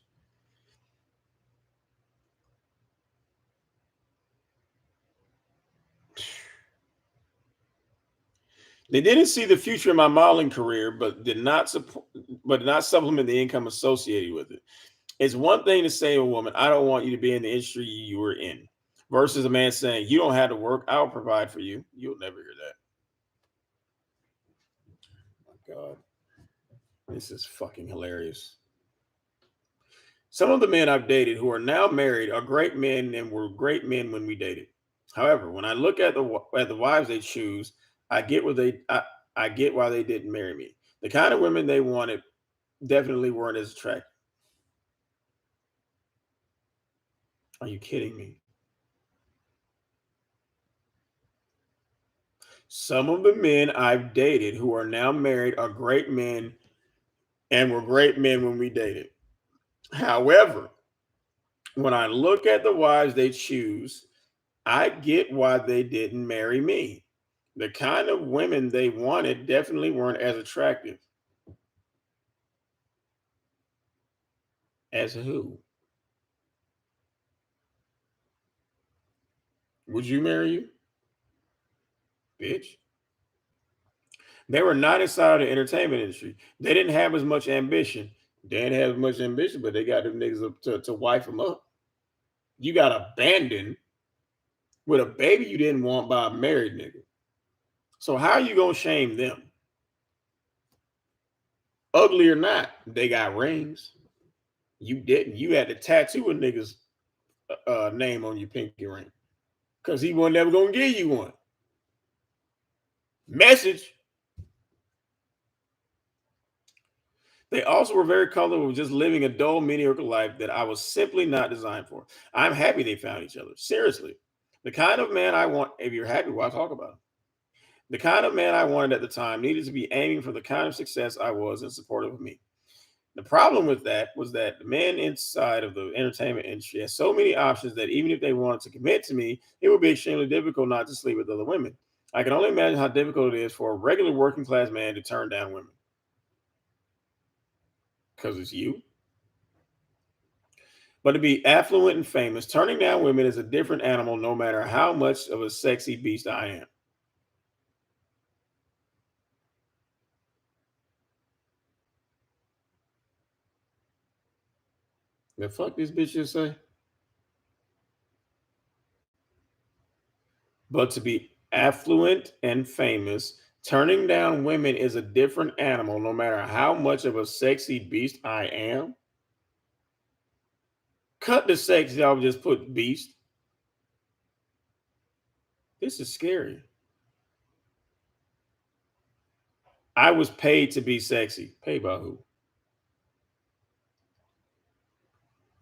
They didn't see the future in my modeling career, but did not support, but did not supplement the income associated with it. It's one thing to say to a woman, "I don't want you to be in the industry you were in," versus a man saying, "You don't have to work. I'll provide for you." You'll never hear that. Oh my God, this is fucking hilarious. Some of the men I've dated who are now married are great men and were great men when we dated. However, when I look at the wives they choose, I get what I get why they didn't marry me. The kind of women they wanted definitely weren't as attractive. Are you kidding me? Some of the men I've dated who are now married are great men and were great men when we dated. However, when I look at the wives they choose, I get why they didn't marry me. The kind of women they wanted definitely weren't as attractive. As who? Would you marry you? Bitch. They were not inside of the entertainment industry. They didn't have as much ambition. They didn't have as much ambition, but they got them niggas up to wife them up. You got abandoned with a baby you didn't want by a married nigga. So how are you gonna shame them? Ugly or not, they got rings. You didn't. You had to tattoo a nigga's name on your pinky ring because he wasn't ever gonna give you one. Message. They also were very comfortable with just living a dull, mediocre life that I was simply not designed for. I'm happy they found each other. Seriously. The kind of man I want, if you're happy, why talk about him? The kind of man I wanted at the time needed to be aiming for the kind of success I was in support of me. The problem with that was that the men inside of the entertainment industry had so many options that even if they wanted to commit to me, it would be extremely difficult not to sleep with other women. I can only imagine how difficult it is for a regular working class man to turn down women because it's you. But to be affluent and famous, turning down women is a different animal no matter how much of a sexy beast I am. The fuck this bitch just say? But to be affluent and famous, turning down women is a different animal no matter how much of a sexy beast I am. Cut the sex, y'all just put beast. This is scary. I was paid to be sexy. Paid by who?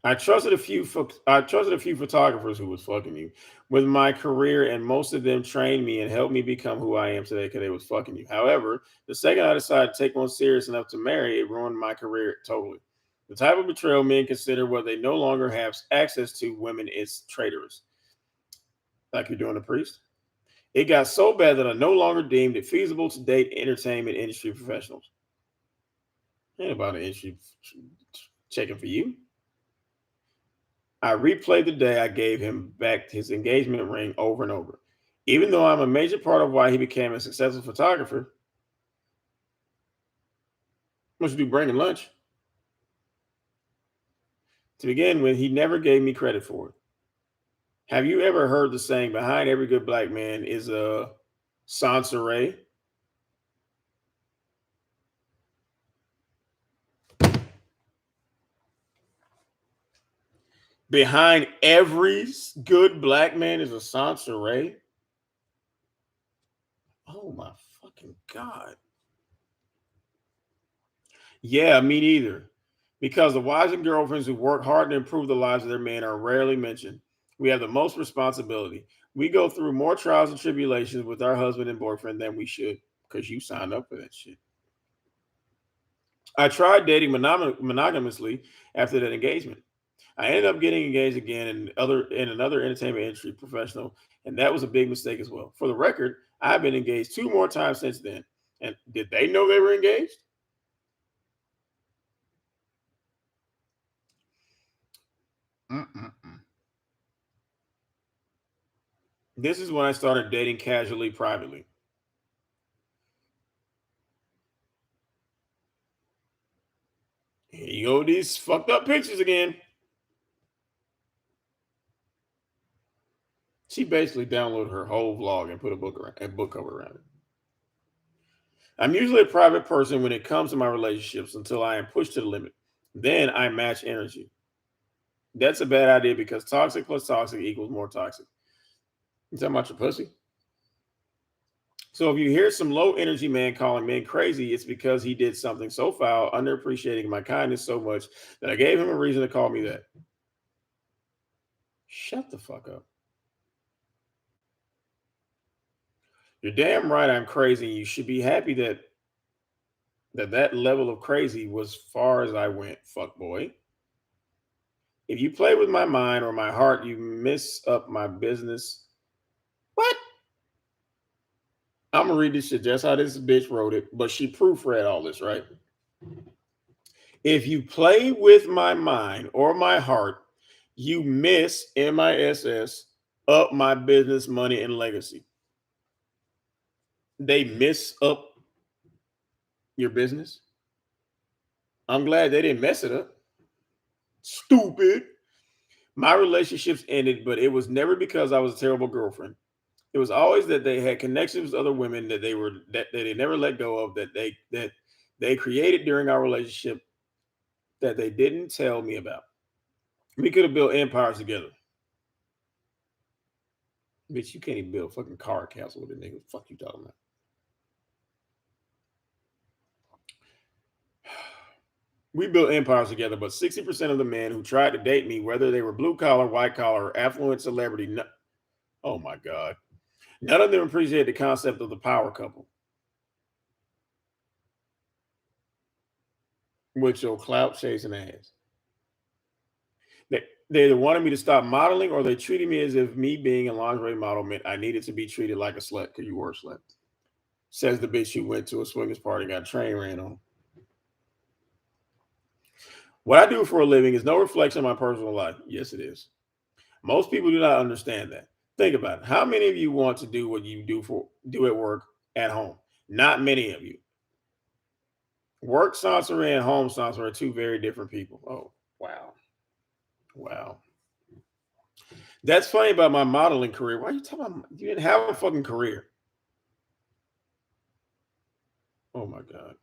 I trusted a few photographers who was fucking you with my career, and most of them trained me and helped me become who I am today because they was fucking you. However, the second I decided to take one serious enough to marry, it ruined my career totally. The type of betrayal men consider what they no longer have access to women is traitorous. Like you're doing a priest. It got so bad that I no longer deemed it feasible to date entertainment industry professionals. Ain't about an industry checking for you. I replayed the day I gave him back his engagement ring over and over. Even though I'm a major part of why he became a successful photographer, what you do bringing lunch? To begin with, he never gave me credit for it. Have you ever heard the saying, behind every good black man is a Soncerae? Behind every good black man is a Soncerae? Oh my fucking God. Yeah, me neither. Because the wives and girlfriends who work hard to improve the lives of their men are rarely mentioned. We have the most responsibility. We go through more trials and tribulations with our husband and boyfriend than we should because you signed up for that shit. I tried dating monogamously after that engagement. I ended up getting engaged again in another entertainment industry professional, and that was a big mistake as well. For the record, I've been engaged two more times since then. And did they know they were engaged? Mm-mm-mm. This is when I started dating casually, privately. Here you go, these fucked up pictures again. She basically downloaded her whole vlog and put a book cover around it. I'm usually a private person when it comes to my relationships until I am pushed to the limit. Then I match energy. That's a bad idea because toxic plus toxic equals more toxic. You talking about your pussy? So if you hear some low energy man calling men crazy, it's because he did something so foul, underappreciating my kindness so much that I gave him a reason to call me that. Shut the fuck up. You're damn right I'm crazy. You should be happy that level of crazy was far as I went, fuck boy. If you play with my mind or my heart, you mess up my business. What? I'm gonna read this shit just how this bitch wrote it, but she proofread all this, right? If you play with my mind or my heart, you miss up my business, money, and legacy. They miss up your business. I'm glad they didn't mess it up. Stupid. My relationships ended, but it was never because I was a terrible girlfriend. It was always that they had connections with other women that they never let go of that they created during our relationship that they didn't tell me about. We could have built empires together. Bitch, you can't even build a fucking car castle with a nigga. Fuck you talking about. We built empires together, but 60% of the men who tried to date me, whether they were blue collar, white collar, or affluent celebrity, oh my God, none of them appreciate the concept of the power couple. with your clout chasing ass. They either wanted me to stop modeling or they treated me as if me being a lingerie model meant I needed to be treated like a slut because you were a slut. Says the bitch who went to a swingers party and got a train ran on. What I do for a living is no reflection of my personal life. Yes, it is. Most people do not understand that. Think about it. How many of you want to do what you do at work at home? Not many of you. Work Soncerae and home Soncerae are two very different people. Oh, wow. Wow. That's funny about my modeling career. Why are you talking about you didn't have a fucking career? Oh my God.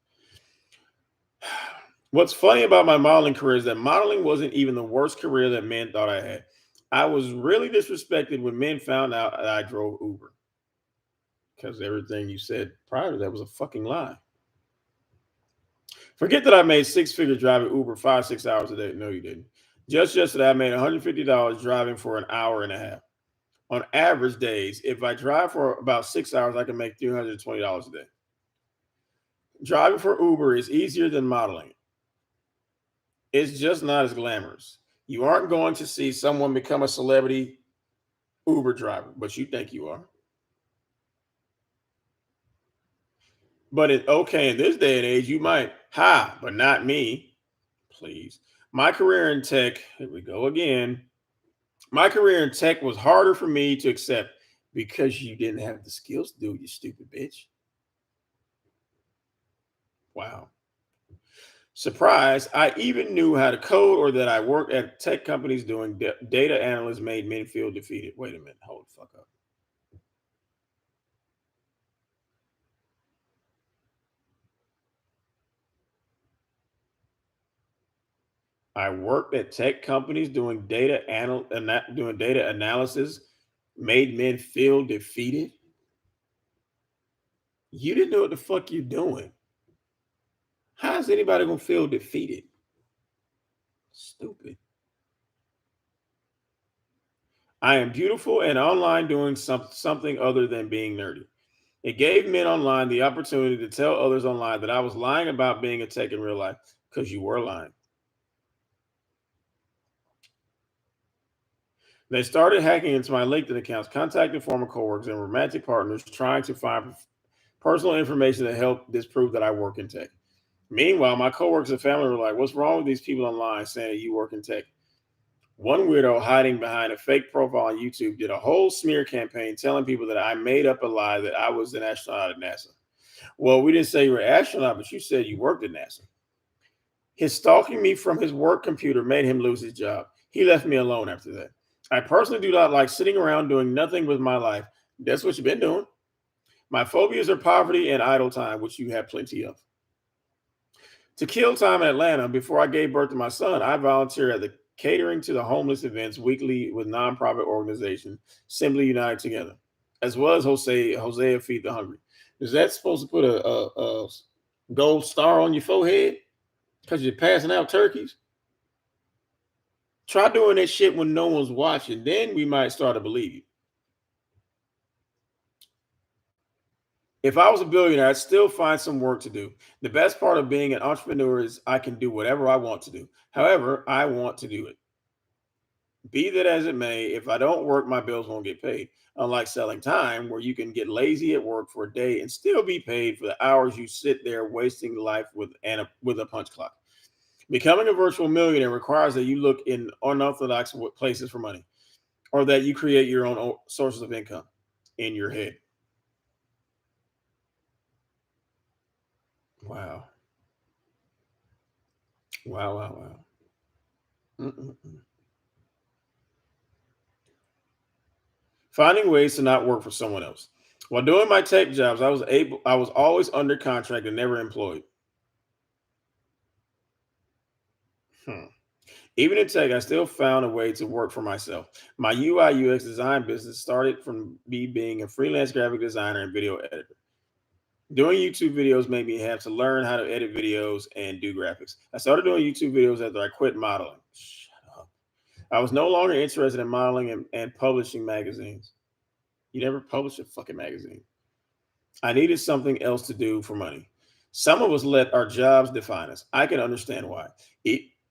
What's funny about my modeling career is that modeling wasn't even the worst career that men thought I had. I was really disrespected when men found out that I drove Uber because everything you said prior to that was a fucking lie. Forget that I made six figures driving Uber 5, 6 hours a day. No, you didn't. Just yesterday, I made $150 driving for an hour and a half. On average days, if I drive for about 6 hours, I can make $320 a day. Driving for Uber is easier than modeling. It's just not as glamorous. You aren't going to see someone become a celebrity Uber driver, but you think you are. But okay, in this day and age, you might. Ha, but not me. Please. My career in tech, here we go again. My career in tech was harder for me to accept because you didn't have the skills to do it, you stupid bitch. Wow. Surprise, I even knew how to code or that I worked at tech companies doing data analysts made men feel defeated. Wait a minute, hold the fuck up. I worked at tech companies doing doing data analysis made men feel defeated. You didn't know what the fuck you're doing. How is anybody gonna feel defeated? Stupid. I am beautiful and online doing something other than being nerdy. It gave men online the opportunity to tell others online that I was lying about being a tech in real life because you were lying. They started hacking into my LinkedIn accounts, contacting former coworkers and romantic partners, trying to find personal information to help disprove that I work in tech. Meanwhile, my coworkers and family were like, "What's wrong with these people online saying that you work in tech?" One weirdo hiding behind a fake profile on YouTube did a whole smear campaign telling people that I made up a lie that I was an astronaut at NASA. Well, we didn't say you were an astronaut, but you said you worked at NASA. His stalking me from his work computer made him lose his job. He left me alone after that. I personally do not like sitting around doing nothing with my life. That's what you've been doing. My phobias are poverty and idle time, which you have plenty of. To kill time in Atlanta, before I gave birth to my son, I volunteered at the catering to the homeless events weekly with nonprofit organization Simply United Together, as well as Hosea Feed the Hungry. Is that supposed to put a gold star on your forehead because you're passing out turkeys? Try doing that shit when no one's watching. Then we might start to believe you. If I was a billionaire, I'd still find some work to do. The best part of being an entrepreneur is I can do whatever I want to do. However, I want to do it. Be that as it may, if I don't work, my bills won't get paid. Unlike selling time, where you can get lazy at work for a day and still be paid for the hours you sit there wasting life with a punch clock. Becoming a virtual millionaire requires that you look in unorthodox places for money, or that you create your own sources of income in your head. Wow. Wow, wow, wow. Mm-mm-mm. Finding ways to not work for someone else. While doing my tech jobs, I was always under contract and never employed. Hmm. Even in tech, I still found a way to work for myself. My UI UX design business started from me being a freelance graphic designer and video editor. Doing YouTube videos made me have to learn how to edit videos and do graphics. I started doing YouTube videos after I quit modeling. Shut up. I was no longer interested in modeling and publishing magazines. You never published a fucking magazine. I needed something else to do for money. Some of us let our jobs define us. I can understand why.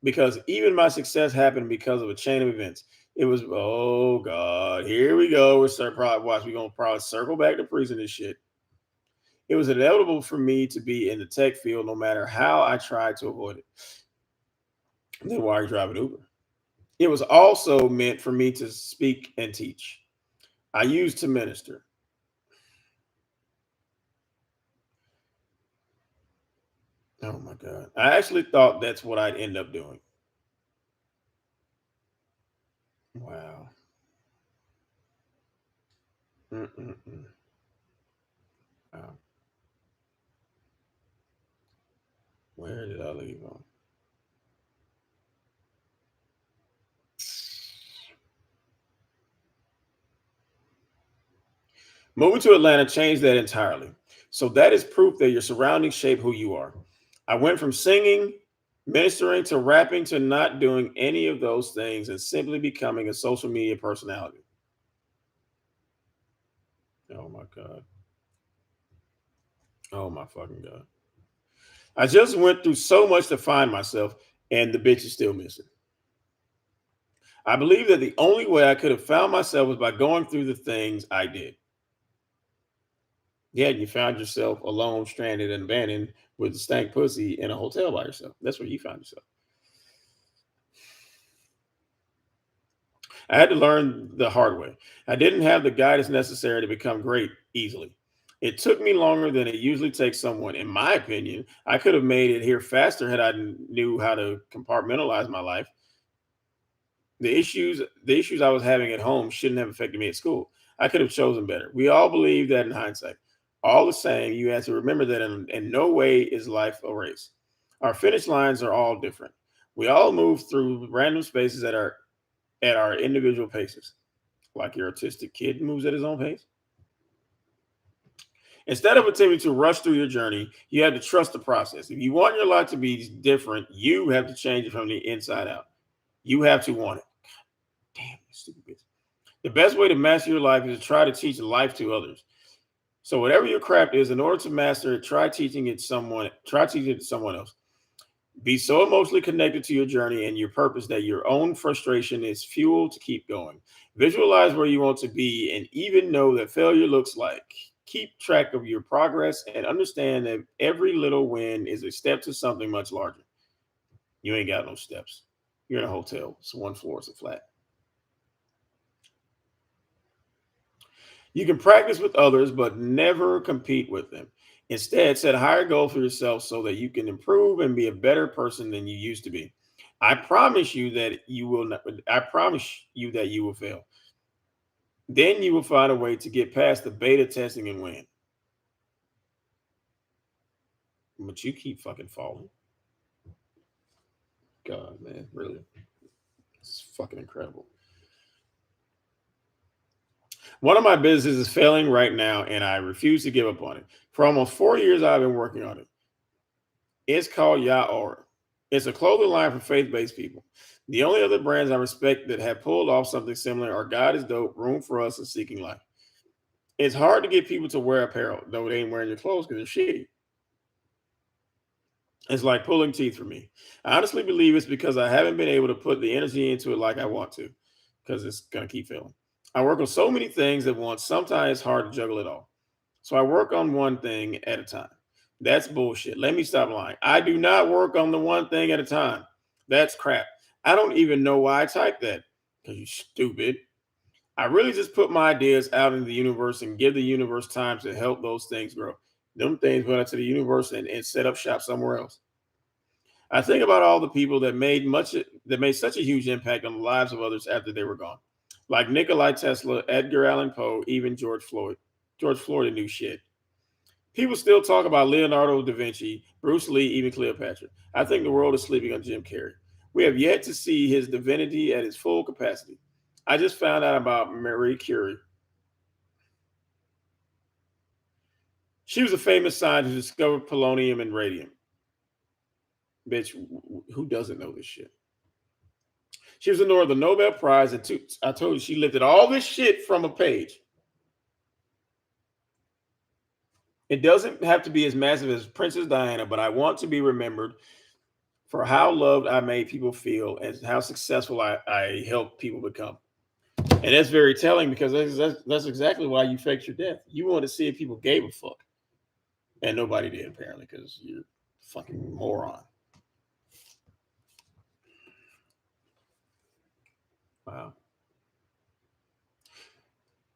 Because even my success happened because of a chain of events. It was, oh God, here we go. We're gonna probably circle back to prison and shit. It was inevitable for me to be in the tech field no matter how I tried to avoid it. Then why are you driving Uber? It was also meant for me to speak and teach. I used to minister. Oh my God. I actually thought that's what I'd end up doing. Wow. Mm-mm-mm. Wow. Where did I leave on? Moving to Atlanta changed that entirely. So that is proof that your surroundings shape who you are. I went from singing, ministering to rapping to not doing any of those things and simply becoming a social media personality. Oh my God. Oh my fucking God. I just went through so much to find myself, and the bitch is still missing. I believe that the only way I could have found myself was by going through the things I did. Yeah, you found yourself alone, stranded, and abandoned with a stank pussy in a hotel by yourself. That's where you found yourself. I had to learn the hard way. I didn't have the guidance necessary to become great easily. It took me longer than it usually takes someone. In my opinion, I could have made it here faster had I knew how to compartmentalize my life. The issues I was having at home shouldn't have affected me at school. I could have chosen better. We all believe that in hindsight. All the same, you have to remember that in no way is life a race. Our finish lines are all different. We all move through random spaces at our individual paces. Like your autistic kid moves at his own pace. Instead of attempting to rush through your journey, you have to trust the process. If you want your life to be different, you have to change it from the inside out. You have to want it. Damn, you stupid bitch. The best way to master your life is to try to teach life to others. So whatever your craft is, in order to master it, try teaching it to someone else. Be so emotionally connected to your journey and your purpose that your own frustration is fuel to keep going. Visualize where you want to be and even know that failure looks like. Keep track of your progress and understand that every little win is a step to something much larger. You ain't got no steps. You're in a hotel. It's one floor, it's a flat. You can practice with others, but never compete with them. Instead, set a higher goal for yourself so that you can improve and be a better person than you used to be. I promise you that you will not, I promise you that you will fail. Then you will find a way to get past the beta testing and win. But you keep fucking falling. God, man, really. It's fucking incredible. One of my businesses is failing right now, and I refuse to give up on it. For almost 4 years, I've been working on it. It's called Yaor. It's a clothing line for faith-based people. The only other brands I respect that have pulled off something similar are God is Dope, Room for Us, and Seeking Life. It's hard to get people to wear apparel, though they ain't wearing your clothes because they're shitty. It's like pulling teeth for me. I honestly believe it's because I haven't been able to put the energy into it like I want to, because it's gonna keep failing. I work on so many things at once. Sometimes it's hard to juggle it all. So I work on one thing at a time. That's bullshit. Let me stop lying. I do not work on the one thing at a time. That's crap. I don't even know why I typed that. Because you stupid. I really just put my ideas out into the universe and give the universe time to help those things grow. Them things went out to the universe and set up shop somewhere else. I think about all the people that made such a huge impact on the lives of others after they were gone. Like Nikolai Tesla, Edgar Allan Poe, even George Floyd. George Floyd knew shit. People still talk about Leonardo da Vinci, Bruce Lee, even Cleopatra. I think the world is sleeping on Jim Carrey. We have yet to see his divinity at its full capacity. I just found out about Marie Curie. She was a famous scientist who discovered polonium and radium. Bitch, who doesn't know this shit? She was awarded the Nobel Prize, and I told you she lifted all this shit from a page. It doesn't have to be as massive as Princess Diana, but I want to be remembered for how loved I made people feel and how successful I helped people become. And that's very telling because that's exactly why you faked your death. You wanted to see if people gave a fuck. And nobody did, apparently, because you're a fucking moron. Wow.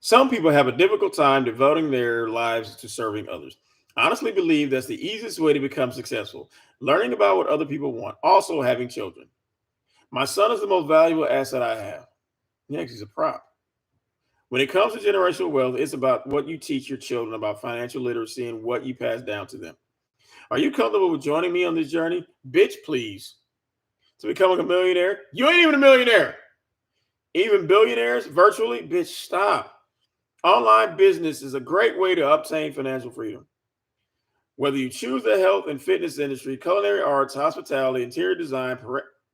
Some people have a difficult time devoting their lives to serving others. I honestly believe that's the easiest way to become successful. Learning about what other people want, also having children. My son is the most valuable asset I have. Next, he's a prop. When it comes to generational wealth, it's about what you teach your children about financial literacy and what you pass down to them. Are you comfortable with joining me on this journey? Bitch, please. To becoming a millionaire? You ain't even a millionaire. Even billionaires virtually? Bitch, stop. Online business is a great way to obtain financial freedom. Whether you choose the health and fitness industry, culinary arts, hospitality, interior design,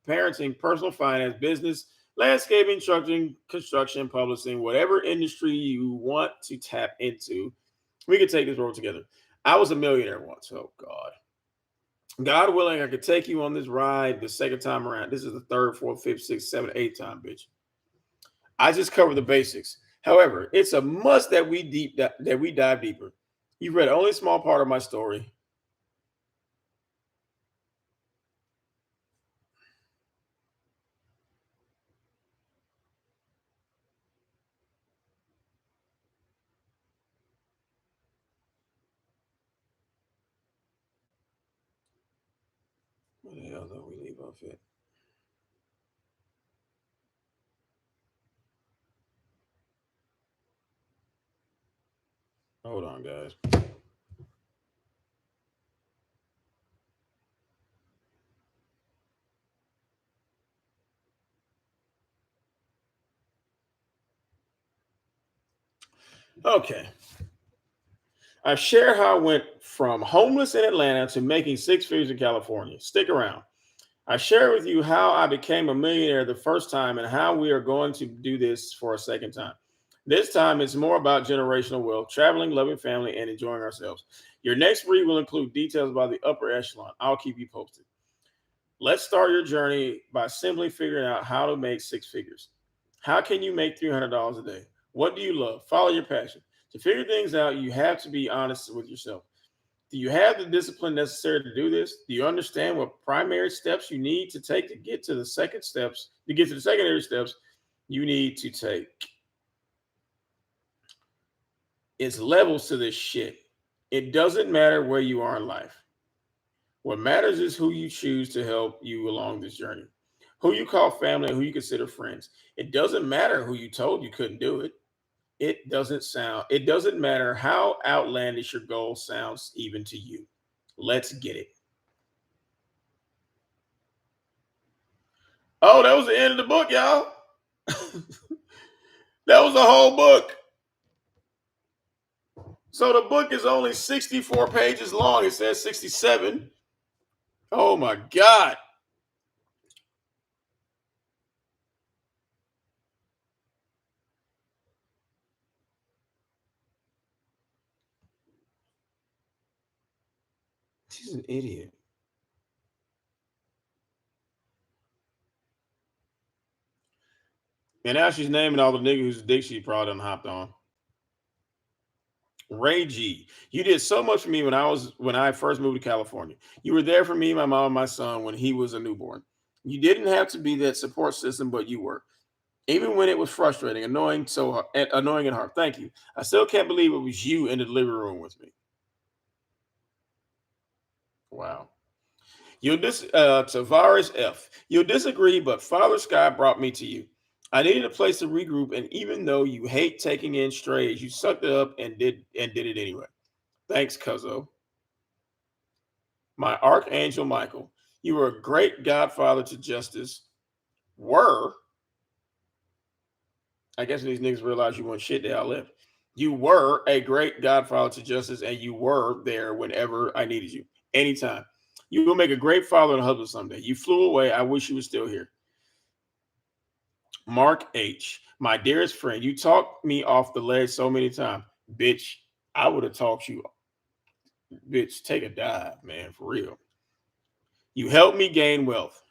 parenting, personal finance, business, landscaping, construction, publishing, whatever industry you want to tap into, we can take this road together. I was a millionaire once. Oh, God. God willing, I could take you on this ride the second time around. This is the third, fourth, fifth, sixth, seventh, eighth time, bitch. I just covered the basics. However, it's a must that we dive deeper. You've read only a small part of my story. What the hell don't we leave off it? Hold on, guys. Okay. I share how I went from homeless in Atlanta to making six figures in California. Stick around. I share with you how I became a millionaire the first time and how we are going to do this for a second time. This time it's more about generational wealth, traveling, loving family, and enjoying ourselves. Your next read will include details about the upper echelon. I'll keep you posted. Let's start your journey by simply figuring out how to make six figures. How can you make $300 a day? What do you love? Follow your passion. To figure things out, you have to be honest with yourself. Do you have the discipline necessary to do this? Do you understand what primary steps you need to take to get to the second steps, to get to the secondary steps you need to take? It's levels to this shit. It doesn't matter where you are in life. What matters is who you choose to help you along this journey, who you call family, and who you consider friends. It doesn't matter who you told you couldn't do it. It doesn't matter how outlandish your goal sounds, even to you. Let's get it. Oh, that was the end of the book, y'all. That was the whole book. So the book is only 64 pages long. It says 67. Oh my God. She's an idiot. And now she's naming all the niggas whose dick she probably done hopped on. Ray G, you did so much for me when I first moved to California. You were there for me, my mom, and my son when he was a newborn. You didn't have to be that support system, but you were. Even when it was frustrating, annoying and hard. Thank you. I still can't believe it was you in the living room with me. Wow. Tavares F. You'll disagree, but Father Sky brought me to you. I needed a place to regroup, and even though you hate taking in strays, you sucked it up and did it anyway. Thanks, Cuzzo. My Archangel Michael. You were a great godfather to justice. Were I guess these niggas realize you want shit, they all left. You were a great godfather to justice, and you were there whenever I needed you, anytime. You will make a great father and husband someday. You flew away. I wish you were still here. Mark H., my dearest friend, you talked me off the ledge so many times. Bitch, I would have talked you. Bitch, take a dive, man, for real. You helped me gain wealth.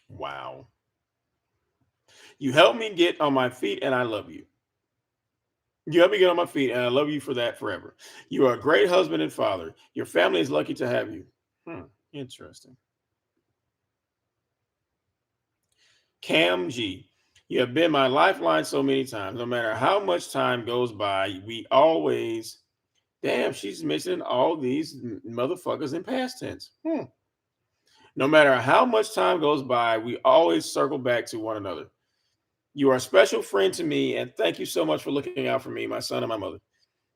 Wow. You helped me get on my feet, and I love you. You helped me get on my feet, and I love you for that forever. You are a great husband and father. Your family is lucky to have you. Interesting. Cam G. You have been my lifeline so many times. No matter how much time goes by, we always. Damn, she's mentioning all these motherfuckers in past tense. No matter how much time goes by, we always circle back to one another. You are a special friend to me, and thank you so much for looking out for me, my son, and my mother.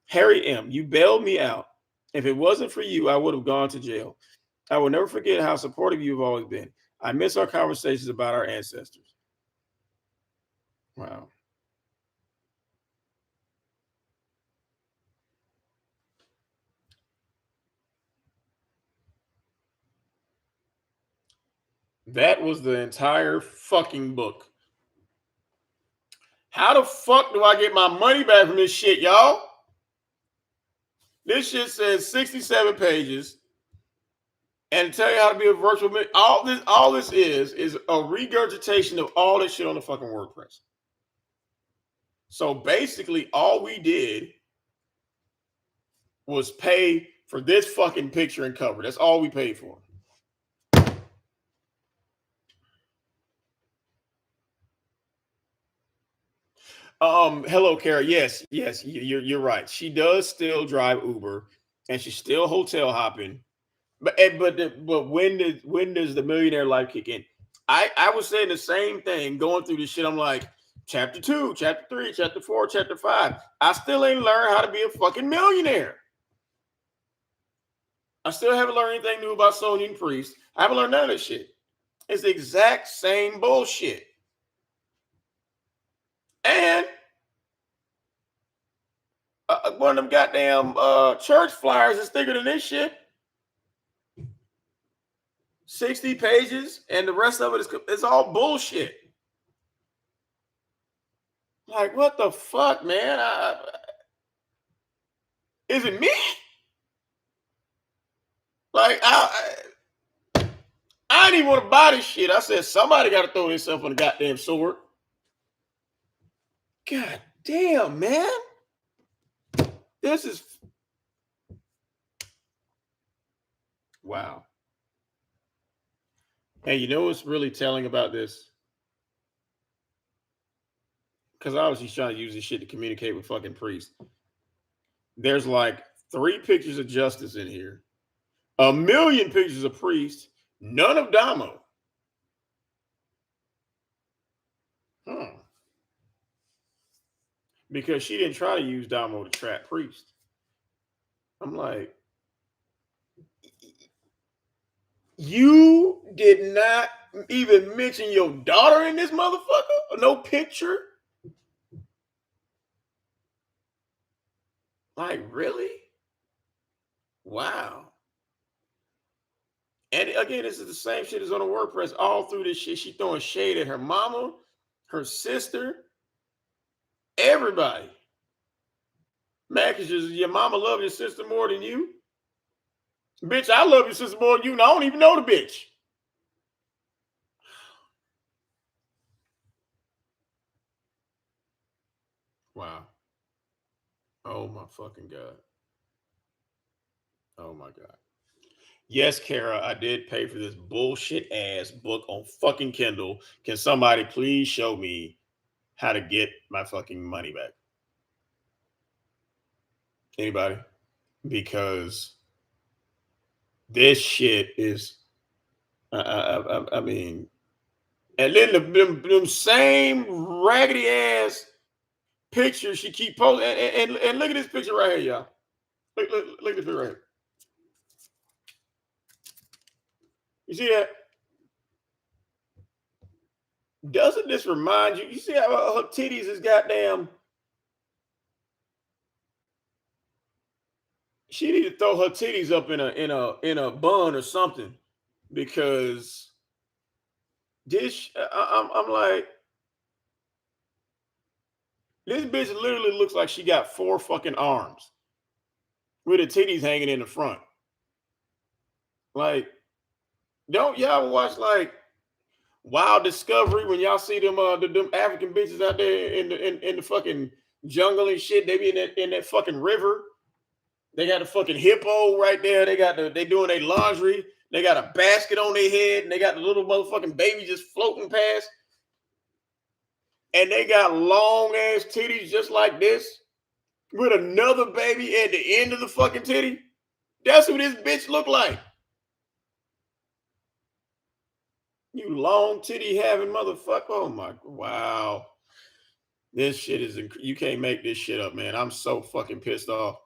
Harry M., you bailed me out. If it wasn't for you, I would have gone to jail. I will never forget how supportive you've always been. I miss our conversations about our ancestors. Wow. That was the entire fucking book. How the fuck do I get my money back from this shit, y'all? This shit says 67 pages. And to tell you how to be a virtual, all this is a regurgitation of all this shit on the fucking WordPress. So basically, all we did was pay for this fucking picture and cover. That's all we paid for. Hello, Kara. Yes, you're right. She does still drive Uber, and she's still hotel hopping. But when does the millionaire life kick in? I was saying the same thing going through this shit. I'm like, chapter 2, chapter 3, chapter 4, chapter 5. I still ain't learned how to be a fucking millionaire. I still haven't learned anything new about Sonian Priest. I haven't learned none of this shit. It's the exact same bullshit. And one of them goddamn church flyers is thicker than this shit. 60 pages, and the rest of it is all bullshit. Like, what the fuck, man? Is it me? Like, I didn't even want to buy this shit. I said, somebody got to throw themselves on the goddamn sword. God damn, man. This is... Wow. Hey, you know what's really telling about this? Because obviously he's trying to use this shit to communicate with fucking priests. There's like 3 pictures of justice in here. 1,000,000 pictures of priests. None of Damo. Because she didn't try to use Damo to trap priest. I'm like, you did not even mention your daughter in this motherfucker? No picture? Like, really? Wow. And again, this is the same shit as on the WordPress. All through this shit, she throwing shade at her mama, her sister, everybody. Man, because your mama love your sister more than you. Bitch, I love your sister more than you, and I don't even know the bitch. Wow. Oh my fucking God. Oh my God. Yes, Kara, I did pay for this bullshit ass book on fucking Kindle. Can somebody please show me how to get my fucking money back? Anybody? Because this shit is, I mean, and then them same raggedy ass pictures she keep posting. And look at this picture right here, y'all. Look at this picture right here. You see that? Doesn't this remind you? You see how her titties is goddamn? She need to throw her titties up in a bun or something, because this I'm like, This bitch literally looks like she got 4 fucking arms with her titties hanging in the front. Like, don't y'all watch like Wild Discovery when y'all see them them African bitches out there in the fucking jungle and shit? They be in that fucking river. They got a fucking hippo right there. They doing their laundry. They got a basket on their head, and they got the little motherfucking baby just floating past. And they got long ass titties just like this, with another baby at the end of the fucking titty. That's what this bitch look like. You long titty having motherfucker. Oh my, wow. This shit is, you can't make this shit up, man. I'm so fucking pissed off.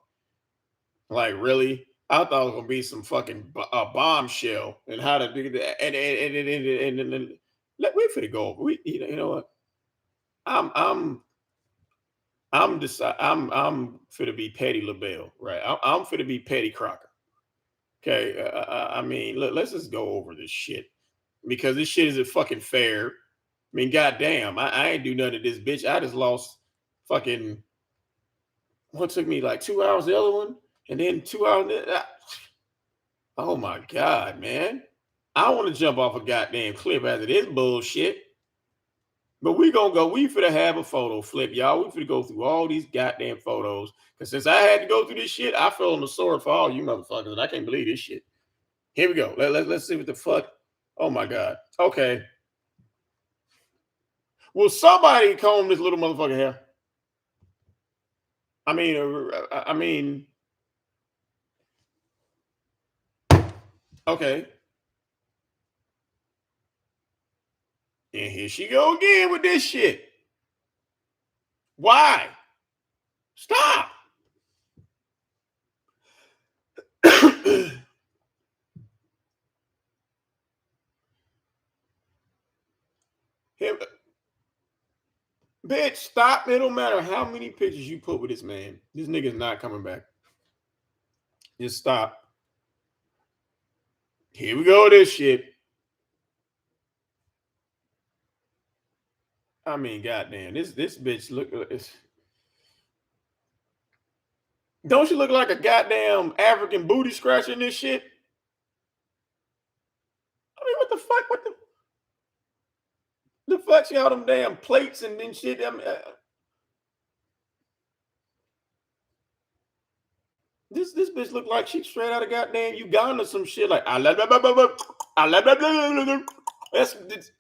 Like, really? I thought it was gonna be some fucking bombshell and how to do that. And let we finna go over. You know what? I'm I'm finna be Petty LaBelle, right? I'm finna be Petty Crocker. Okay, I mean, let's just go over this shit because this shit isn't fucking fair. I mean, goddamn, I ain't do nothing to this bitch. I just lost fucking what took me like 2 hours, the other one, and then 2 hours. Oh my god, man. I want to jump off a goddamn cliff after this bullshit. But we gonna go. We finna have a photo flip, y'all. We finna go through all these goddamn photos. Cause since I had to go through this shit, I fell on the sword for all you motherfuckers, and I can't believe this shit. Here we go. Let's see what the fuck. Oh my god. Okay. Will somebody comb this little motherfucker hair? I mean, okay. And here she go again with this shit. Why? Stop. Him, bitch, stop. It don't matter how many pictures you put with this man. This nigga's not coming back. Just stop. Here we go, this shit. I mean, goddamn, this bitch look. Don't she look like a goddamn African booty scratcher in this shit? I mean, what the fuck? What the fuck? She all them damn plates and then shit. This bitch look like she straight out of goddamn Uganda, some shit like I love. That's this.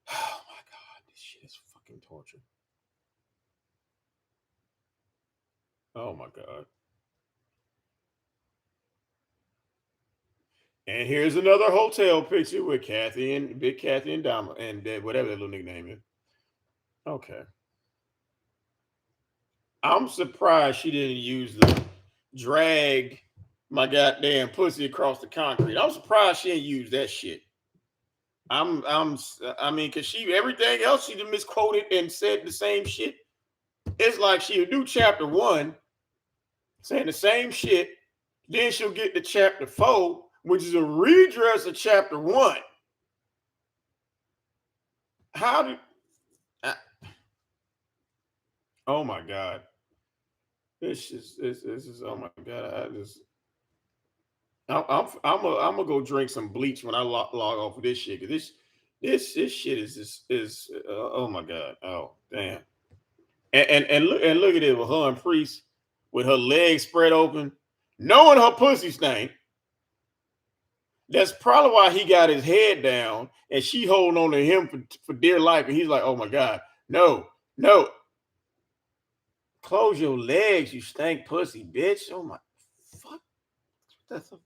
Oh my god, this shit is fucking torture. Oh my god. And here's another hotel picture with Kathy and Big Kathy and Dama and whatever that little nickname is. Okay. I'm surprised she didn't use the drag my goddamn pussy across the concrete. I'm surprised she didn't use that shit. I mean, cause she everything else she done misquoted and said the same shit. It's like she'll do chapter 1, saying the same shit, then she'll get to chapter 4, which is a redress of chapter 1. How did? Oh my god! This is oh my god! I'm gonna go drink some bleach when I log off of this shit. Cause this shit is oh my god! Oh damn! And look at it with her and Priest with her legs spread open, knowing her pussy stank. That's probably why he got his head down and she holding on to him for dear life. And he's like, oh my God, no, no. Close your legs, you stank pussy, bitch. Oh my fuck. That's a...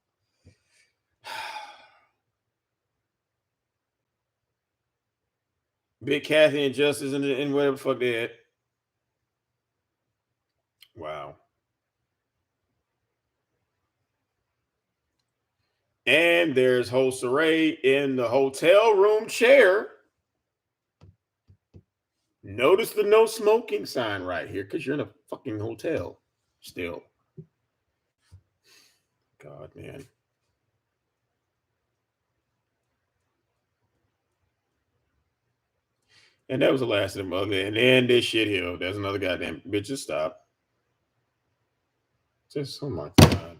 Big Kathy and Justice and whatever the fuck they had. Wow. And there's Soncerae in the hotel room chair. Notice the no smoking sign right here because you're in a fucking hotel still. God, man. And that was the last of them other. And then this shit here. There's another goddamn bitch. Just stop. Just oh my god.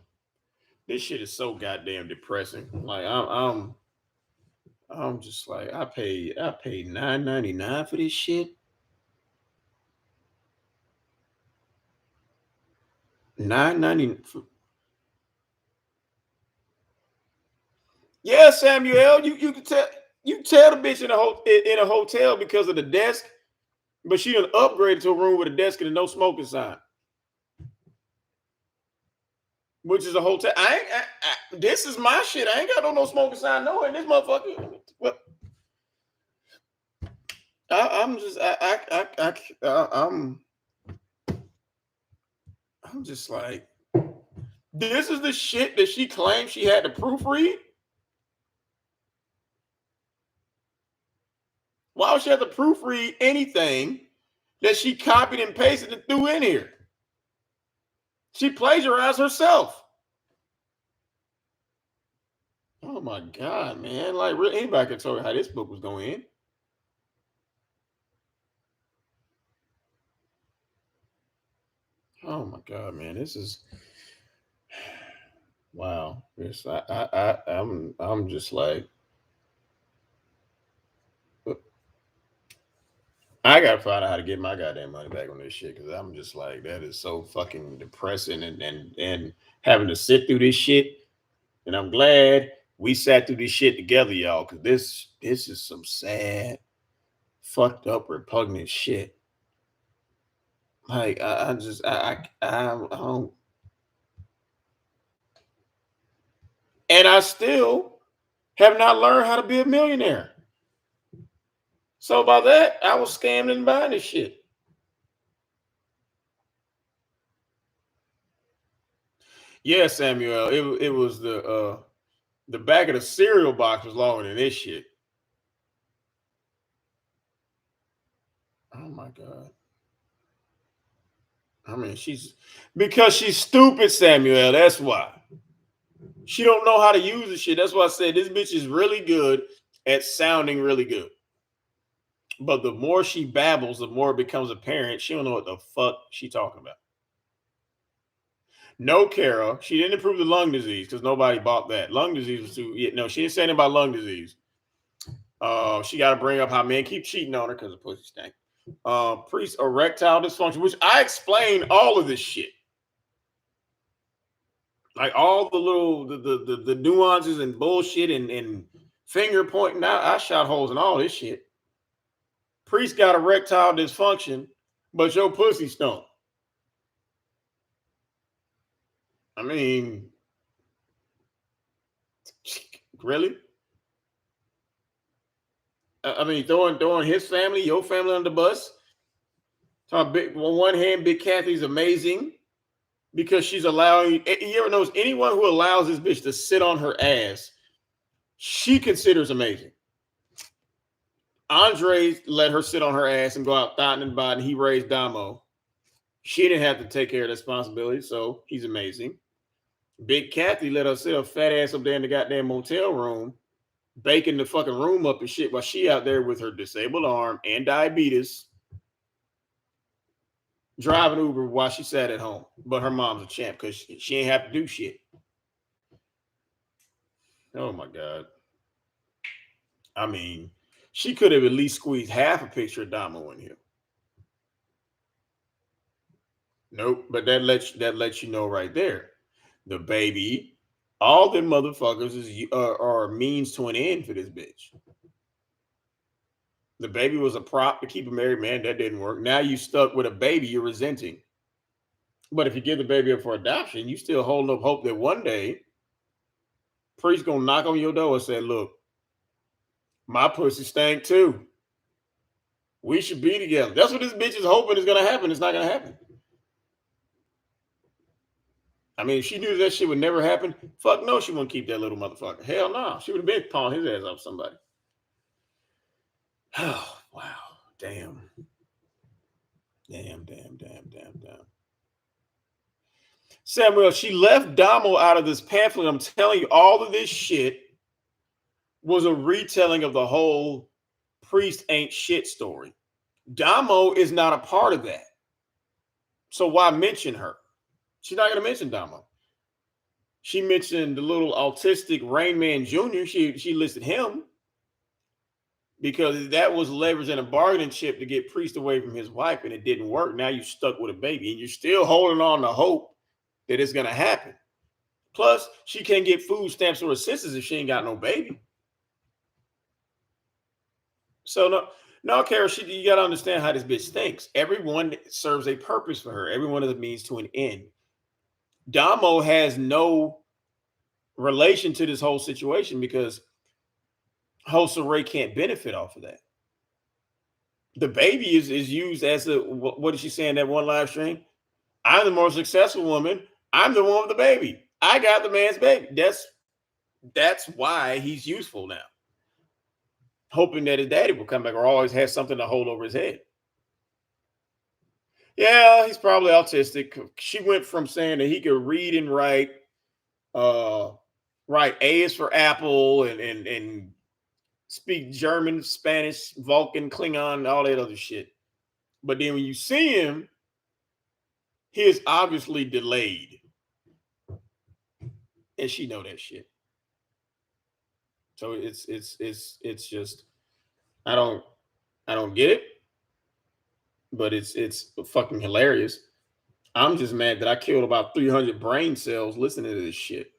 This shit is so goddamn depressing. Like I'm just like I paid $9.99 for this shit. $9.99. Yeah, Samuel, you can tell the bitch in a hotel because of the desk, but she done upgraded to a room with a desk and a no smoking sign, which is a hotel. This is my shit. I ain't got no smoking sign nowhere in this motherfucker. What? I'm just I'm just like, this is the shit that she claimed she had to proofread. Why would she have to proofread anything that she copied and pasted and threw in here? She plagiarized herself. Oh my god, man! Like, really, anybody could tell you how this book was going in. Oh my god, man! This is wow. This I'm just like, I gotta find out how to get my goddamn money back on this shit because I'm just like, that is so fucking depressing and having to sit through this shit. And I'm glad we sat through this shit together, y'all, because this is some sad, fucked up, repugnant shit. Like I just I don't, and I still have not learned how to be a millionaire. So by that, I was scammed and buying this shit. Yeah, Samuel, it was the back of the cereal box was longer than this shit. Oh my god. I mean, because she's stupid, Samuel. That's why. She don't know how to use the shit. That's why I said this bitch is really good at sounding really good. But the more she babbles, the more it becomes apparent she don't know what the fuck she talking about. No, Kara, she didn't improve the lung disease because nobody bought that. Lung disease was too. No, she didn't say anything about lung disease. She got to bring up how men keep cheating on her because of pussy stank. Priest erectile dysfunction, which I explained all of this shit. Like all the little the nuances and bullshit and finger pointing out. I shot holes in all this shit. Priest got erectile dysfunction, but your pussy stunk. I mean, really? I mean, throwing his family, your family under the bus. On one hand, Big Kathy's amazing because she's allowing. You ever notice anyone who allows this bitch to sit on her ass, she considers amazing. Andre let her sit on her ass and go out thotting and botting. He raised Damo. She didn't have to take care of the responsibility, so he's amazing. Big Kathy let her sit her fat ass up there in the goddamn motel room, baking the fucking room up and shit while she out there with her disabled arm and diabetes, driving Uber while she sat at home. But her mom's a champ because she ain't have to do shit. Oh my God. I mean, she could have at least squeezed half a picture of Damo in here. Nope, but that lets you know right there. The baby, all them motherfuckers are means to an end for this bitch. The baby was a prop to keep a married man. That didn't work. Now you stuck with a baby you're resenting. But if you give the baby up for adoption, you still holding up hope that one day priest gonna knock on your door and say, "Look, my pussy stank too. We should be together." That's what this bitch is hoping is gonna happen. It's not gonna happen. I mean, if she knew that shit would never happen, fuck no, she wouldn't keep that little motherfucker. Hell no, she would have been pawing his ass off somebody. Oh, wow. Damn. Damn. Samuel, she left Damo out of this pamphlet. I'm telling you, all of this shit was a retelling of the whole priest ain't shit story. Damo is not a part of that. So why mention her? She's not going to mention Damo. She mentioned the little autistic Rain Man Jr. She listed him because that was leverage and a bargaining chip to get Priest away from his wife, and it didn't work. Now you're stuck with a baby, and you're still holding on to hope that it's going to happen. Plus, she can't get food stamps or assistance if she ain't got no baby. So no, Kara, you got to understand how this bitch thinks. Everyone serves a purpose for her. Everyone is a means to an end. Damo has no relation to this whole situation because Soncerae can't benefit off of that. The baby is used as a what did she say in that one live stream? I'm the more successful woman. I'm the one with the baby. I got the man's baby. That's why he's useful now. Hoping that his daddy will come back or always has something to hold over his head. Yeah, he's probably autistic. She went from saying that he could read and write, write A is for Apple and speak German, Spanish, Vulcan, Klingon, all that other shit. But then when you see him, he is obviously delayed. And she know that shit. So it's just I don't get it, but it's fucking hilarious. I'm just mad that I killed about 300 brain cells listening to this shit.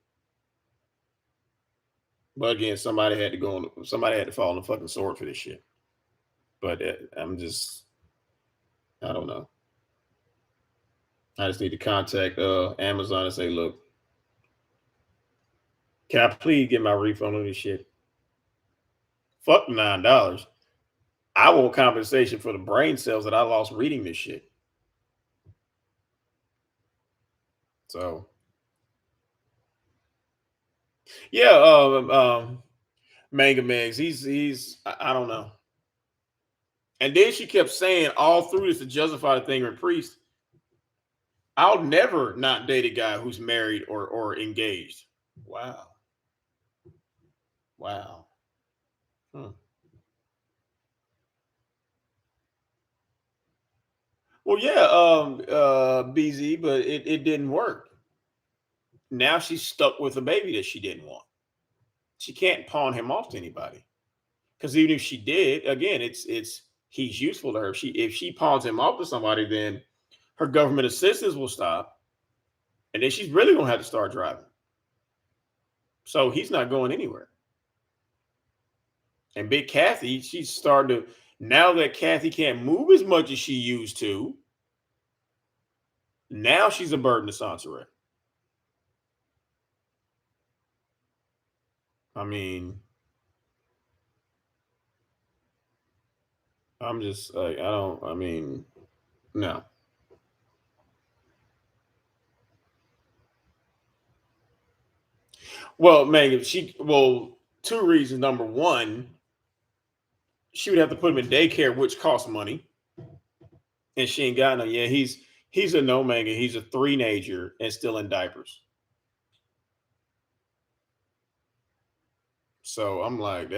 But again, somebody had to fall on the fucking sword for this shit. But I don't know. I just need to contact Amazon and say, look, can I please get my refund on this shit? Fuck $9. I want compensation for the brain cells that I lost reading this shit. So, yeah, Manga Megs, I don't know. And then she kept saying all through this to justify the thing with Priest. I'll never not date a guy who's married or engaged. Wow. Wow. Well, yeah, BZ, but it didn't work. Now she's stuck with a baby that she didn't want. She can't pawn him off to anybody. Because even if she did, again, it's he's useful to her. If she pawns him off to somebody, then her government assistance will stop. And then she's really gonna have to start driving. So he's not going anywhere. And Big Kathy, she's starting to now that Kathy can't move as much as she used to. Now she's a burden to Soncerae. I mean, I'm just like, no. Well, Megan, two reasons. Number one, she would have to put him in daycare, which costs money. And she ain't got no. Yeah, he's a no Megan. He's a three-nager and still in diapers. So I'm like,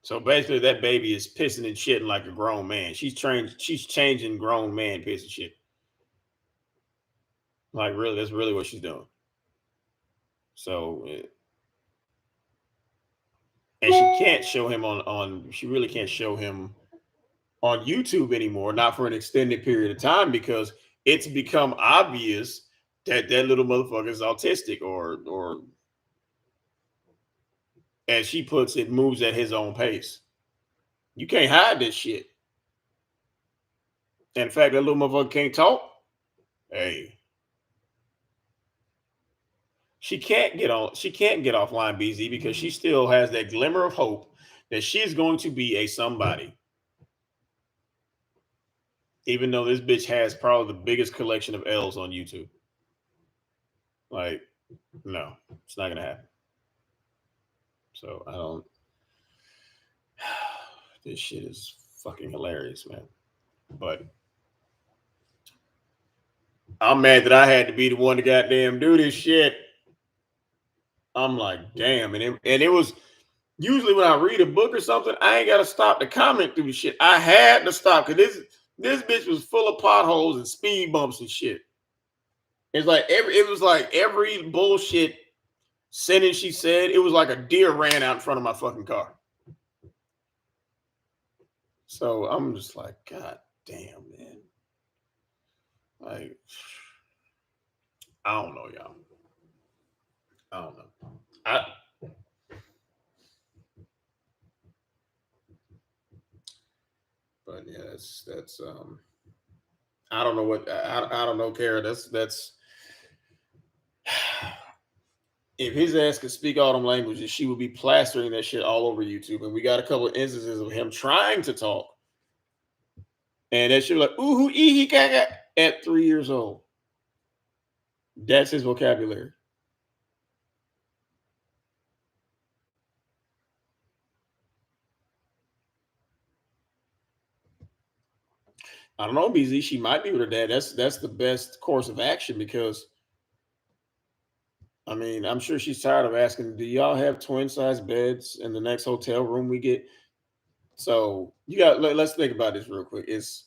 so basically that baby is pissing and shitting like a grown man. She's changing grown man piss and shit. Like really, that's really what she's doing. So and she can't show him she really can't show him on YouTube anymore, not for an extended period of time, because it's become obvious that little motherfucker is autistic or as she puts it, moves at his own pace. You can't hide this shit. And in fact, that little motherfucker can't talk. Hey, she can't get offline, BZ, because she still has that glimmer of hope that she's going to be a somebody. Even though this bitch has probably the biggest collection of L's on YouTube. Like, no, it's not gonna happen. So I don't. This shit is fucking hilarious, man. But I'm mad that I had to be the one to goddamn do this shit. I'm like, damn, and it was Usually when I read a book or something, I ain't got to stop to comment through the shit. I had to stop because this bitch was full of potholes and speed bumps and shit. It was like every bullshit sentence she said, it was like a deer ran out in front of my fucking car. So I'm just like, God damn, man. Like, I don't know, y'all. I don't know. But yeah, that's I don't know what I don't know, Kara. That's if his ass could speak all them languages, she would be plastering that shit all over YouTube. And we got a couple of instances of him trying to talk, and that shit like ooh ee hee gaga at 3 years old. That's his vocabulary. I don't know, BZ. She might be with her dad. That's the best course of action because I mean, I'm sure she's tired of asking, do y'all have twin size beds in the next hotel room we get? So let's think about this real quick. It's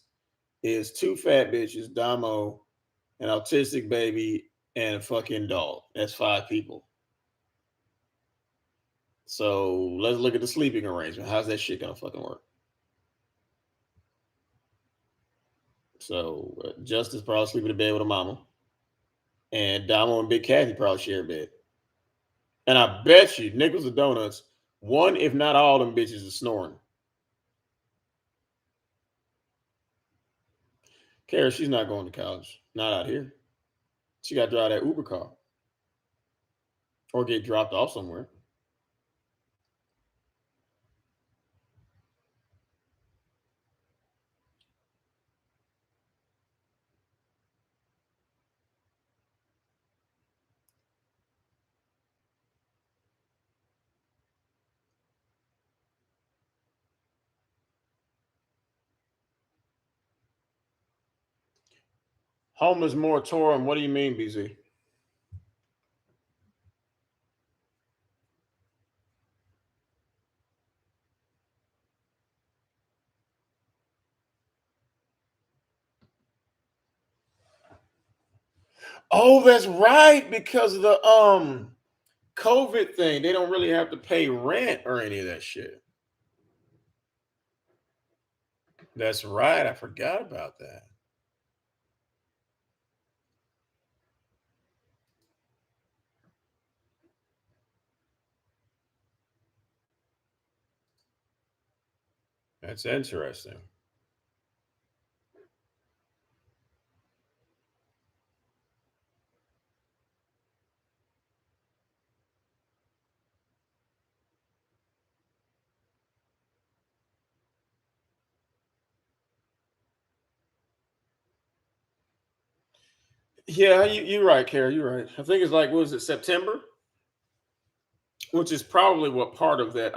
two fat bitches, Damo, an autistic baby, and a fucking dog. That's 5 people. So let's look at the sleeping arrangement. How's that shit gonna fucking work? So Justice probably sleeping in bed with a mama, and Damo and Big Kathy probably share a bed. And I bet you, nickels or donuts, one if not all them bitches is snoring. Kara, she's not going to college. Not out here. She got to drive that Uber car or get dropped off somewhere. Homeless moratorium. What do you mean, BZ? Oh, that's right. Because of the COVID thing, they don't really have to pay rent or any of that shit. That's right. I forgot about that. That's interesting. Yeah, you're right, Kara. You're right. I think it's like, what was it, September? Which is probably what part of that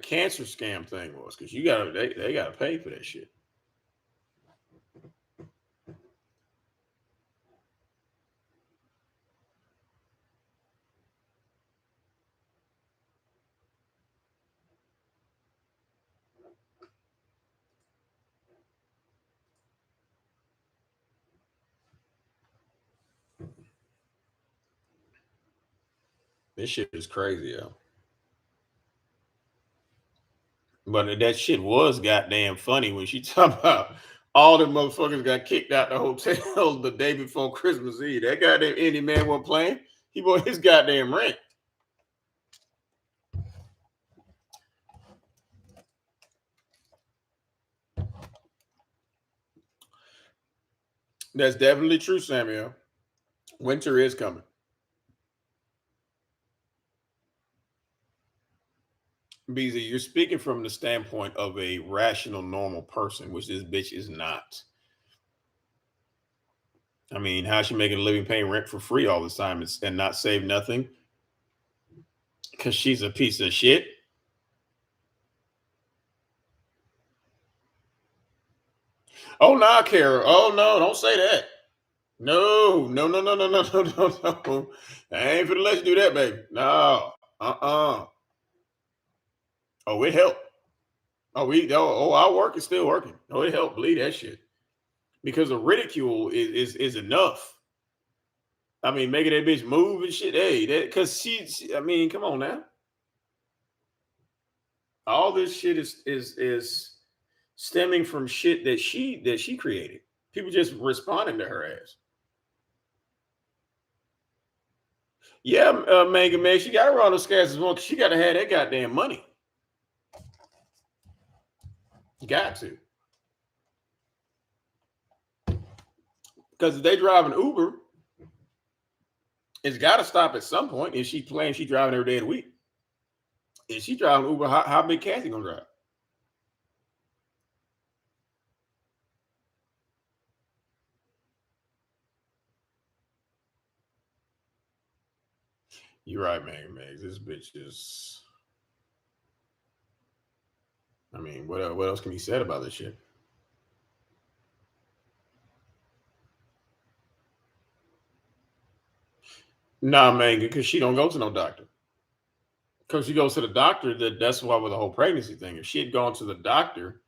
cancer scam thing was, because they gotta pay for that shit. This shit is crazy, yo. But that shit was goddamn funny when she talked about all the motherfuckers got kicked out the hotel the day before Christmas Eve. That goddamn Indian man wasn't playing. He bought his goddamn rent. That's definitely true, Samuel. Winter is coming. BZ, you're speaking from the standpoint of a rational, normal person, which this bitch is not. I mean, how's she making a living paying rent for free all this time and not save nothing? Because she's a piece of shit. Oh, nah, Kara. Oh, no, don't say that. No, no, no, no, no, no, no, no, no. I ain't finna let you do that, baby. No. Oh, it helped. Our work is still working. Oh, it helped. Believe that shit. Because the ridicule is enough. I mean, making that bitch move and shit. Hey, that because I mean, come on now. All this shit is stemming from shit that she created. People just responding to her ass. Yeah, Mega Man, she got to run those scats as well. She got to have that goddamn money. Got to. Because if they drive an Uber, it's got to stop at some point. If she playing, she driving every day of the week. If she driving Uber, how big Kathy gonna drive? You're right, man. This bitch is. I mean, what else can be said about this shit? Nah, man, because she don't go to no doctor. Because she goes to the doctor, that's why with the whole pregnancy thing. If she had gone to the doctor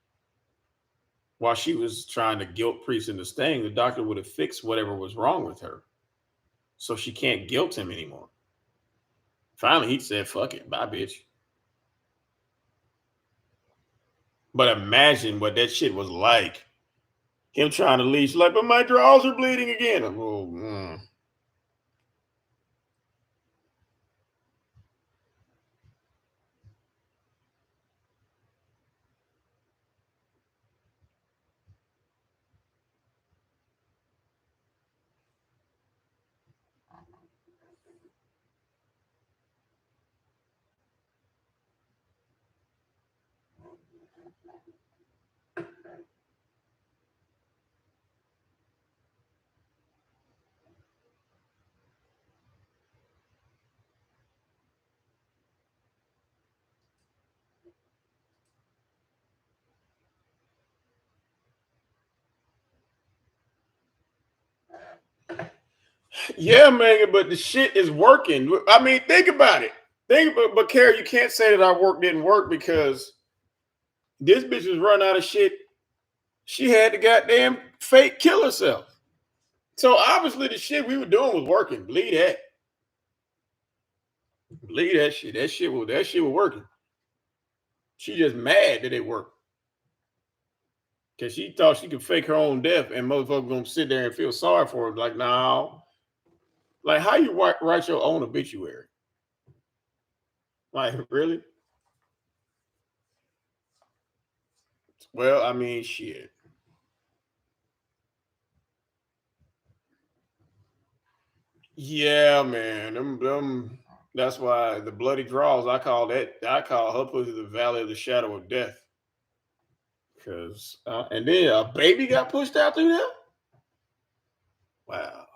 while she was trying to guilt Priest into staying, the doctor would have fixed whatever was wrong with her. So she can't guilt him anymore. Finally, he said, fuck it, bye, bitch. But imagine what that shit was like. Him trying to leave. She's like, but my drawers are bleeding again. Yeah, man, but the shit is working. I mean, think about it. But Carrie, you can't say that our work didn't work because this bitch was running out of shit. She had to goddamn fake kill herself. So obviously the shit we were doing was working. Believe that. Believe that shit. That shit was working. She just mad that it worked. Cause she thought she could fake her own death and motherfuckers gonna sit there and feel sorry for her. Like, no. Like, how you write your own obituary? Like, really? Well, I mean, shit. Yeah, man. That's why the bloody draws, I call her pussy the valley of the shadow of death. Cause and then a baby got pushed out through there. Wow.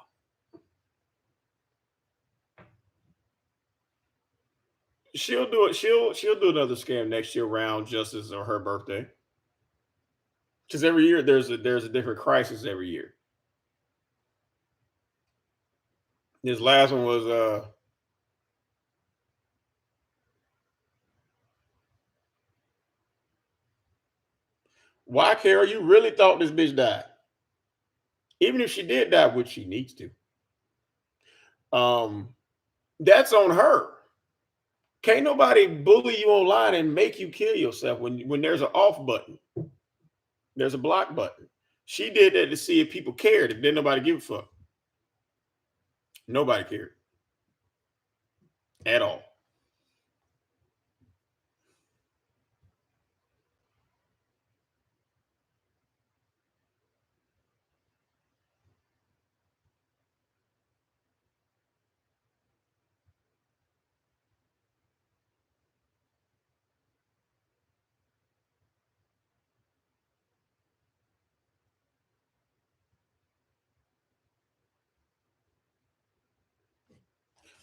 She'll do it. She'll do another scam next year around Justice or her birthday. Because every year there's a different crisis every year. His last one was why, Carol, you really thought this bitch died? Even if she did die, which she needs to. Um, that's on her. Can't nobody bully you online and make you kill yourself when there's an off button. There's a block button. She did that to see if people cared. If didn't nobody give a fuck. Nobody cared at all.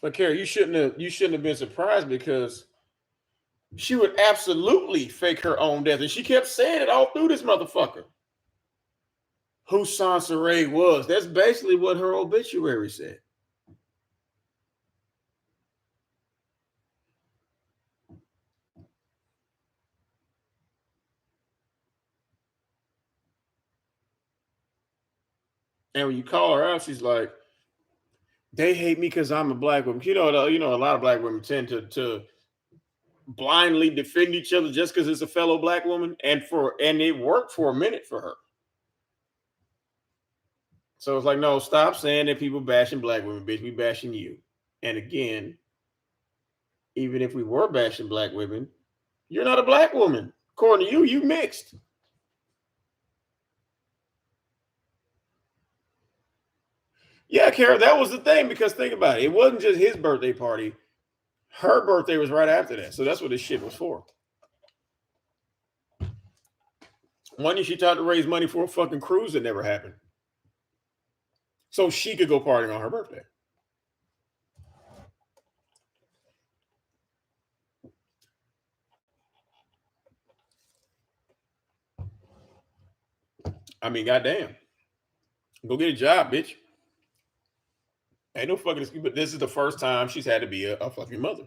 But Carrie, you shouldn't have been surprised because she would absolutely fake her own death. And she kept saying it all through this motherfucker. who Soncerae was. That's basically what her obituary said. And when you call her out, she's like, "They hate me because I'm a black woman." A lot of black women tend to blindly defend each other just because it's a fellow black woman, and it worked for a minute for her. So it's like, no, stop saying that people bashing black women, bitch. We bashing you. And again, even if we were bashing black women, you're not a black woman. According to you, you mixed. Yeah, Kara, that was the thing because think about it. It wasn't just his birthday party. Her birthday was right after that. So that's what this shit was for. One year she tried to raise money for a fucking cruise that never happened. So she could go partying on her birthday. I mean, goddamn. Go get a job, bitch. Ain't no fucking excuse, but this is the first time she's had to be a fucking mother.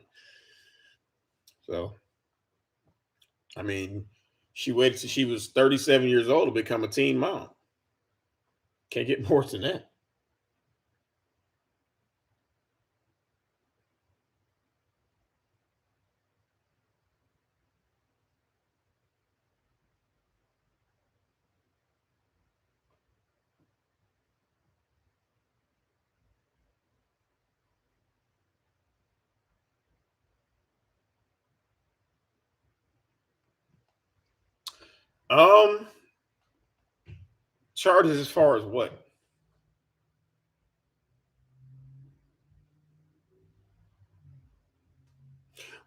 So, I mean, she waited till she was 37 years old to become a teen mom. Can't get more than that. Um, Charges as far as what?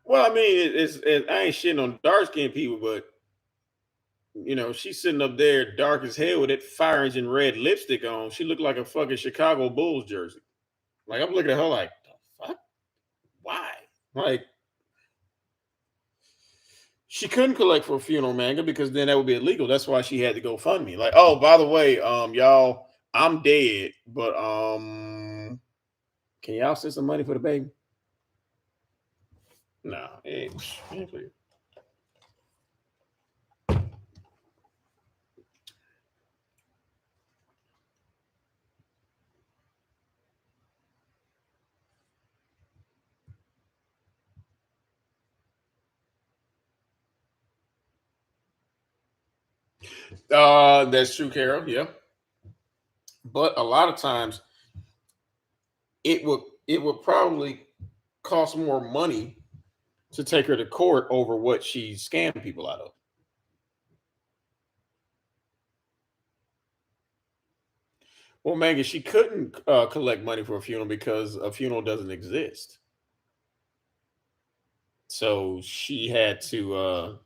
Well, I mean, I ain't shitting on dark skinned people, but she's sitting up there dark as hell with that fire engine red lipstick on. She looked like a fucking Chicago Bulls jersey. Like I'm looking at her like, the fuck? Why? Like she couldn't collect for a funeral manga because then that would be illegal. That's why she had to go fund me. Like, oh, by the way, y'all, I'm dead, but can y'all send some money for the baby? No, ain't clear. That's true, Carol. Yeah, but a lot of times it would probably cost more money to take her to court over what she scammed people out of. Well, Megan, she couldn't collect money for a funeral because a funeral doesn't exist. So she had to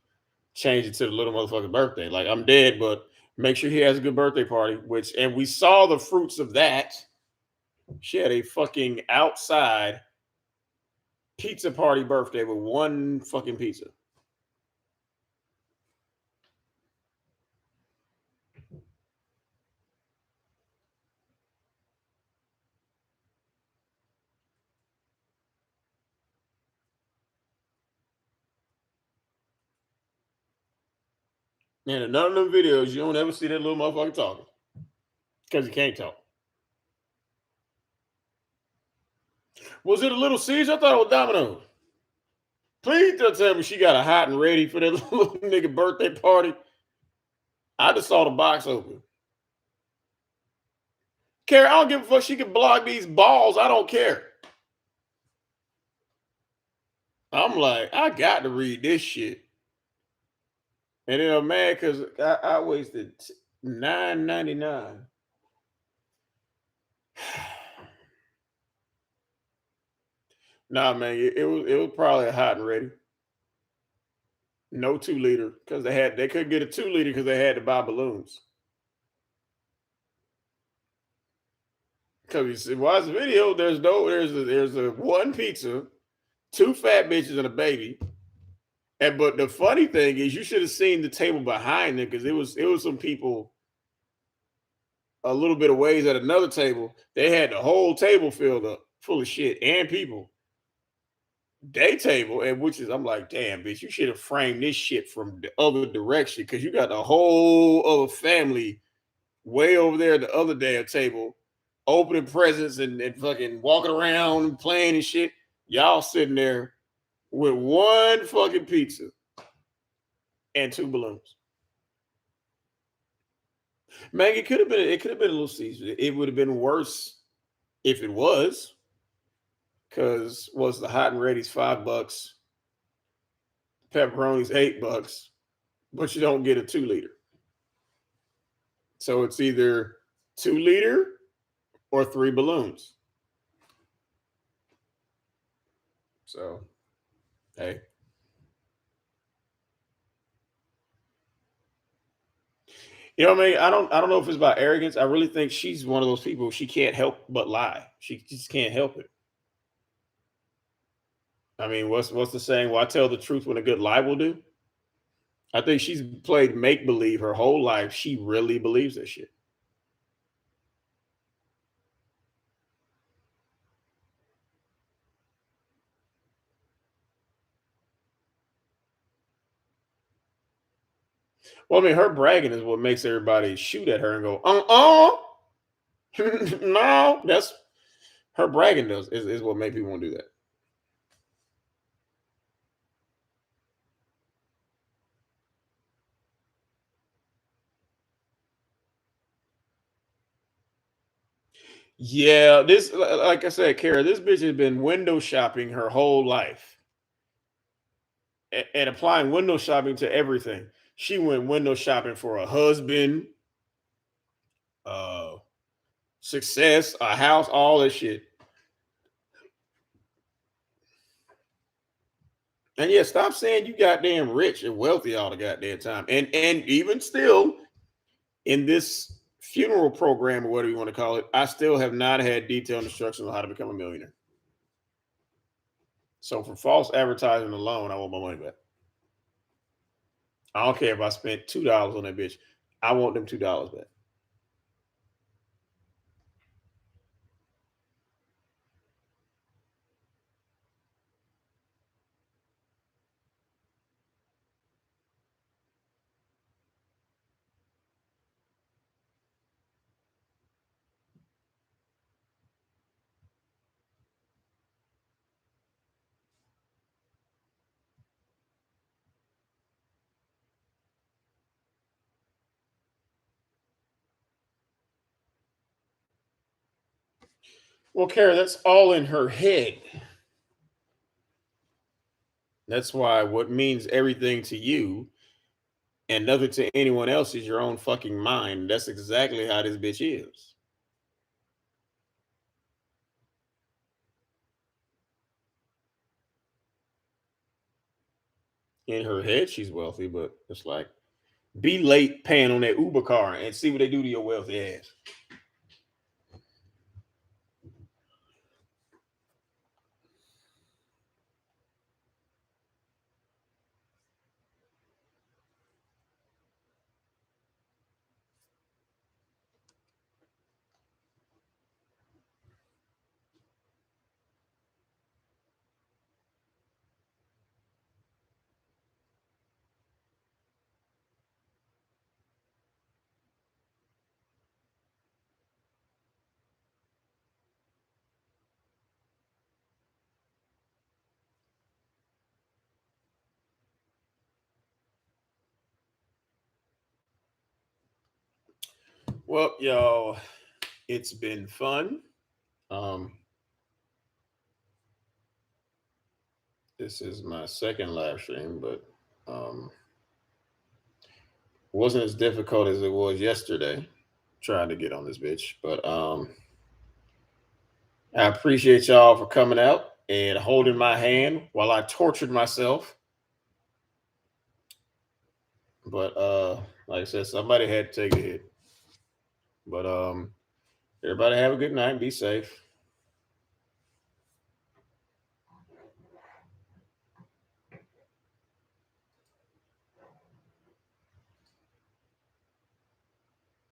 change it to the little motherfucking birthday. Like I'm dead, but make sure he has a good birthday party. And we saw the fruits of that. She had a fucking outside pizza party birthday with one fucking pizza. And in none of them videos, you don't ever see that little motherfucker talking because he can't talk. Was it a Little Caesar? I thought it was Domino's. Please don't tell me she got a hot and ready for that little nigga birthday party. I just saw the box open. Carrie, I don't give a fuck. She can block these balls. I don't care. I'm like, I got to read this shit. And then I'm mad because I wasted $9.99. Nah, man, it was probably a hot and ready. No 2 liter because they couldn't get a 2 liter because they had to buy balloons. Because you watch the video, there's a one pizza, two fat bitches and a baby. But the funny thing is, you should have seen the table behind them because it was some people a little bit of ways at another table. They had the whole table filled up full of shit and people. Day table, and which is I'm like, damn, bitch, you should have framed this shit from the other direction because you got the whole other family way over there at the other damn table, opening presents and fucking walking around and playing and shit. Y'all sitting there with one fucking pizza and two balloons. Man, it could have been a little Caesar. It would have been worse if it was, because was the hot and ready's $5, pepperoni's $8, but you don't get a 2 liter. So it's either 2 liter or 3 balloons. So, hey. You know what I mean? I don't know if it's about arrogance. I really think she's one of those people she can't help but lie. She just can't help it. I mean, what's the saying? Why tell the truth when a good lie will do? I think she's played make believe her whole life. She really believes that shit. Well, I mean, her bragging is what makes everybody shoot at her and go, no, that's her bragging is what make people want to do that. Yeah, this like I said, Kara, this bitch has been window shopping her whole life and applying window shopping to everything. She went window shopping for a husband, uh, success, a house, all this shit. And yeah, stop saying you goddamn rich and wealthy all the goddamn time. And even still, in this funeral program or whatever you want to call it, I still have not had detailed instructions on how to become a millionaire. So for false advertising alone, I want my money back. I don't care if I spent $2 on that bitch. I want them $2 back. Well, Kara, that's all in her head. That's why what means everything to you and nothing to anyone else is your own fucking mind. That's exactly how this bitch is. In her head, she's wealthy, but it's like be late paying on that Uber car and see what they do to your wealthy ass. Well, y'all, it's been fun. Um, this is my second live stream, but um, wasn't as difficult as it was yesterday trying to get on this bitch. But I appreciate y'all for coming out and holding my hand while I tortured myself. But like I said, somebody had to take a hit. But everybody have a good night. Be safe.